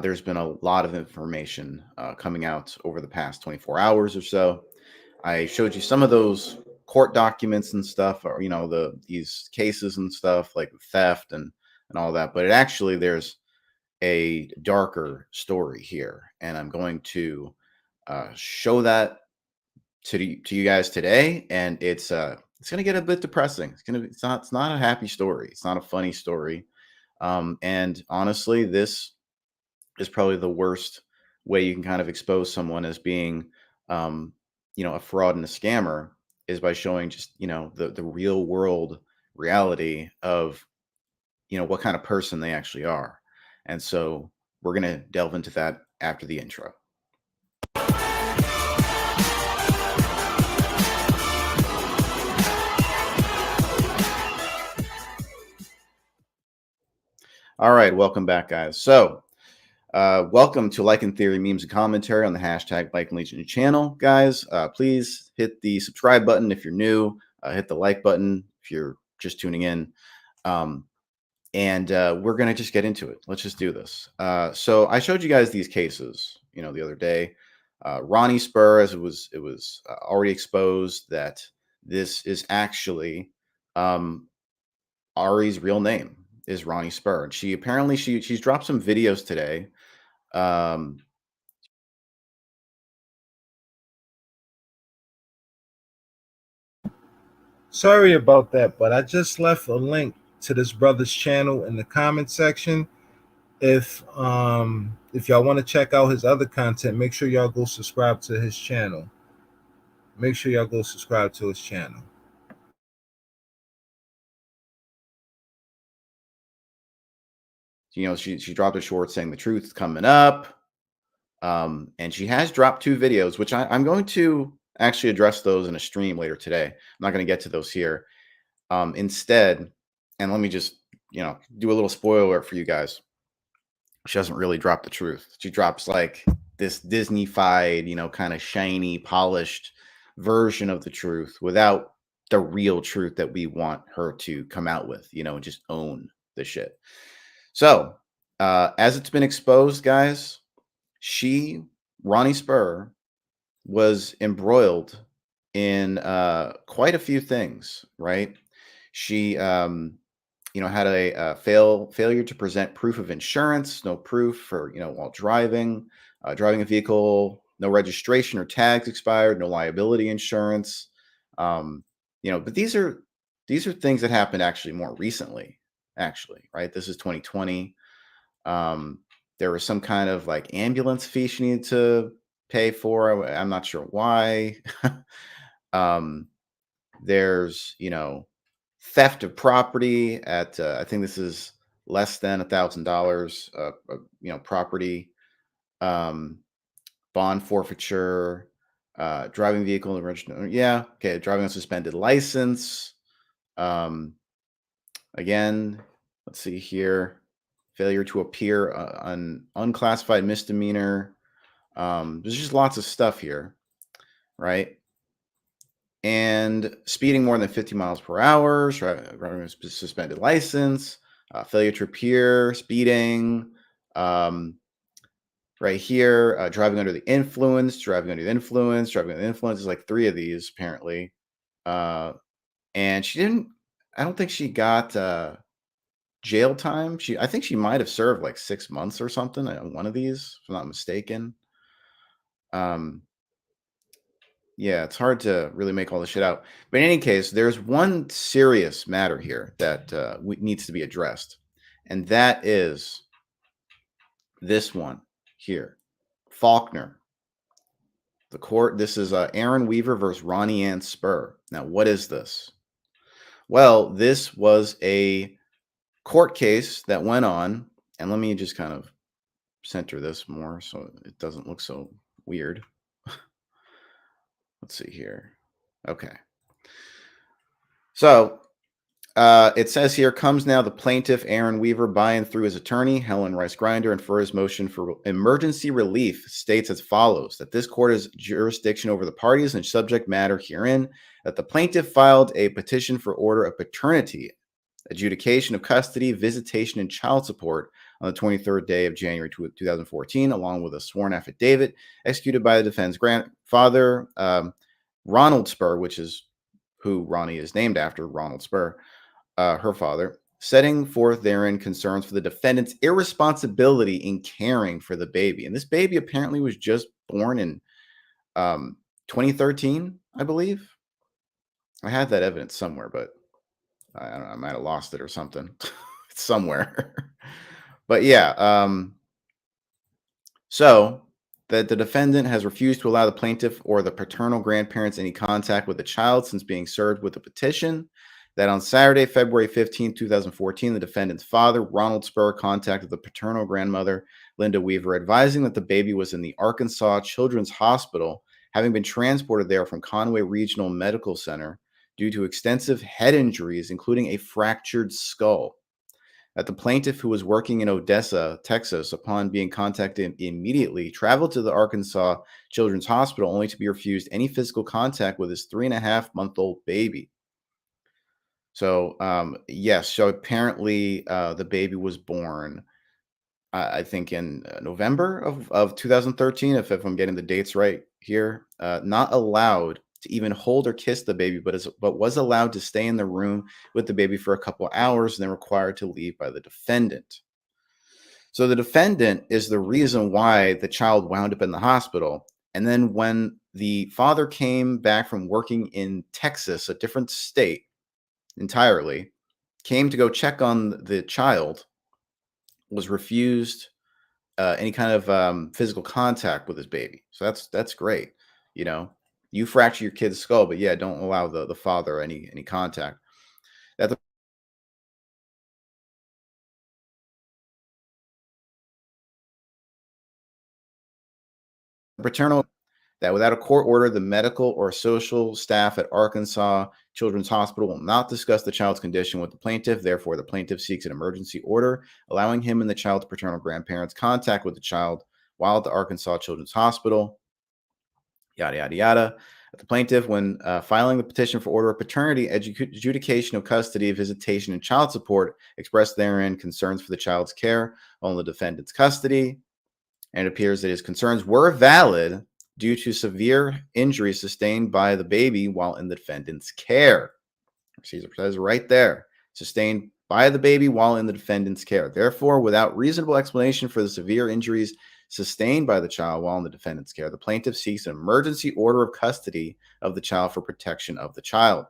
there's been a lot of information coming out over the past 24 hours or so. I showed you some of those court documents and stuff, or these cases and stuff like theft and all that. But there's a darker story here, and I'm going to show that to you guys today. And it's going to get a bit depressing. It's not a happy story. It's not a funny story. And honestly, this is probably the worst way you can kind of expose someone as being, a fraud and a scammer, is by showing just, the real world reality of, what kind of person they actually are. And so we're going to delve into that after the intro. All right, welcome back, guys. So welcome to Like and Theory Memes and Commentary on the hashtag Like and Legion channel, guys. Please hit the subscribe button if you're new. Hit the like button if you're just tuning in. And we're going to just get into it. Let's just do this. So I showed you guys these cases, the other day. Ronnie Spurr, as it was already exposed that this is actually Ari's real name is Ronnie Spurr. And she's dropped some videos today. Sorry about that, but I just left a link to this brother's channel in the comment section. If y'all want to check out his other content, make sure y'all go subscribe to his channel. Make sure y'all go subscribe to his channel. She dropped a short saying the truth is coming up. And she has dropped 2 videos, which I'm going to actually address those in a stream later today. I'm not going to get to those here. Instead, and let me just, do a little spoiler for you guys. She doesn't really drop the truth. She drops like this Disney-fied, kind of shiny, polished version of the truth without the real truth that we want her to come out with, and just own the shit. So, as it's been exposed, guys, Ronnie Spurr, was embroiled in quite a few things, right? She, had a failure to present proof of insurance, no proof for, while driving a vehicle, no registration or tags expired, no liability insurance. But these are things that happened actually more recently, right? This is 2020. There was some kind of like ambulance fee she needed to pay for. I'm not sure why. There's, theft of property at, I think this is less than $1,000, property, bond forfeiture, driving vehicle. Driving a suspended license. Again, let's see here. Failure to appear on unclassified misdemeanor. There's just lots of stuff here, right? And speeding more than 50 miles per hour, driving a suspended license, failure to appear, speeding, right here, driving under the influence, driving under the influence is like 3 of these apparently. And I don't think she got jail time. I think she might have served like 6 months or something on one of these, if I'm not mistaken. Yeah, it's hard to really make all this shit out. But in any case, there's one serious matter here that needs to be addressed. And that is this one here. Faulkner. The court, this is Aaron Weaver versus Ronnie Ann Spurr. Now, what is this? Well, this was a court case that went on. And let me just kind of center this more so it doesn't look so weird. Let's see here. Okay. So It says here, comes now the plaintiff, Aaron Weaver, by and through his attorney, Helen Rice Grinder, and for his motion for emergency relief, states as follows, that this court has jurisdiction over the parties and subject matter herein, that the plaintiff filed a petition for order of paternity, adjudication of custody, visitation, and child support on the 23rd day of January 2014, along with a sworn affidavit executed by the defendant's grandfather, Ronald Spurr, which is who Ronnie is named after, Ronald Spurr, her father, setting forth therein concerns for the defendant's irresponsibility in caring for the baby. And this baby apparently was just born in 2013, I believe. I had that evidence somewhere, but I don't know, I might have lost it or something. It's somewhere. But yeah, so that the defendant has refused to allow the plaintiff or the paternal grandparents any contact with the child since being served with a petition. That on Saturday, February 15, 2014, the defendant's father, Ronald Spurr, contacted the paternal grandmother, Linda Weaver, advising that the baby was in the Arkansas Children's Hospital, having been transported there from Conway Regional Medical Center due to extensive head injuries, including a fractured skull. That the plaintiff, who was working in Odessa, Texas, upon being contacted immediately, traveled to the Arkansas Children's Hospital only to be refused any physical contact with his 3.5-month-old baby. So, yes, so apparently the baby was born, I think, in November of 2013, if I'm getting the dates right here. Not allowed to even hold or kiss the baby, but was allowed to stay in the room with the baby for a couple of hours and then required to leave by the defendant. So the defendant is the reason why the child wound up in the hospital. And then when the father came back from working in Texas, a different state entirely, came to go check on the child, was refused any kind of physical contact with his baby. So that's great. You know, you fracture your kid's skull, but yeah, don't allow the father any contact. That the paternal, that without a court order, the medical or social staff at Arkansas Children's Hospital will not discuss the child's condition with the plaintiff. Therefore, the plaintiff seeks an emergency order allowing him and the child's paternal grandparents contact with the child while at the Arkansas Children's Hospital. Yada, yada, yada. The plaintiff, when filing the petition for order of paternity, adjudication of custody, visitation, and child support, expressed therein concerns for the child's care on the defendant's custody. And it appears that his concerns were valid due to severe injuries sustained by the baby while in the defendant's care. Caesar says right there, sustained by the baby while in the defendant's care. Therefore, without reasonable explanation for the severe injuries sustained by the child while in the defendant's care, the plaintiff seeks an emergency order of custody of the child for protection of the child.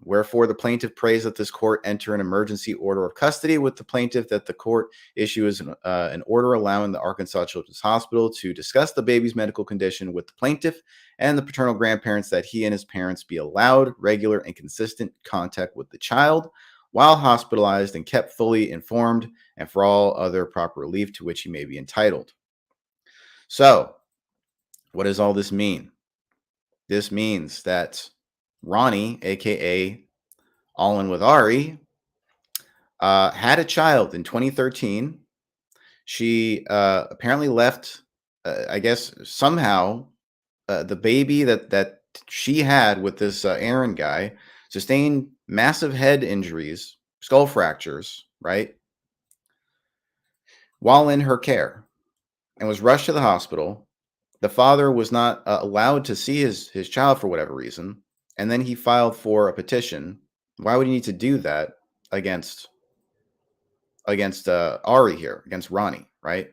Wherefore, the plaintiff prays that this court enter an emergency order of custody with the plaintiff, that the court issues an order allowing the Arkansas Children's Hospital to discuss the baby's medical condition with the plaintiff and the paternal grandparents, that he and his parents be allowed regular and consistent contact with the child while hospitalized and kept fully informed, and for all other proper relief to which he may be entitled. So, what does all this mean? This means that Ronnie, aka All In With Ari, had a child in 2013. She apparently left, I guess somehow, the baby that she had with this Aaron guy sustained massive head injuries, skull fractures, right? While in her care, and was rushed to the hospital. The father was not allowed to see his child for whatever reason. And then he filed for a petition. Why would he need to do that against Ari here, against Ronnie, right?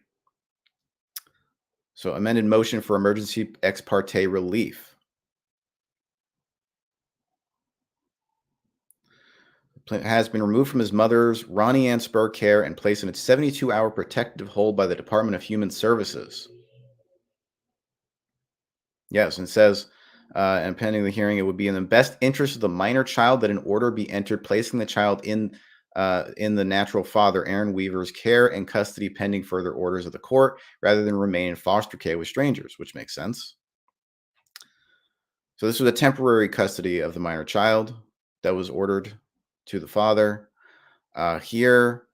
So amended motion for emergency ex parte relief. Has been removed from his mother's Ronnie Ann Spurr care and placed in its 72-hour protective hold by the Department of Human Services. Yes, and says, and pending the hearing, it would be in the best interest of the minor child that an order be entered placing the child in the natural father, Aaron Weaver's care and custody pending further orders of the court, rather than remain in foster care with strangers, which makes sense. So this was a temporary custody of the minor child that was ordered to the father. Here.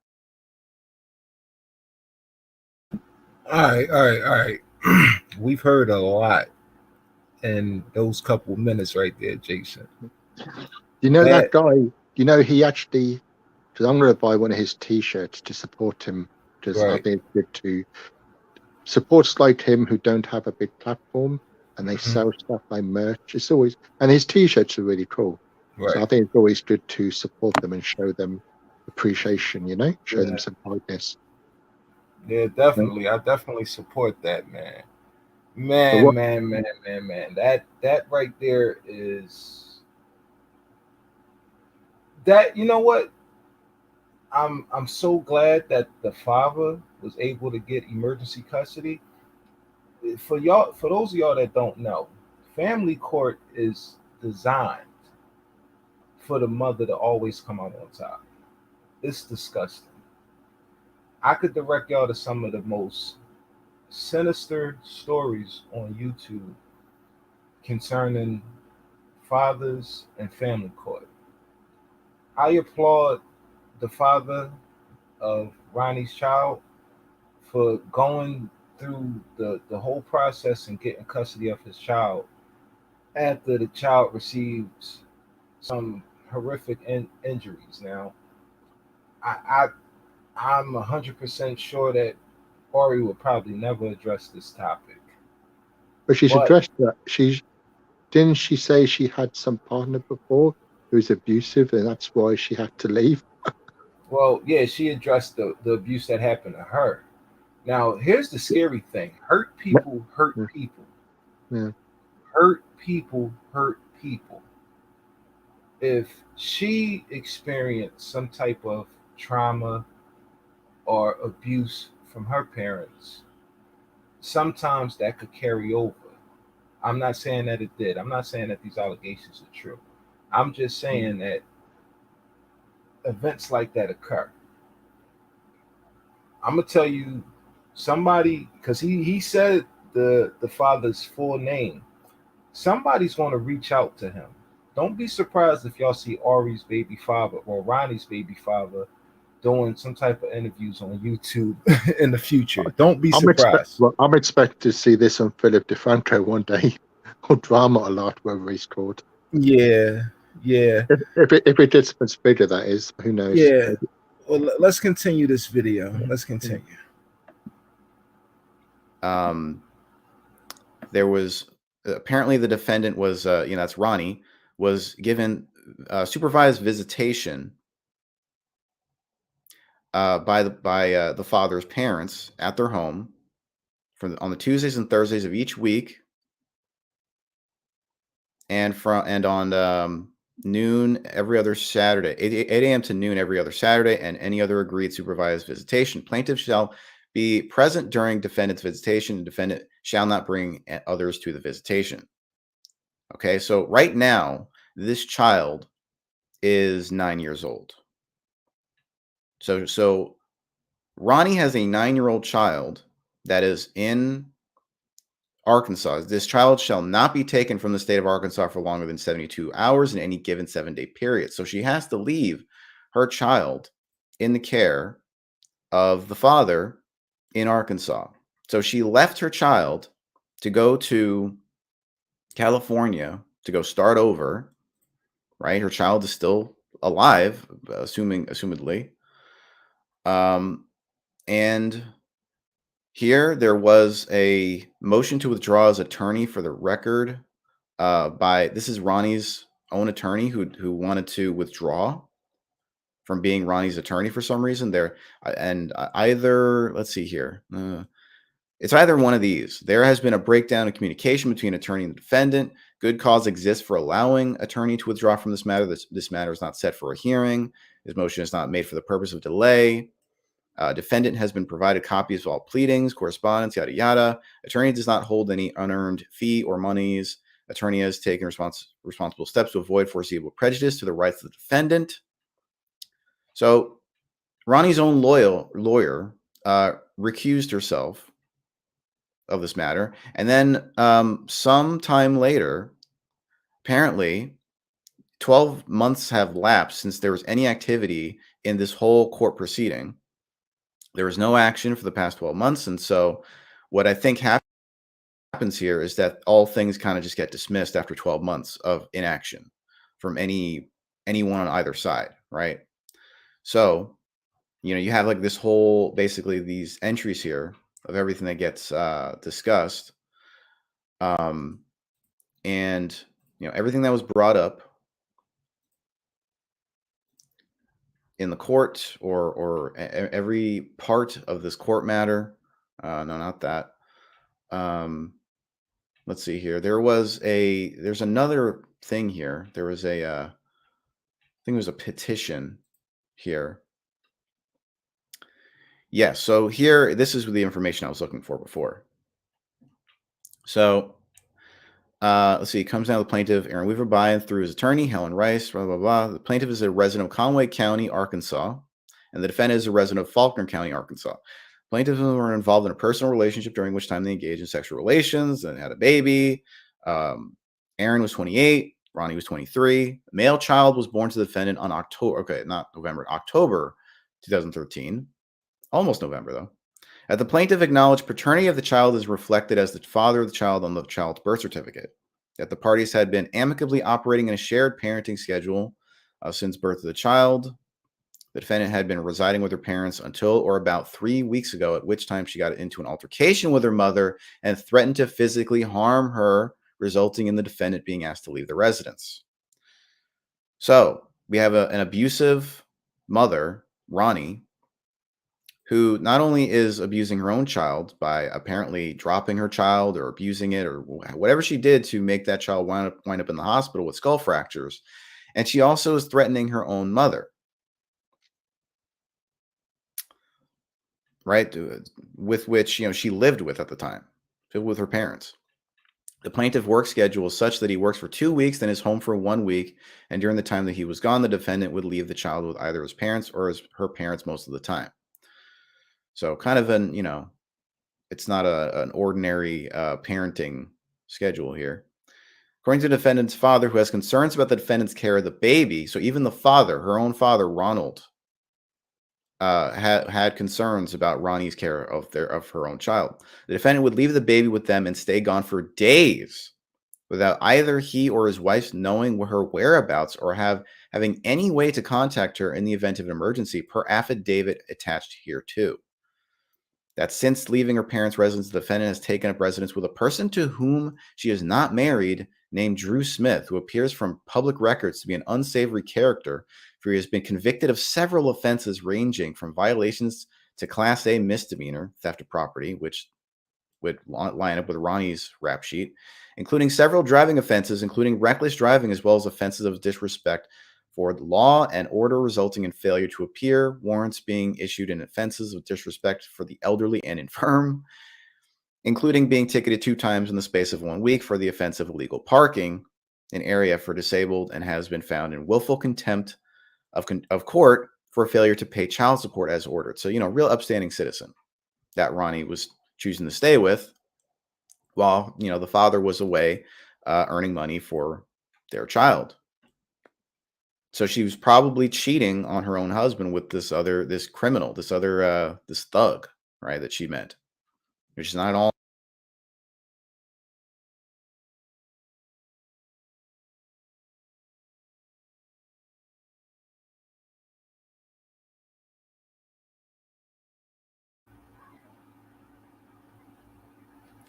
All right. We've heard a lot in those couple minutes right there, Jason. You know that guy, you know, he actually, because I'm going to buy one of his T-shirts to support him, because I Right. think it's good to support like him who don't have a big platform and they Mhm. sell stuff like merch. It's always, and his T-shirts are really cool. So I Right. think it's always good to support them and show them appreciation, you know, show them Yeah. some kindness. Yeah, You know? definitely. I definitely support that, man. But what, Man. That right there is that. You know what? I'm so glad that the father was able to get emergency custody. For y'all, for those of y'all that don't know, family court is designed for the mother to always come out on top. It's disgusting. I could direct y'all to some of the most sinister stories on YouTube concerning fathers and family court. I applaud the father of Ronnie's child for going through the whole process and getting custody of his child after the child receives some horrific injuries. Now, I I'm 100% sure that Ori would probably never address this topic, but she's but addressed that. Didn't she say she had some partner before who was abusive and that's why she had to leave? well, yeah, she addressed the abuse that happened to her. Now, here's the scary thing: hurt people hurt Yeah, people. yeah. Hurt people. If she experienced some type of trauma or abuse from her parents, sometimes that could carry over. I'm not saying that it did. I'm not saying that these allegations are true. I'm just saying that events like that occur. I'm gonna tell you somebody because he said the father's full name. Somebody's gonna reach out to him. Don't be surprised if y'all see Ari's baby father or Ronnie's baby father doing some type of interviews on YouTube in the future. Don't be surprised. I'm expected to see this on Philip DeFranco one day, or Drama a lot, whatever he's called. Yeah, yeah, If it gets much bigger, that is, who knows? yeah. Maybe. Well, let's continue this video. Let's continue. There was apparently the defendant was, that's Ronnie, was given supervised visitation by the father's parents at their home on the Tuesdays and Thursdays of each week, and on noon every other Saturday, 8 a.m. to noon every other Saturday, and any other agreed supervised visitation. Plaintiff shall be present during defendant's visitation, and defendant shall not bring others to the visitation. Okay, so right now, this child is 9 years old. So Ronnie has a 9-year-old child that is in Arkansas. This child shall not be taken from the state of Arkansas for longer than 72 hours in any given 7-day period. So she has to leave her child in the care of the father in Arkansas. So she left her child to go to California to go start over, right? Her child is still alive, assumedly. And here there was a motion to withdraw as attorney for the record this is Ronnie's own attorney who wanted to withdraw from being Ronnie's attorney for some reason. Either, let's see here. It's either one of these. There has been a breakdown in communication between attorney and the defendant. Good cause exists for allowing attorney to withdraw from this matter. This matter is not set for a hearing. This motion is not made for the purpose of delay. Defendant has been provided copies of all pleadings, correspondence, yada, yada. Attorney does not hold any unearned fee or monies. Attorney has taken responsible steps to avoid foreseeable prejudice to the rights of the defendant. So Ronnie's own lawyer recused herself of this matter. And then some time later, apparently, 12 months have lapsed since there was any activity in this whole court proceeding. There was no action for the past 12 months. And so what I think happens here is that all things kind of just get dismissed after 12 months of inaction from anyone on either side, right? So, you have like this whole, basically these entries here of everything that gets discussed. And, everything that was brought up in the court or every part of this court matter. No, not that. Let's see here. There's another thing here. There was I think it was a petition here. Yeah, so here, this is the information I was looking for before. So, let's see. It comes down to the plaintiff, Aaron Weaver, by and through his attorney, Helen Rice, blah, blah, blah. The plaintiff is a resident of Conway County, Arkansas, and the defendant is a resident of Faulkner County, Arkansas. Plaintiffs were involved in a personal relationship during which time they engaged in sexual relations and had a baby. Aaron was 28. Ronnie was 23. A male child was born to the defendant on October 2013. Almost November, though. The plaintiff acknowledged paternity of the child is reflected as the father of the child on the child's birth certificate. That the parties had been amicably operating in a shared parenting schedule since birth of the child. The defendant had been residing with her parents until or about 3 weeks ago, at which time she got into an altercation with her mother and threatened to physically harm her, resulting in the defendant being asked to leave the residence. So we have an abusive mother, Ronnie, who not only is abusing her own child by apparently dropping her child or abusing it or whatever she did to make that child wind up in the hospital with skull fractures, and she also is threatening her own mother, right? With which, she lived with at the time, with her parents. The plaintiff work schedule is such that he works for 2 weeks, then is home for 1 week, and during the time that he was gone, the defendant would leave the child with either his parents or her parents most of the time. So kind of it's not an ordinary parenting schedule here. According to the defendant's father, who has concerns about the defendant's care of the baby, so even the father, her own father, Ronald, had concerns about Ronnie's care of her own child. The defendant would leave the baby with them and stay gone for days without either he or his wife knowing her whereabouts or having any way to contact her in the event of an emergency, per affidavit attached here too. That since leaving her parents' residence, the defendant has taken up residence with a person to whom she is not married, named Drew Smith, who appears from public records to be an unsavory character, for he has been convicted of several offenses ranging from violations to Class A misdemeanor, theft of property, which would line up with Ronnie's rap sheet, including several driving offenses, including reckless driving, as well as offenses of disrespect for the law and order resulting in failure to appear, warrants being issued in offenses of disrespect for the elderly and infirm, including being ticketed 2 times in the space of 1 week for the offense of illegal parking, an area for disabled, and has been found in willful contempt of court for failure to pay child support as ordered. So, real upstanding citizen that Ronnie was choosing to stay with while, the father was away earning money for their child. So she was probably cheating on her own husband with this criminal, this thug, right, that she met, which is not at all.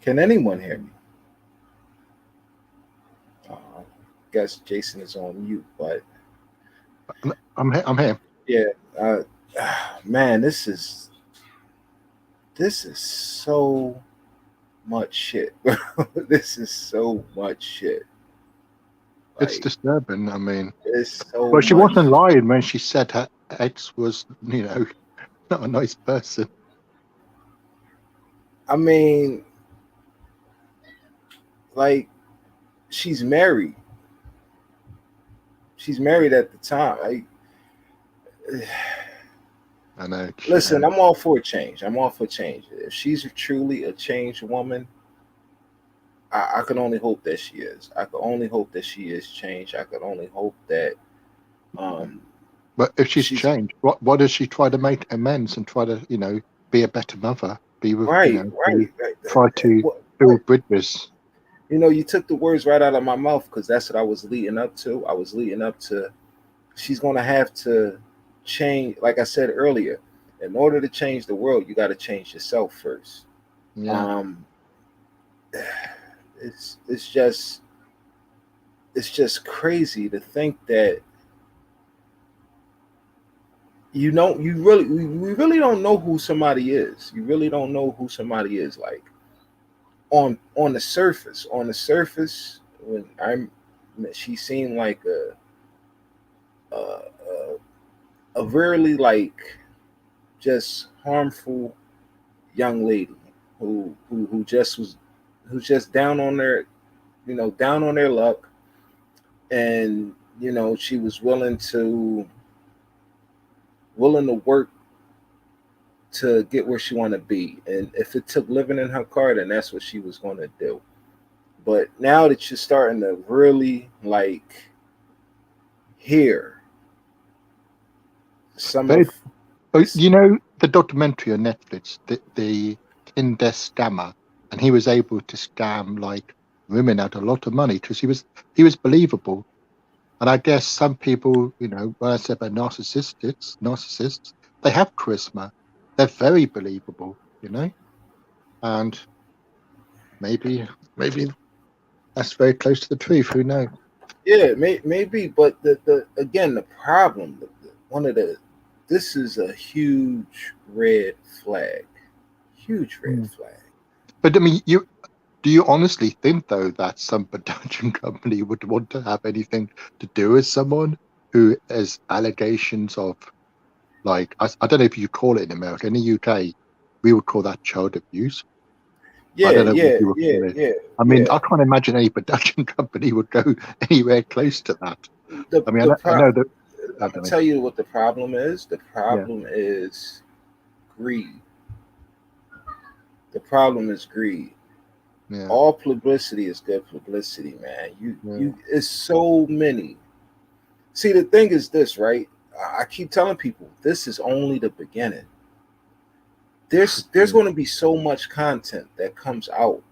Can anyone hear me? Guess Jason is on mute, but I'm here. Yeah, man, this is so much shit. This is so much shit. It's disturbing. I mean, it's so. But she much. wasn't lying when she said her ex was, not a nice person. I mean, like, she's married. She's married at the time. I know. Listen, I'm all for change. If she's truly a changed woman, I can only hope that she is. I can only hope that she is changed. I can only hope that um But if she's she's changed, what does she try to make amends and try to, be a better mother? Be with, right, right, right. try to What build bridges. you took the words right out of my mouth because that's what I was leading up to. I was leading up to she's gonna have to change, like I said earlier. In order to change the world, you got to change yourself first. Yeah. Um, it's just crazy to think that we really don't know who somebody is. You really don't know who somebody is. Like on the surface, when she seemed like a a really like just harmful young lady who just was who's just down on their down on their luck, and she was willing to work to get where she wanted to be, and if it took living in her car, then that's what she was going to do. But now that you're starting to really like hear some But, of but the documentary on Netflix, the Tinder scammer, and he was able to scam like women out a lot of money because he was believable. And I guess some people, when I say about narcissists, they have charisma. They're very believable, and maybe that's very close to the truth. Who knows? yeah, maybe, but the again the problem, one of the this is a huge red flag, huge red Mm. flag. But I mean, do you honestly think though that some production company would want to have anything to do with someone who has allegations of like I don't know if you call it in America, in the UK, we would call that child abuse. I Yeah, don't know what yeah, you would yeah, call it. yeah, I mean, yeah. I can't imagine any production company would go anywhere close to that. The I mean, the I pro know that. I I'm gonna don't know. tell you what the problem is. The Yeah, problem is greed. The problem is greed. yeah, All publicity is good publicity, man. yeah. It's so many. See, the thing is this, right? I keep telling people this is only the beginning. There's Yeah. going to be so much content that comes out.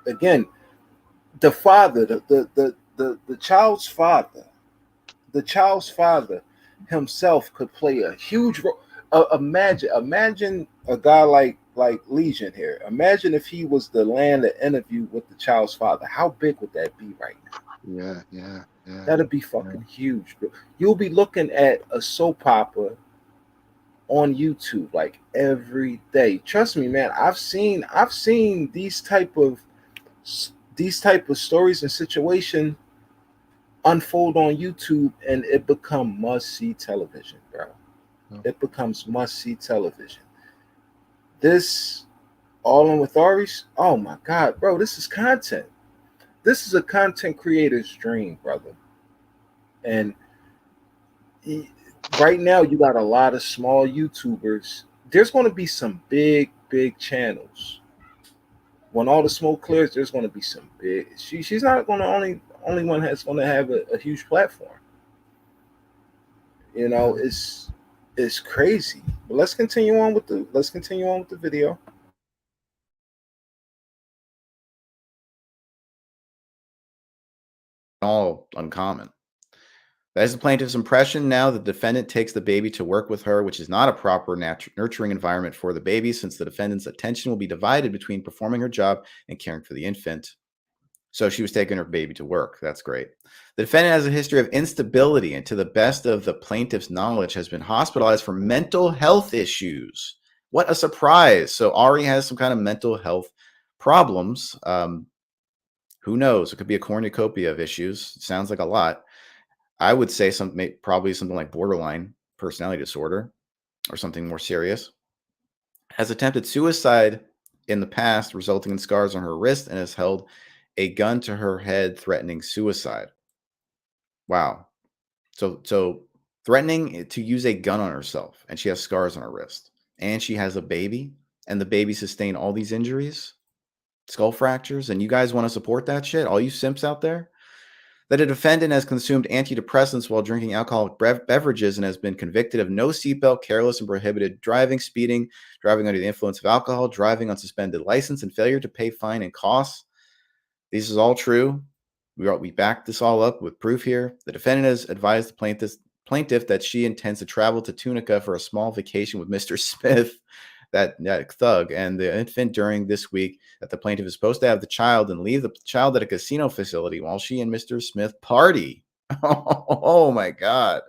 Again, the father, the child's father, the child's father himself could play a huge role. Imagine a guy like Legion here. Imagine if he was the land that interviewed with the child's father. How big would that be right now? Yeah, yeah, yeah, That'd be yeah. fucking huge, bro. You'll be looking at a soap opera on YouTube like every day. Trust me, man. I've seen these type of stories and situation unfold on YouTube, and it become must see television, bro. No. It becomes must see television. This all in with Ari's. Oh my god, bro! This is content. This is a content creator's dream, brother. And right now, you got a lot of small YouTubers. There's going to be some big channels. When all the smoke clears, there's going to be some big. She's not going to only one that's going to have a huge platform. It's crazy. But let's continue on with the video. All uncommon. That is the plaintiff's impression. Now the defendant takes the baby to work with her, which is not a proper nurturing environment for the baby, since the defendant's attention will be divided between performing her job and caring for the infant. So she was taking her baby to work. That's great. The defendant has a history of instability and, to the best of the plaintiff's knowledge, has been hospitalized for mental health issues. What a surprise. So Ari has some kind of mental health problems. Who knows? It could be a cornucopia of issues. It sounds like a lot. I would say probably something like borderline personality disorder or something more serious. Has attempted suicide in the past, resulting in scars on her wrist, and has held a gun to her head, threatening suicide. Wow. So threatening to use a gun on herself, and she has scars on her wrist, and she has a baby, and the baby sustained all these injuries. skull fractures, and you guys want to support that shit, all you simps out there? That a defendant has consumed antidepressants while drinking alcoholic beverages and has been convicted of no seatbelt, careless and prohibited driving, speeding, driving under the influence of alcohol, driving on suspended license, and failure to pay fine and costs. This is all true. We backed this all up with proof here. The defendant has advised the plaintiff that she intends to travel to Tunica for a small vacation with Mr. Smith, that thug, and the infant during this week that the plaintiff is supposed to have the child and leave the child at a casino facility while she and Mr. Smith party. Oh my God.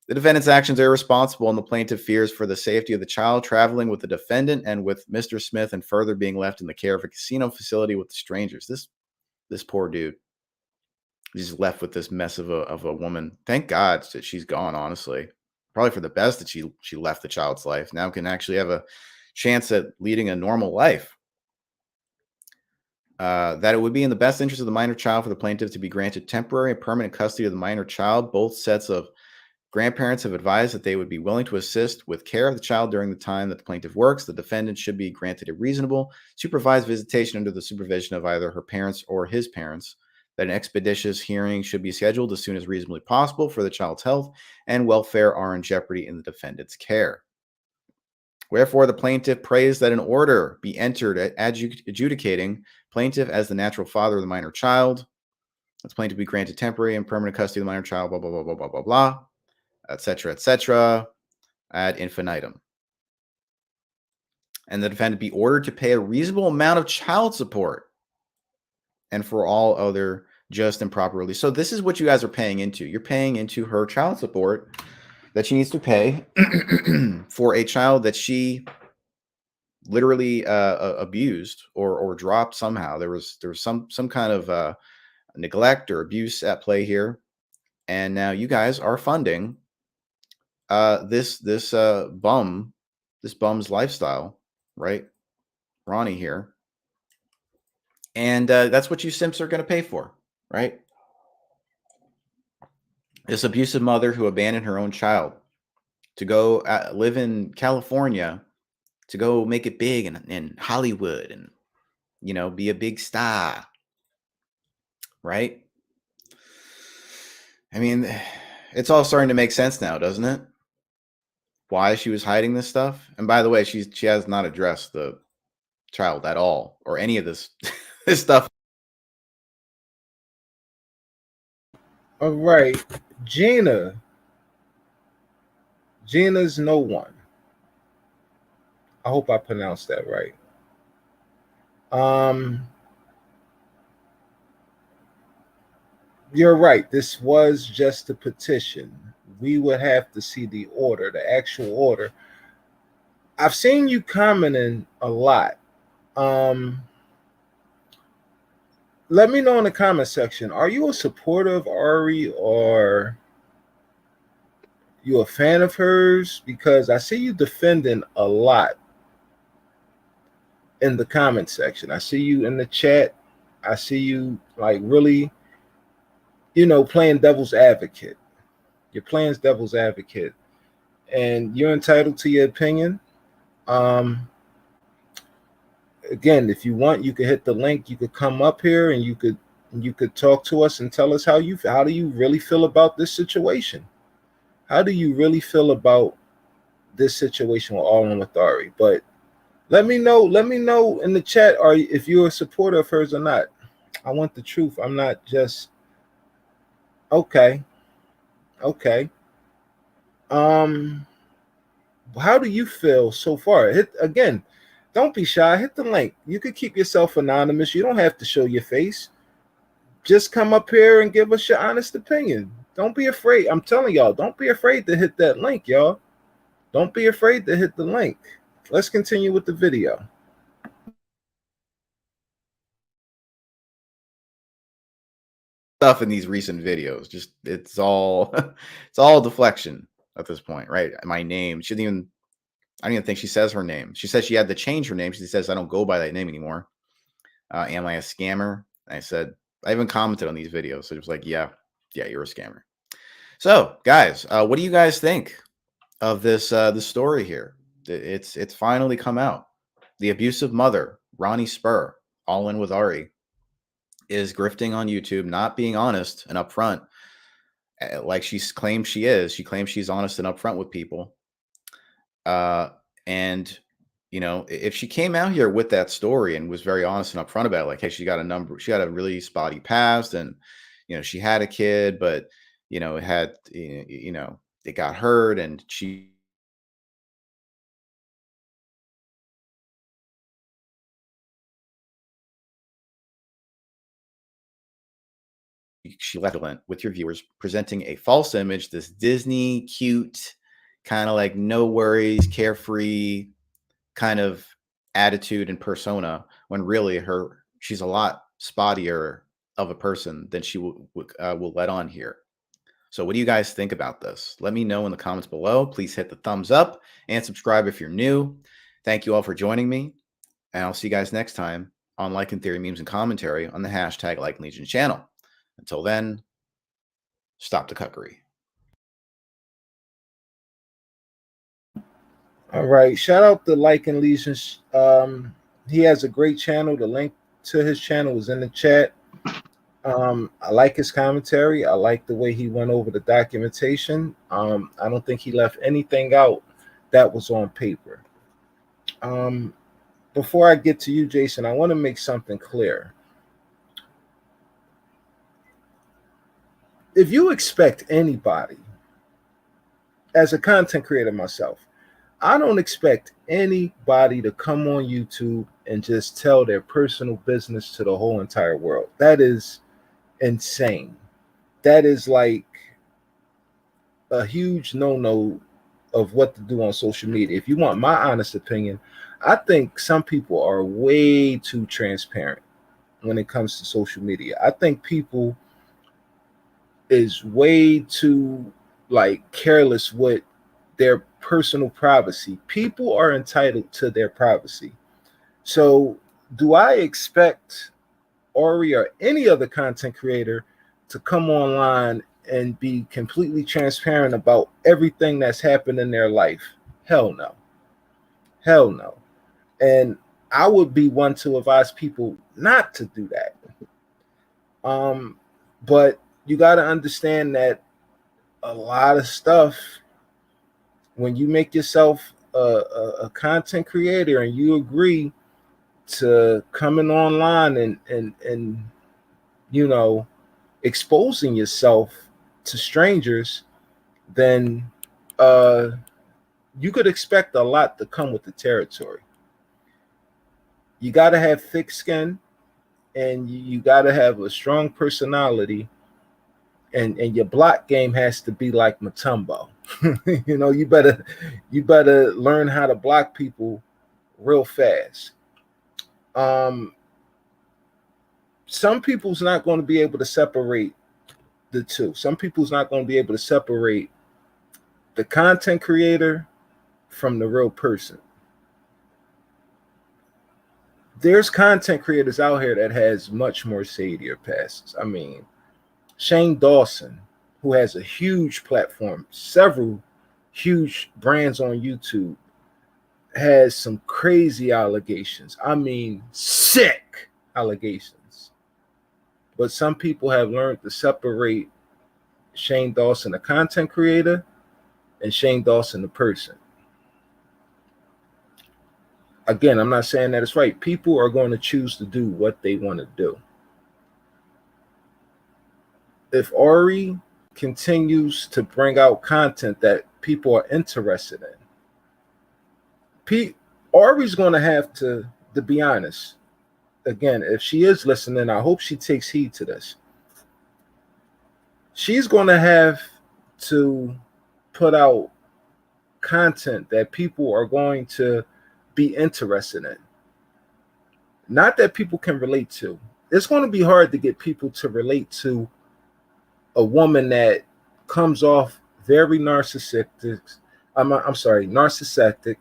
The defendant's actions are irresponsible, and the plaintiff fears for the safety of the child traveling with the defendant and with Mr. Smith, and further being left in the care of a casino facility with strangers. This poor dude. He's left with this mess of a woman. Thank God that she's gone, honestly. Probably for the best that she left the child's life. Now can actually have a chance at leading a normal life. That it would be in the best interest of the minor child for the plaintiff to be granted temporary and permanent custody of the minor child. Both sets of grandparents have advised that they would be willing to assist with care of the child during the time that the plaintiff works. The defendant should be granted a reasonable, supervised visitation under the supervision of either her parents or his parents. That an expeditious hearing should be scheduled as soon as reasonably possible, for the child's health and welfare are in jeopardy in the defendant's care. Wherefore, the plaintiff prays that an order be entered adjudicating plaintiff as the natural father of the minor child. The plaintiff be granted temporary and permanent custody of the minor child, blah, blah, blah, blah, blah, blah, blah, etc., ad infinitum. And the defendant be ordered to pay a reasonable amount of child support and for all other just and proper release. So this is what you guys are paying into. You're paying into her child support that she needs to pay for a child that she literally abused or dropped somehow. There was some kind of neglect or abuse at play here, and now you guys are funding this bum's lifestyle, right? Ronnie here. And that's what you simps are going to pay for, right? This abusive mother who abandoned her own child to go live in California, to go make it big in Hollywood and, you know, be a big star, right? I mean, it's all starting to make sense now, doesn't it? Why she was hiding this stuff. And by the way, she has not addressed the child at all or any of this this stuff. All right, Gina's no one. I hope I pronounced that right. You're right. This was just a petition. We would have to see the order, the actual order. I've seen you commenting a lot. Let me know in the comment section. Are you a supporter of Ari, or you a fan of hers? Because I see you defending a lot in the comment section. I see you in the chat. I see you like really, you know, playing devil's advocate. You're playing devil's advocate, and you're entitled to your opinion. Again, if you want, you could hit the link. You could come up here and you could talk to us and tell us how do you really feel about this situation? How do you really feel about this situation with All-In with Ari? But let me know in the chat if you're a supporter of hers or not. I want the truth. I'm not just okay. How do you feel so far? Again, don't be shy. Hit the link. You could keep yourself anonymous. You don't have to show your face. Just come up here and give us your honest opinion. Don't be afraid. I'm telling y'all, don't be afraid to hit that link, y'all. Don't be afraid to hit the link. Let's continue with the video. Stuff in these recent videos, just it's all deflection at this point, right? My name, I don't even think she says her name. She says she had to change her name. She says, I don't go by that name anymore. Am I a scammer? And I said, I even commented on these videos. So it was like, yeah, you're a scammer. So guys, what do you guys think of this story here? It's finally come out. The abusive mother, Ronnie Spurr, All In with Ari, is grifting on YouTube, not being honest and upfront, like she claims she is. She claims she's honest and upfront with people. And you know, if she came out here with that story and was very honest and upfront about it, like, hey, she got a really spotty past, and you know, she had a kid, but you know, it got hurt, and she left with your viewers, presenting a false image, this Disney cute, kind of like no worries, carefree kind of attitude and persona, when really she's a lot spottier of a person than she will let on here. So what do you guys think about this? Let me know in the comments below. Please hit the thumbs up and subscribe if you're new. Thank you all for joining me, and I'll see you guys next time on Like and Theory Memes and Commentary on the hashtag Like Legion channel. Until then, stop the cuckery. All right. Shout out to Like and Legion. He has a great channel. The link to his channel is in the chat. I like his commentary. I like the way he went over the documentation. I don't think he left anything out that was on paper. Before I get to you, Jason, I want to make something clear. If you expect anybody, as a content creator myself, I don't expect anybody to come on YouTube and just tell their personal business to the whole entire world. That is insane. That is like a huge no-no of what to do on social media. If you want my honest opinion, I think some people are way too transparent when it comes to social media. I think people is way too like careless with their personal privacy. People are entitled to their privacy. So do I expect Ari or any other content creator to come online and be completely transparent about everything that's happened in their life? Hell no. Hell no. And I would be one to advise people not to do that. But you got to understand that a lot of stuff, when you make yourself a content creator and you agree to coming online and you know, exposing yourself to strangers, then you could expect a lot to come with the territory. You got to have thick skin, and you got to have a strong personality, and your block game has to be like Mutombo. You know, you better learn how to block people real fast. Some people's not going to be able to separate the two. Some people's not going to be able to separate the content creator from the real person. There's content creators out here that has much more shadier passes. I mean, Shane Dawson, who has a huge platform, several huge brands on YouTube, has some crazy allegations. I mean, sick allegations. But some people have learned to separate Shane Dawson, the content creator, and Shane Dawson, the person. Again, I'm not saying that it's right. People are going to choose to do what they want to do. If Ari continues to bring out content that people are interested in, Ari's going to have to be honest. Again, if she is listening, I hope she takes heed to this. She's going to have to put out content that people are going to be interested in. Not that people can relate to. It's going to be hard to get people to relate to a woman that comes off very narcissistic. Narcissistic.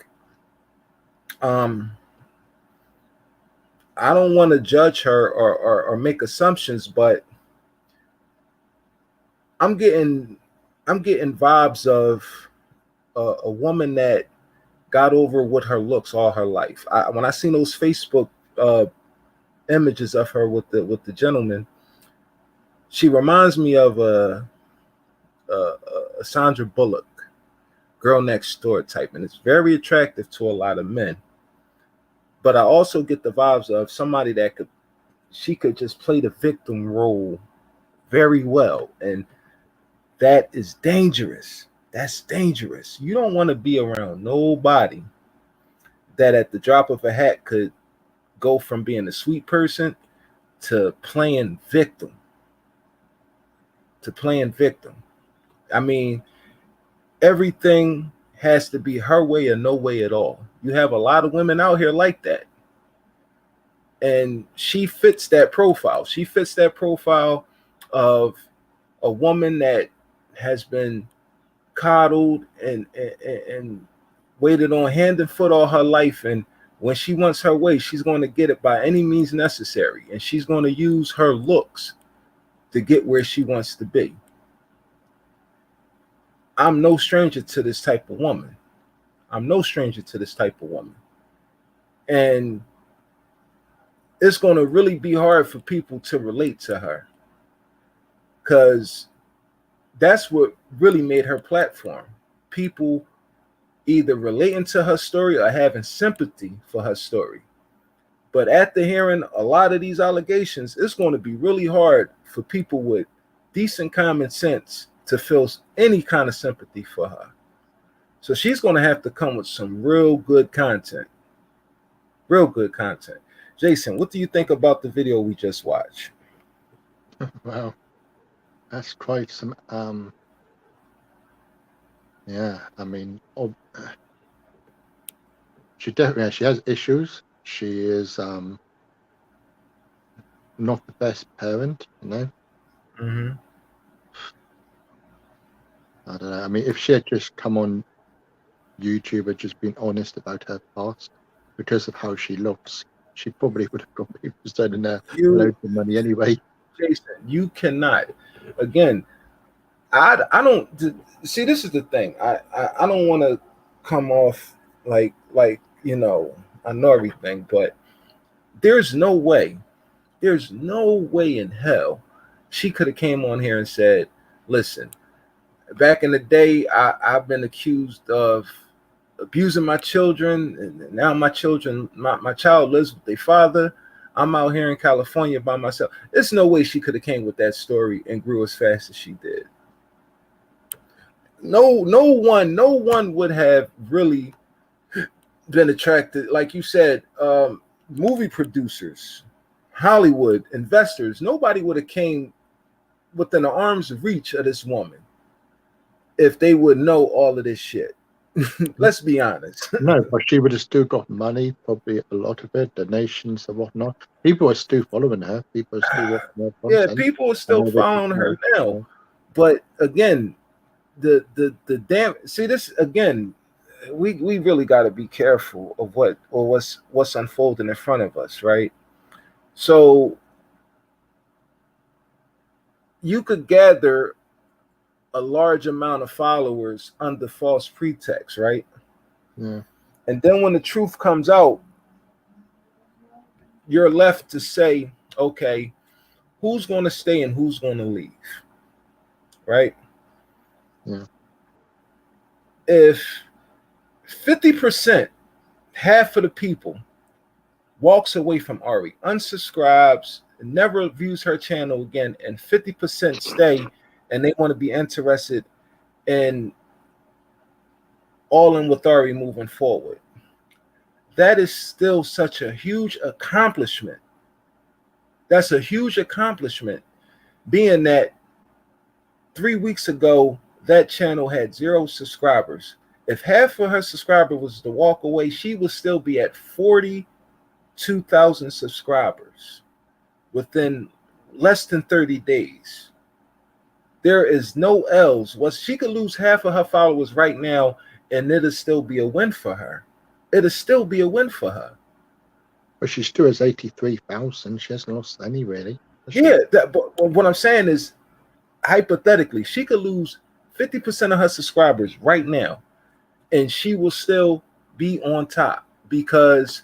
I don't want to judge her or make assumptions, but I'm getting vibes of a woman that got over with her looks all her life. When I seen those Facebook images of her with the gentleman. She reminds me of a Sandra Bullock, Girl Next Door type, and it's very attractive to a lot of men. But I also get the vibes of somebody that she could just play the victim role very well, and that is dangerous. That's dangerous. You don't want to be around nobody that at the drop of a hat could go from being a sweet person to playing victim. I mean, everything has to be her way or no way at all. You have a lot of women out here like that. And she fits that profile. She fits that profile of a woman that has been coddled and waited on hand and foot all her life. And when she wants her way, she's going to get it by any means necessary. And she's going to use her looks to get where she wants to be. I'm no stranger to this type of woman. And it's going to really be hard for people to relate to her, because that's what really made her platform. People either relating to her story or having sympathy for her story. But after hearing a lot of these allegations, it's going to be really hard for people with decent common sense to feel any kind of sympathy for her. So she's going to have to come with some real good content. Jason, what do you think about the video we just watched? Wow, that's quite some. Yeah, I mean, she has issues. She is not the best parent, you know. Mm-hmm. I don't know. I mean, if she had just come on YouTube and just been honest about her past, because of how she looks, she probably would have got people sending her loads of money anyway. Jason, you cannot. Again, I don't see. This is the thing. I don't want to come off like you know, I know everything, but there's no way in hell she could have came on here and said, "Listen, back in the day, I've been accused of abusing my children, and now my child lives with their father. I'm out here in California by myself." There's no way she could have came with that story and grew as fast as she did. No one would have really been attracted. Like you said, movie producers, Hollywood, investors, nobody would have came within the arm's reach of this woman if they would know all of this shit. Let's be honest. No, but she would have still got money, probably a lot of it, donations and whatnot. People are still following her. People are still watching her content. Yeah, people are still following her now. But again, the damn, see this again, we really got to be careful of what's unfolding in front of us, right? So you could gather a large amount of followers under false pretext, right? Yeah. And then when the truth comes out, you're left to say, okay, who's going to stay and who's going to leave, right? Yeah. If 50%, half of the people, walks away from Ari, unsubscribes, never views her channel again, and 50% stay and they want to be interested in all in with Ari moving forward, that is still such a huge accomplishment. That's a huge accomplishment, being that 3 weeks ago, that channel had 0 subscribers. If half of her subscriber was to walk away, she would still be at 42,000 subscribers within less than 30 days. There is no else. She could lose half of her followers right now, and it'll still be a win for her. But she still has 83,000. She hasn't lost any, really. Yeah, but what I'm saying is, hypothetically, she could lose 50% of her subscribers right now, and she will still be on top, because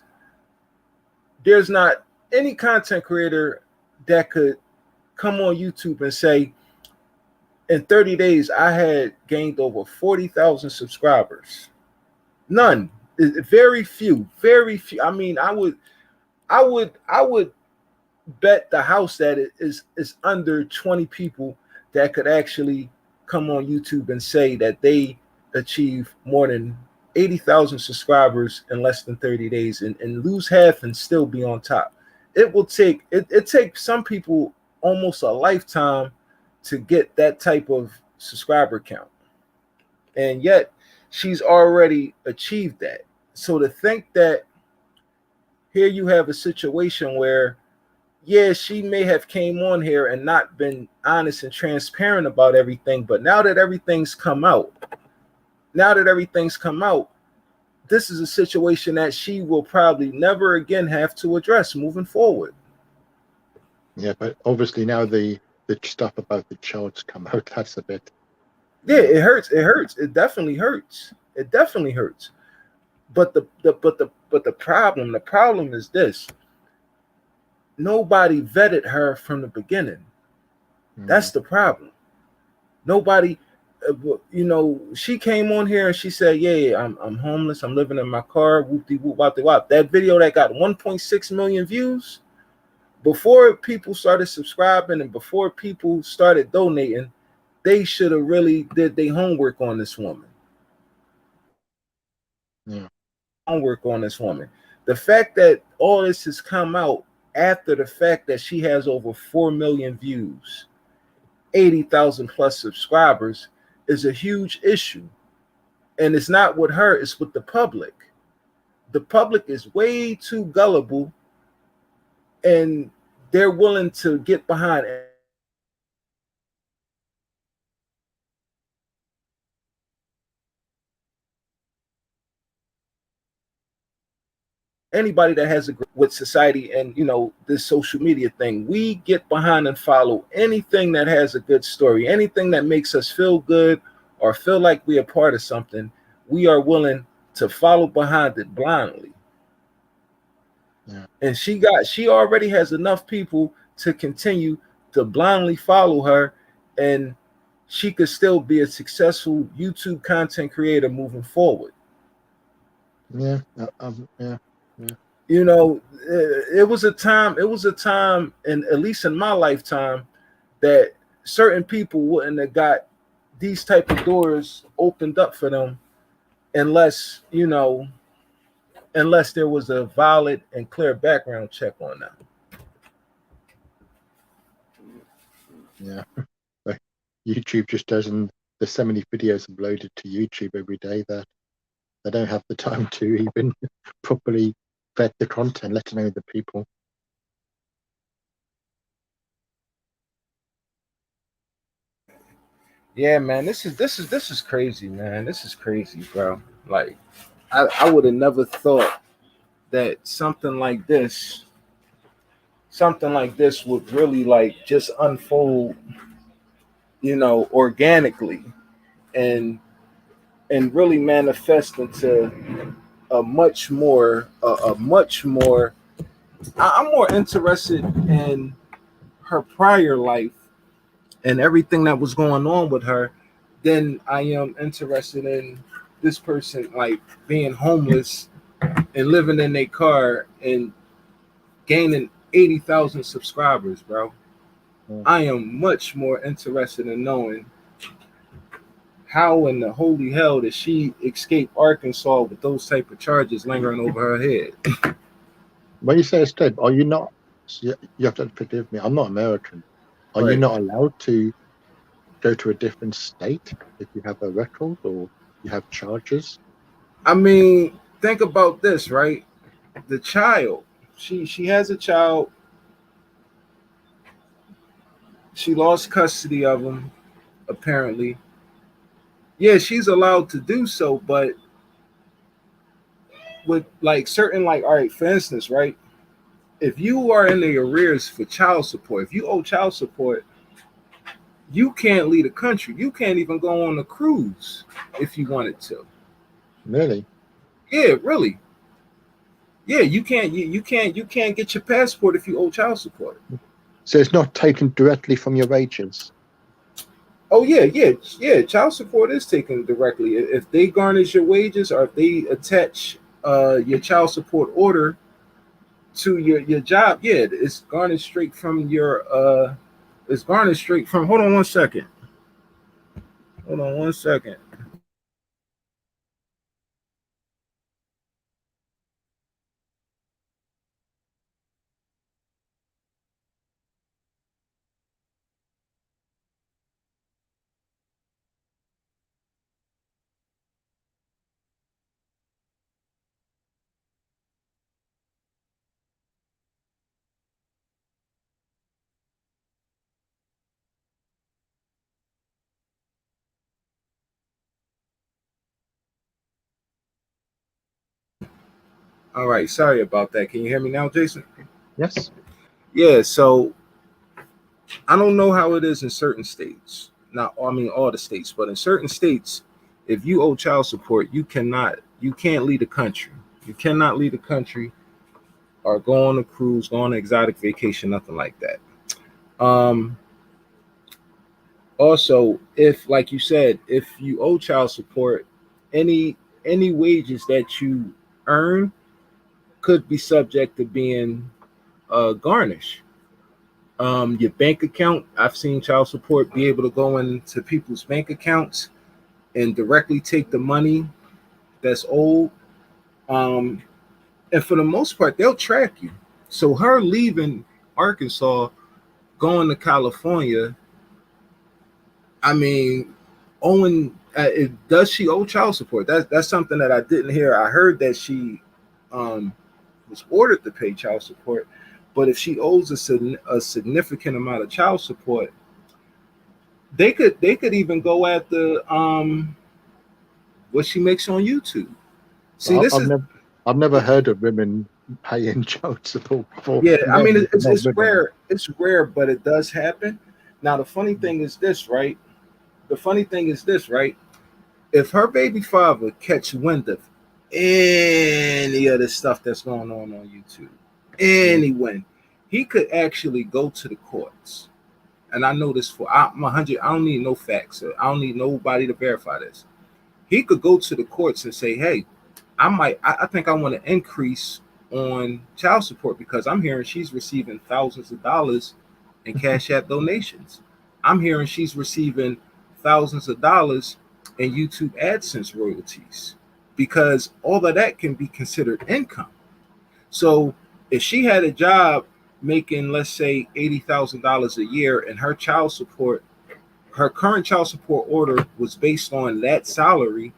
there's not any content creator that could come on YouTube and say, in 30 days, I had gained over 40,000 subscribers. None. Very few. Very few. I mean, I would bet the house that it is under 20 people that could actually come on YouTube and say that they achieve more than 80,000 subscribers in less than 30 days and lose half and still be on top. It will take it takes some people almost a lifetime to get that type of subscriber count. And yet she's already achieved that. So to think that here you have a situation where, yeah, she may have came on here and not been honest and transparent about everything, but now that everything's come out, this is a situation that she will probably never again have to address moving forward. Yeah, but obviously now the stuff about the child's come out. That's a bit. Yeah, it hurts. It definitely hurts. But the problem is this: nobody vetted her from the beginning. That's the problem. Nobody, she came on here and she said, "Yeah, I'm homeless. I'm living in my car." Whoop-de-whoop, wop-de-wop. That video that got 1.6 million views, before people started subscribing and before people started donating, they should have really did their homework on this woman. Yeah. Homework on this woman. The fact that all this has come out after the fact that she has over 4 million views, 80,000 plus subscribers is a huge issue. And it's not with her, it's with the public. The public is way too gullible and they're willing to get behind anybody that has a grip with society and this social media thing. We get behind and follow anything that has a good story, anything that makes us feel good or feel like we are part of something. We are willing to follow behind it blindly. Yeah. And she already has enough people to continue to blindly follow her, and she could still be a successful YouTube content creator moving forward. Yeah. It was a time, and at least in my lifetime, that certain people wouldn't have got these type of doors opened up for them unless there was a valid and clear background check on them. Yeah. Like YouTube just doesn't. There's so many videos uploaded to YouTube every day that they don't have the time to even properly vet the content, let alone the people. Yeah, man, this is crazy, man. This is crazy, bro. Like, I would have never thought that something like this would really like just unfold, organically, and really manifest into a much more. I'm more interested in her prior life and everything that was going on with her than I am interested in this person like being homeless and living in a car and gaining 80,000 subscribers, bro. I am much more interested in knowing how in the holy hell did she escape Arkansas with those type of charges lingering over her head. When you say escape, are you not? You have to forgive me. I'm not American. Are you not allowed to go to a different state if you have a record or you have charges? I mean, think about this, right? The child, she has a child. She lost custody of him, apparently. Yeah, she's allowed to do so, but with like certain, like, all right, for instance, right? If you are in the arrears for child support, if you owe child support, you can't leave the country. You can't even go on a cruise if you wanted to. Really? Yeah, really. Yeah, you can't get your passport if you owe child support. So it's not taken directly from your wages. Oh yeah. Child support is taken directly. If they garnish your wages or if they attach your child support order to your job, yeah, it's garnished straight from your it's garnished straight from. Hold on one second. Hold on one second. All right, sorry about that. Can you hear me now, Jason? Yes. Yeah, so I don't know how it is in certain states. Not, I mean, all the states, but in certain states, if you owe child support, you can't leave the country. You cannot leave the country or go on a cruise, go on an exotic vacation, nothing like that. Um, Also, if, like you said, if you owe child support, any wages that you earn could be subject to being garnished. Your bank account, I've seen child support be able to go into people's bank accounts and directly take the money that's owed. Um, and for the most part, they'll track you. So her leaving Arkansas, going to California, I mean, owing does she owe child support? That's something that I didn't hear. I heard that she um, was ordered to pay child support, but if she owes a significant amount of child support, they could even go at the what she makes on YouTube. See, But this is I've never heard of women paying child support for yeah. I mean, men, not it's women. rare. It's rare, but it does happen. Now, the funny thing is this, right? The funny thing is this, right? If her baby father catch wind of any of the stuff that's going on YouTube, Yeah. anyone, he could actually go to the courts. And I know this I'm 100. I don't need no facts. I don't need nobody to verify this. He could go to the courts and say, "Hey, I think I want to increase on child support because I'm hearing she's receiving thousands of dollars in Cash App donations. I'm hearing she's receiving thousands of dollars in YouTube AdSense royalties because all of that can be considered income. So if she had a job making, let's say, $80,000 a year and her current child support order was based on that salary,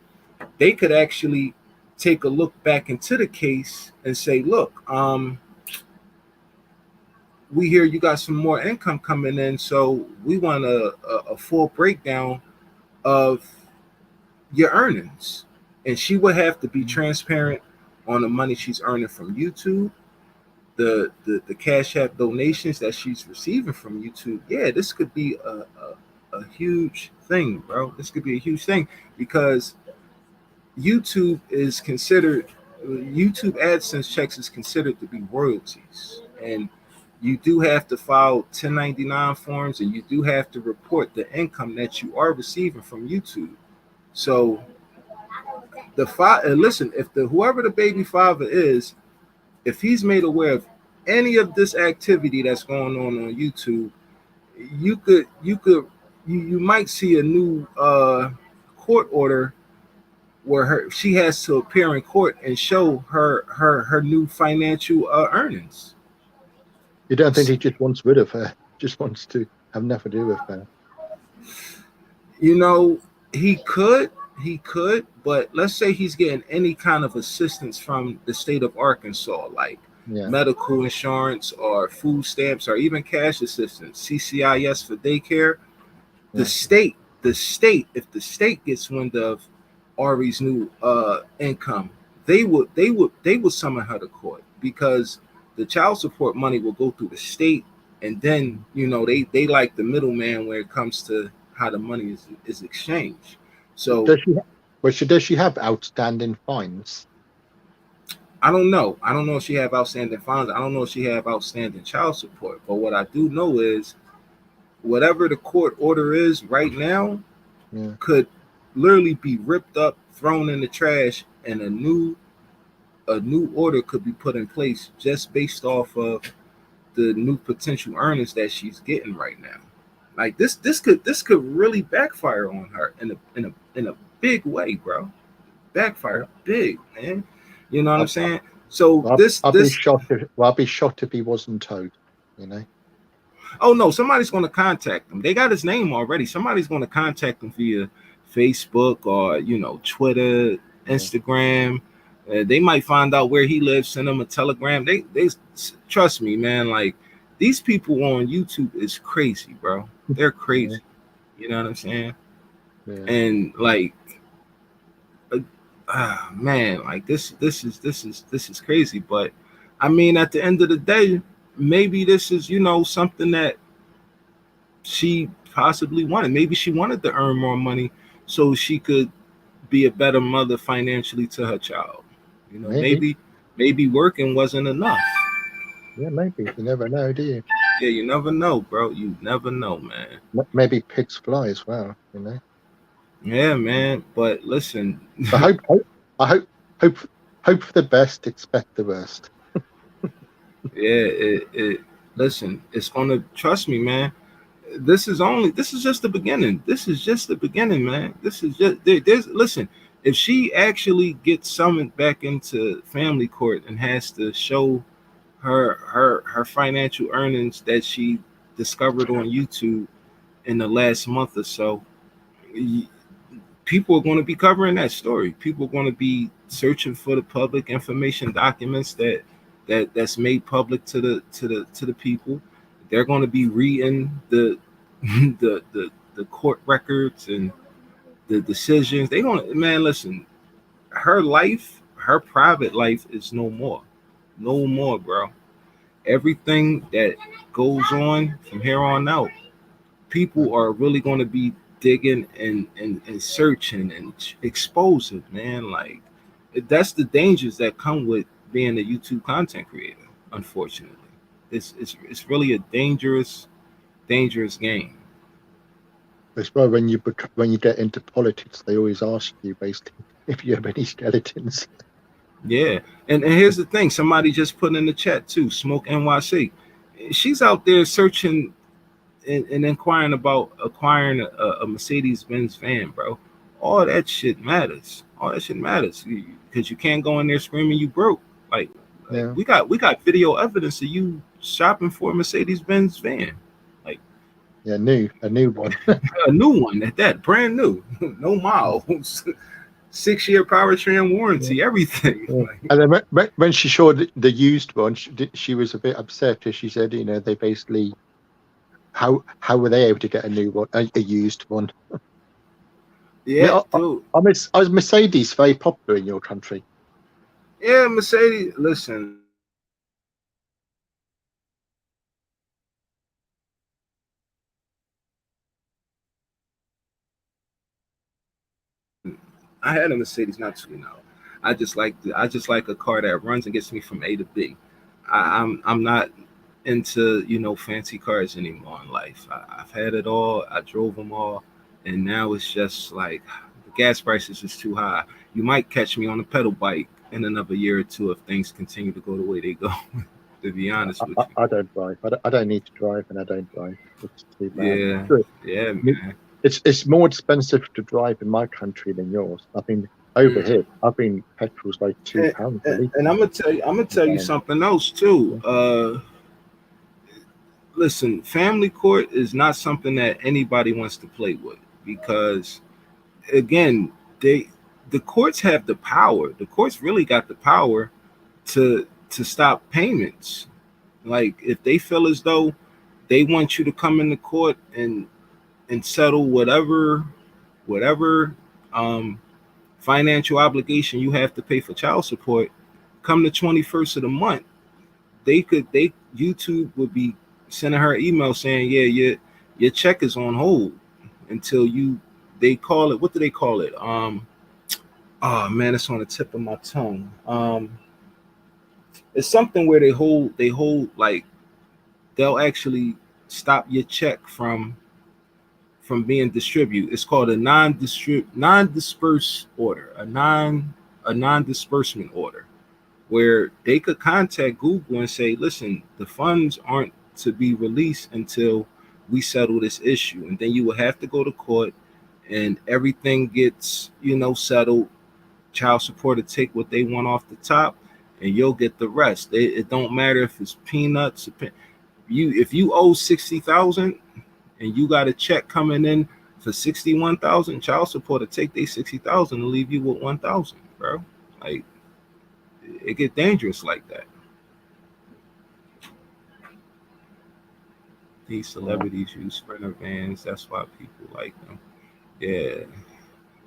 they could actually take a look back into the case and say, look, we hear you got some more income coming in, so we want a full breakdown of your earnings. And she would have to be transparent on the money she's earning from YouTube, the Cash App donations that she's receiving from YouTube. Yeah, this could be a huge thing, bro. This could be a huge thing because YouTube is considered YouTube AdSense checks is considered to be royalties, and you do have to file 1099 forms, and you do have to report the income that you are receiving from YouTube. So listen, if the whoever the baby father is, if he's made aware of any of this activity that's going on YouTube, you might see a new court order where she has to appear in court and show her new financial earnings. You don't think he just wants rid of her? Just wants to have nothing to do with her? You know, he could, but let's say he's getting any kind of assistance from the state of Arkansas, like Yeah. medical insurance or food stamps or even cash assistance, CCIS for daycare. Yeah. If the state gets wind of Ari's new income, they would summon her to court because the child support money will go through the state, and then they like the middleman when it comes to how the money is exchanged. So Does she? Does she have outstanding fines? I don't know. I don't know if she have outstanding fines. I don't know if she have outstanding child support. But what I do know is whatever the court order is right now could literally be ripped up, thrown in the trash, and a new order could be put in place just based off of the new potential earnings that she's getting right now. Like this could really backfire on her in a big way, bro. Backfire big, man. You know what I'm saying? So I'll be shocked if he wasn't told, you know. Oh no, somebody's going to contact him. They got his name already. Somebody's going to contact him via Facebook or Twitter, Instagram. They might find out where he lives, send him a telegram. They trust me, man. Like these people on YouTube is crazy, bro. They're crazy. You know what I'm saying? Yeah. And like, man, like this is crazy. But I mean, at the end of the day, maybe this is something that she possibly wanted. Maybe she wanted to earn more money so she could be a better mother financially to her child. Maybe working wasn't enough. Yeah, maybe. You never know, do you? Yeah, you never know, bro. You never know, man. Maybe pigs fly as well, you know. Yeah, man. But listen, I hope for the best, expect the worst. Yeah, listen, it's gonna, trust me, man. This is just the beginning. This is just the beginning, man. This is just there's listen, if she actually gets summoned back into family court and has to show her financial earnings that she discovered on YouTube in the last month or so, people are going to be covering that story. People are going to be searching for the public information documents that's made public to the people. They're going to be reading the the court records and the decisions. They going to, man, listen, her life, her private life is no more, bro. Everything that goes on from here on out, people are really going to be digging and searching and exposing, man. Like that's the dangers that come with being a YouTube content creator. Unfortunately, it's really a dangerous game. That's why when you get into politics, they always ask you basically if you have any skeletons. Yeah, and here's the thing. Somebody just put in the chat too. Smoke NYC. She's out there searching and inquiring about acquiring a Mercedes-Benz van, bro. All that shit matters. Because you can't go in there screaming you broke. Like we got video evidence of you shopping for a Mercedes-Benz van. Like a new one. A new one at that, brand new, no miles. 6-year powertrain warranty, everything. Yeah. And then when she showed the used one, she was a bit upset because she said, they basically, how were they able to get a new one, a used one? Yeah, dude. Is Mercedes very popular in your country? Yeah, Mercedes. Listen. I had a Mercedes not too long. I just like a car that runs and gets me from A to B. I'm not into fancy cars anymore in life. I've had it all. I drove them all, and now it's just like the gas prices is too high. You might catch me on a pedal bike in another year or two if things continue to go the way they go. To be honest with you, I don't drive. I don't need to drive, and I don't drive. It's too bad. Yeah, man. It's more expensive to drive in my country than yours. I mean, over here, petrol's like £2. And I'm gonna tell you something else too. Listen, family court is not something that anybody wants to play with because, again, the courts have the power. The courts really got the power to stop payments. Like if they feel as though they want you to come into court and settle whatever financial obligation you have to pay for child support, come the 21st of the month, YouTube would be sending her email saying, yeah, your check is on hold until they call it, what do they call it? Oh man, it's on the tip of my tongue. it's something where they hold like they'll actually stop your check from being distributed. It's called a non-disperse order, a non-disbursement order, where they could contact Google and say, listen, the funds aren't to be released until we settle this issue. And then you will have to go to court and everything gets, settled. Child support to take what they want off the top and you'll get the rest. It don't matter if it's peanuts. If you owe 60,000 and you got a check coming in for 61,000, child support to take their 60,000 and leave you with 1,000, bro. Like, it get dangerous like that. These celebrities use Sprinter vans. That's why people like them. Yeah,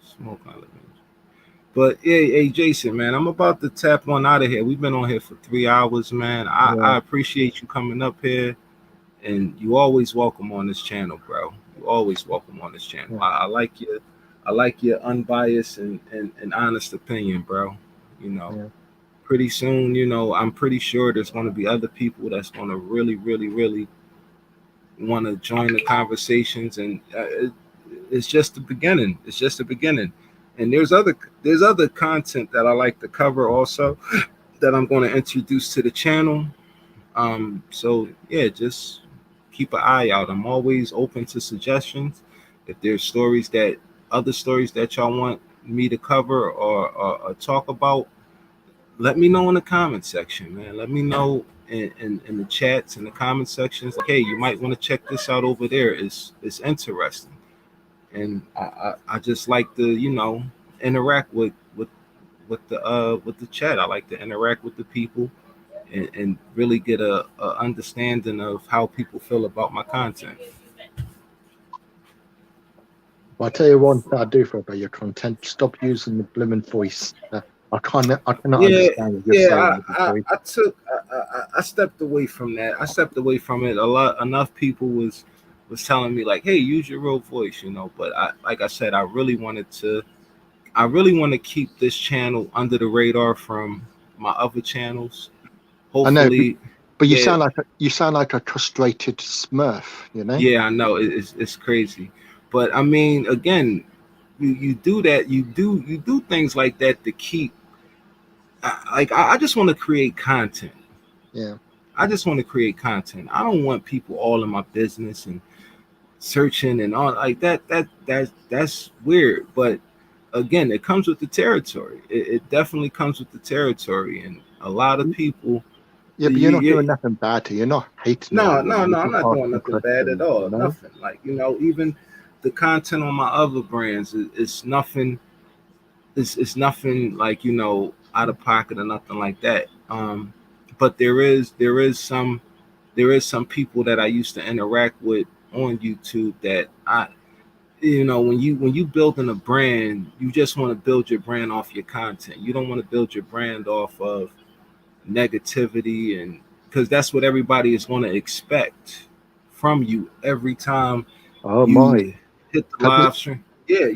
smoke elements. But yeah, hey Jason, man, I'm about to tap on out of here. We've been on here for 3 hours, man. I appreciate you coming up here, and you always welcome on this channel, bro. You always welcome on this channel. I like your unbiased and honest opinion, bro. Pretty soon, I'm pretty sure there's going to be other people that's going to really, really, really want to join the conversations, and it's just the beginning. It's just the beginning. And there's other content that I like to cover also that I'm going to introduce to the channel. So yeah, just keep an eye out. I'm always open to suggestions. If there's other stories that y'all want me to cover or talk about, let me know in the comment section, man. Let me know in the chats, in the comment sections. Like, hey, you might want to check this out over there. It's interesting. And I just like to interact with the chat. I like to interact with the people and really get a understanding of how people feel about my content. Well, I'll tell you one thing I do for about your content. Stop using the blimmin' voice. I cannot understand what you're saying. I stepped away from that. I stepped away from it a lot. Enough people was telling me like, hey, use your real voice, but like I said, I really want to keep this channel under the radar from my other channels. Hopefully, but you sound like a castrated Smurf, Yeah, I know it's crazy, but I mean, again, you do that, you do things like that to keep. I just want to create content. Yeah, I just want to create content. I don't want people all in my business and searching and all like that. That's weird. But again, it comes with the territory. It definitely comes with the territory, and a lot of people. Yeah, but you're not doing nothing bad. You're not hating. No, I'm not doing nothing bad at all. No? Nothing. Like, even the content on my other brands is nothing. It's nothing like, out of pocket or nothing like that. But there is some people that I used to interact with on YouTube that when you building a brand, you just want to build your brand off your content. You don't want to build your brand off of negativity, and because that's what everybody is going to expect from you every time hit the live stream. Yeah,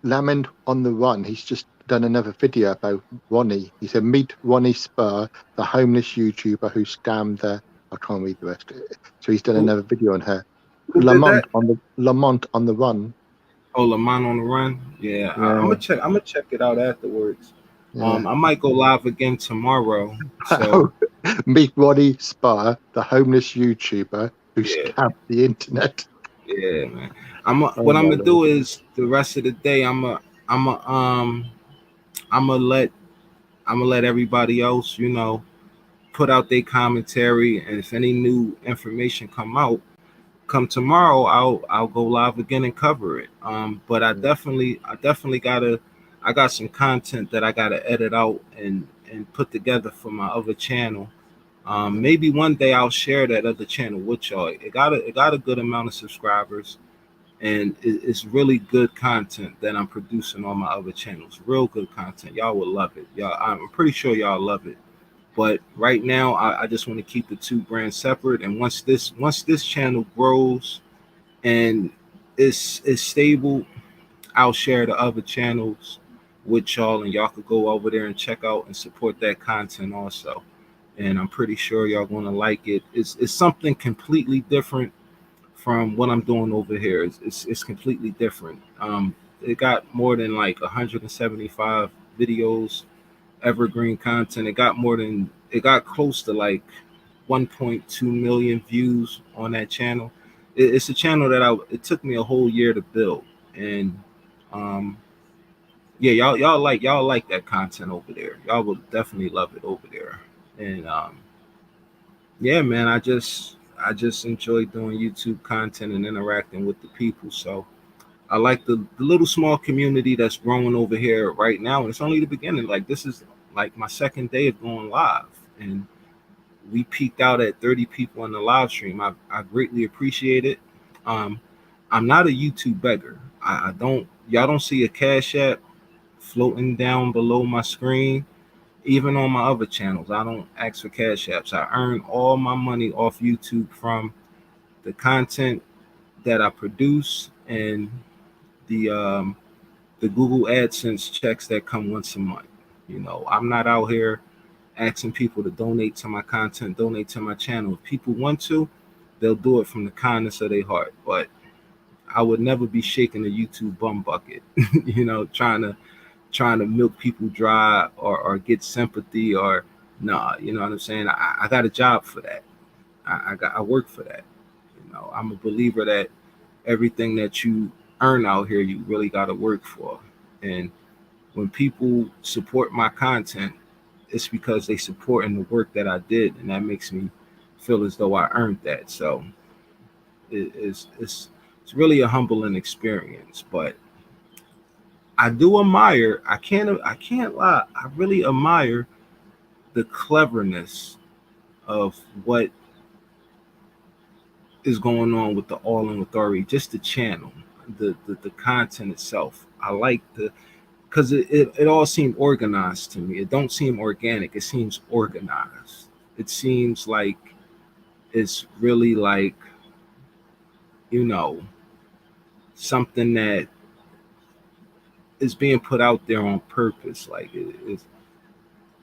Lemon on the Run. He's just done another video about Ronnie. He said, meet Ronnie Spurr, the homeless YouTuber who scammed I can't read the rest. So he's done another video on her. Lamont on the Run. Oh, Lamont on the Run. Yeah. I'm gonna check it out afterwards. Yeah. I might go live again tomorrow. So meet Ronnie Spurr, the homeless YouTuber who scammed the internet. Yeah, man. What I'm gonna do is the rest of the day I'm gonna let everybody else, put out their commentary, and if any new information come tomorrow, I'll go live again and cover it. But I definitely got some content that I gotta edit out and put together for my other channel. Maybe one day I'll share that other channel with y'all. It got a good amount of subscribers, and it's really good content that I'm producing on my other channels. Real good content. Y'all will love it. I'm pretty sure y'all love it. But right now, I just want to keep the two brands separate. And once this channel grows and is stable, I'll share the other channels with y'all, and y'all could go over there and check out and support that content also. And I'm pretty sure y'all gonna like it. It's something completely different from what I'm doing over here. It's completely different. It got more than like 175 videos, evergreen content. It got close to like 1.2 million views on that channel. It's a channel that it took me a whole year to build, and um, yeah, y'all like that content over there. Y'all will definitely love it over there, and yeah, man, I just enjoy doing YouTube content and interacting with the people. So I like the little small community that's growing over here right now, and it's only the beginning. Like this is like my second day of going live, and we peaked out at 30 people in the live stream. I greatly appreciate it. Um, I'm not a YouTube beggar. I don't y'all don't see a Cash App floating down below my screen. Even on my other channels, I don't ask for Cash Apps. I earn all my money off YouTube from the content that I produce and the Google AdSense checks that come once a month. You know, I'm not out here asking people to donate to my content, donate to my channel. If people want to, they'll do it from the kindness of their heart. But I would never be shaking a YouTube bum bucket, you know, trying to milk people dry or get sympathy or nah, you know what I'm saying? I got a job for that. I work for that. You know, I'm a believer that everything that you earn out here, you really got to work for. And when people support my content, it's because they support in the work that I did, and that makes me feel as though I earned that. So it's really a humbling experience. But I do admire. I can't lie. I really admire the cleverness of what is going on with the All In with Ari, just the channel, the content itself. I like because it all seemed organized to me. It don't seem organic. It seems organized. It seems like it's really like, you know, something that is being put out there on purpose. Like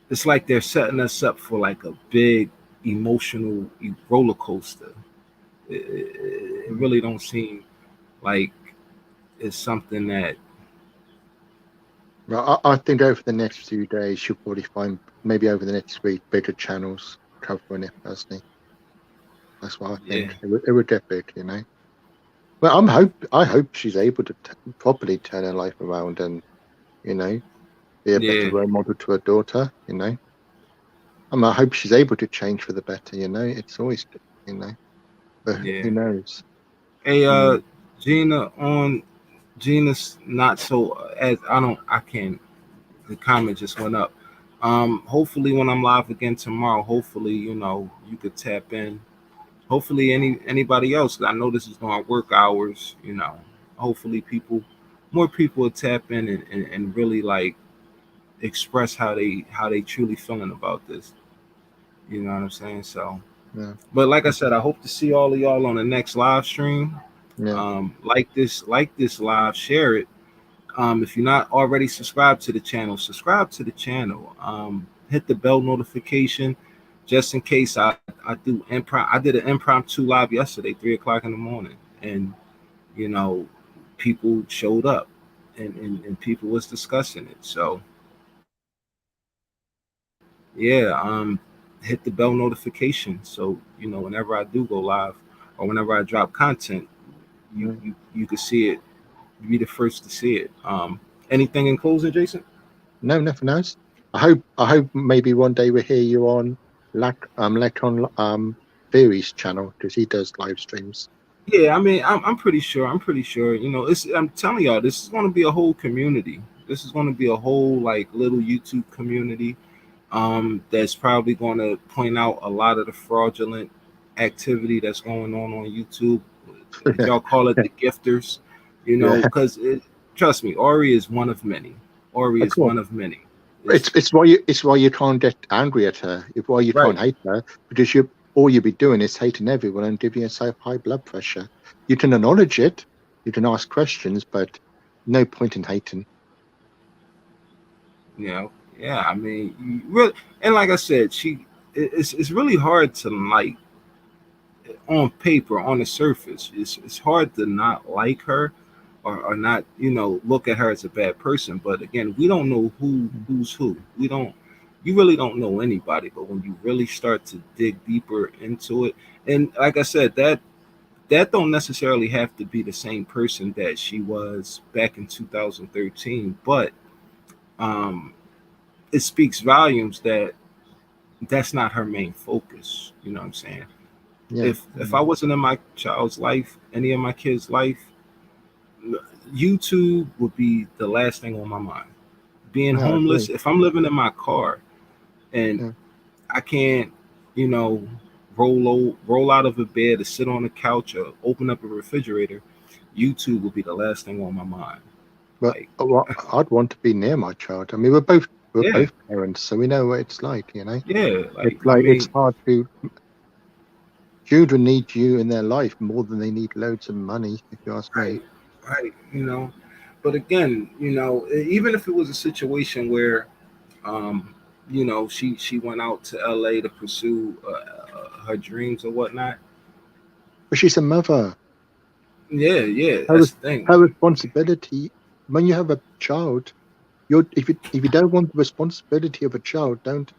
it's like they're setting us up for like a big emotional roller coaster. It really don't seem like it's something that. Well, I think over the next few days you'll probably find, maybe over the next week, bigger channels covering it. Personally, that's what I think. Yeah. It would get big, you know. Well, I hope she's able to properly turn her life around and, you know, be a better role model to her daughter. You know, I hope she's able to change for the better. You know, it's always, you know, but who knows? Hey, Gina's not so as I can't. The comment just went up. Hopefully when I'm live again tomorrow, hopefully you know you could tap in. Hopefully anybody else. I know this is going work hours. You know, hopefully more people will tap in and really like express how they truly feeling about this. You know what I'm saying? So, yeah. But like I said, I hope to see all of y'all on the next live stream. Yeah. Like this live, share it. If you're not already subscribed to the channel, subscribe to the channel. Hit the bell notification just in case I do I did an impromptu live yesterday, 3:00 in the morning, and you know, people showed up and people was discussing it. So yeah, hit the bell notification so you know whenever I do go live or whenever I drop content, you can see it, be the first to see it. Anything in closing, Jason? No, nothing else. I hope maybe one day we'll hear you on Lecon Theory's channel, because he does live streams. Yeah, I mean, I'm pretty sure. You know, I'm telling y'all, this is going to be a whole community. This is going to be a whole like little YouTube community. That's probably going to point out a lot of the fraudulent activity that's going on YouTube. Y'all call it the gifters, you know, because trust me, Ari is one of many. Ari is one of many. It's why you can't get angry at her. It's why you can't hate her, because all you'll be doing is hating everyone and giving yourself high blood pressure. You can acknowledge it, you can ask questions, but no point in hating. You know, yeah. I mean, you really, and like I said, it's really hard to like on paper, on the surface. It's hard to not like her, or not, look at her as a bad person. But again, we don't know who's who. We don't. You really don't know anybody. But when you really start to dig deeper into it, and like I said, that don't necessarily have to be the same person that she was back in 2013, but um, it speaks volumes that that's not her main focus. You know what I'm saying? Yeah. If I wasn't in my child's life, any of my kids' life, YouTube would be the last thing on my mind. Being Yeah, I agree. homeless, if I'm living in my car and Yeah. I can't, you know, roll out of a bed or sit on a couch or open up a refrigerator, YouTube would be the last thing on my mind. But Like, I'd want to be near my child. I mean, we're yeah, both parents, so we know what it's like. You know, yeah. it's I like it's mean, hard to. Children need you in their life more than they need loads of money, if you ask me. right, right. But again, even if it was a situation where she went out to LA to pursue her dreams or whatnot. But she's a mother. Yeah, yeah, Her, that's the thing. her responsibility when you have a child, if you don't want the responsibility of a child, don't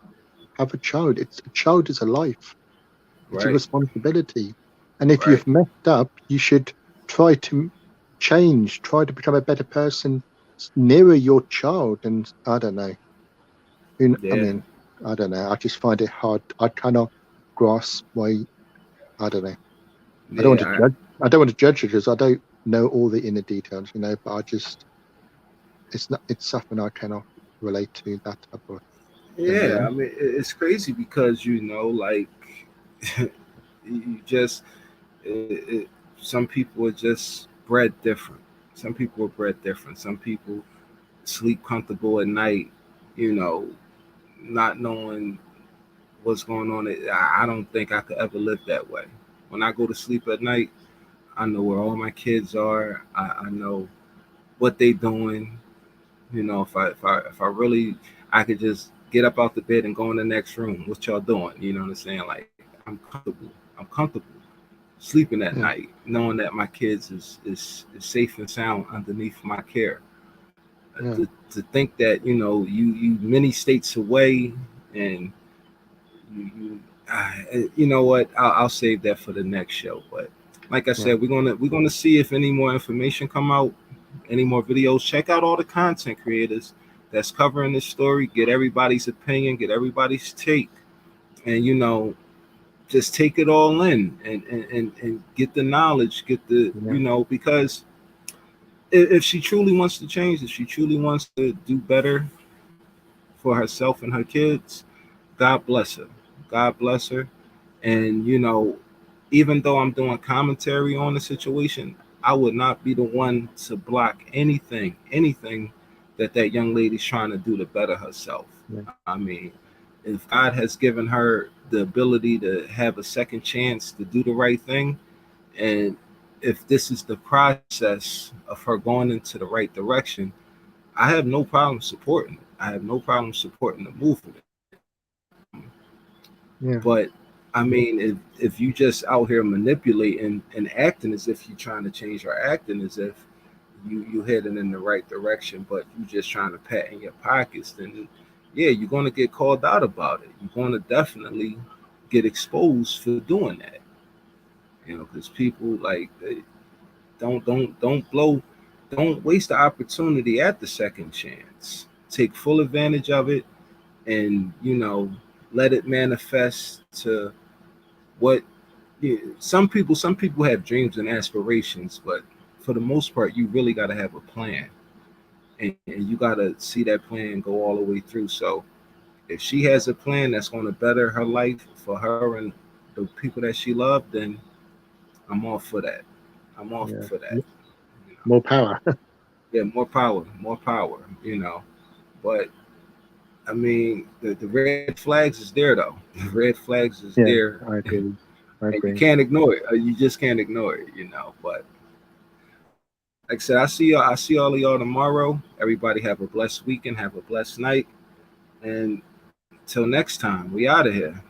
have a child. A child is a life. It's a Right, responsibility. And if right. you've messed up, you should try to change, try to become a better person nearer your child. And I don't know. I Yeah, mean, I don't know. I just find it hard. I cannot grasp why. I don't know. I don't want to yeah, judge. I don't want to judge it because I don't know all the inner details, But I just, it's not. It's something I cannot relate to that type of thing, yeah. I mean, it's crazy because like you just some people are just bred different. Some people are bred different. Some people sleep comfortable at night, you know, not knowing what's going on. I don't think I could ever live that way. When I go to sleep at night, I know where all my kids are. I know what they doing. If I really, I could just get up out the bed and go in the next room. What y'all doing? You know what I'm saying? Like, I'm comfortable. I'm comfortable sleeping at yeah, night, knowing that my kids is safe and sound underneath my care. yeah, To think that you many states away, and you know what? I'll save that for the next show. But like I yeah, said, we're gonna see if any more information come out, any more videos. Check out all the content creators that's covering this story. Get everybody's opinion. Get everybody's take, and just take it all in, and get the knowledge. Get the yeah, because if she truly wants to change, if she truly wants to do better for herself and her kids, God bless her. God bless her. And even though I'm doing commentary on the situation, I would not be the one to block anything that young lady's trying to do to better herself. yeah, I mean, if God has given her the ability to have a second chance to do the right thing, and if this is the process of her going into the right direction, I have no problem supporting it. I have no problem supporting the movement. yeah, But I mean, if you just out here manipulating and acting as if you're trying to change, or acting as if you heading in the right direction, but you just trying to pat in your pockets, then yeah, you're gonna get called out about it. You're gonna definitely get exposed for doing that. Because people like don't waste the opportunity at the second chance. Take full advantage of it, and let it manifest to what some people have dreams and aspirations, but for the most part you really got to have a plan, and you got to see that plan go all the way through. So if she has a plan that's going to better her life for her and the people that she loved, then I'm all for that. I'm all yeah. for that. you know. More power. Yeah, more power, but I mean, the red flags is there though. The red flags is Yeah, there, I agree. I and you agree. can't ignore it. You just can't ignore it. But Like I said, I see y'all. I see all of y'all tomorrow. Everybody have a blessed weekend. Have a blessed night. And till next time, we out of here.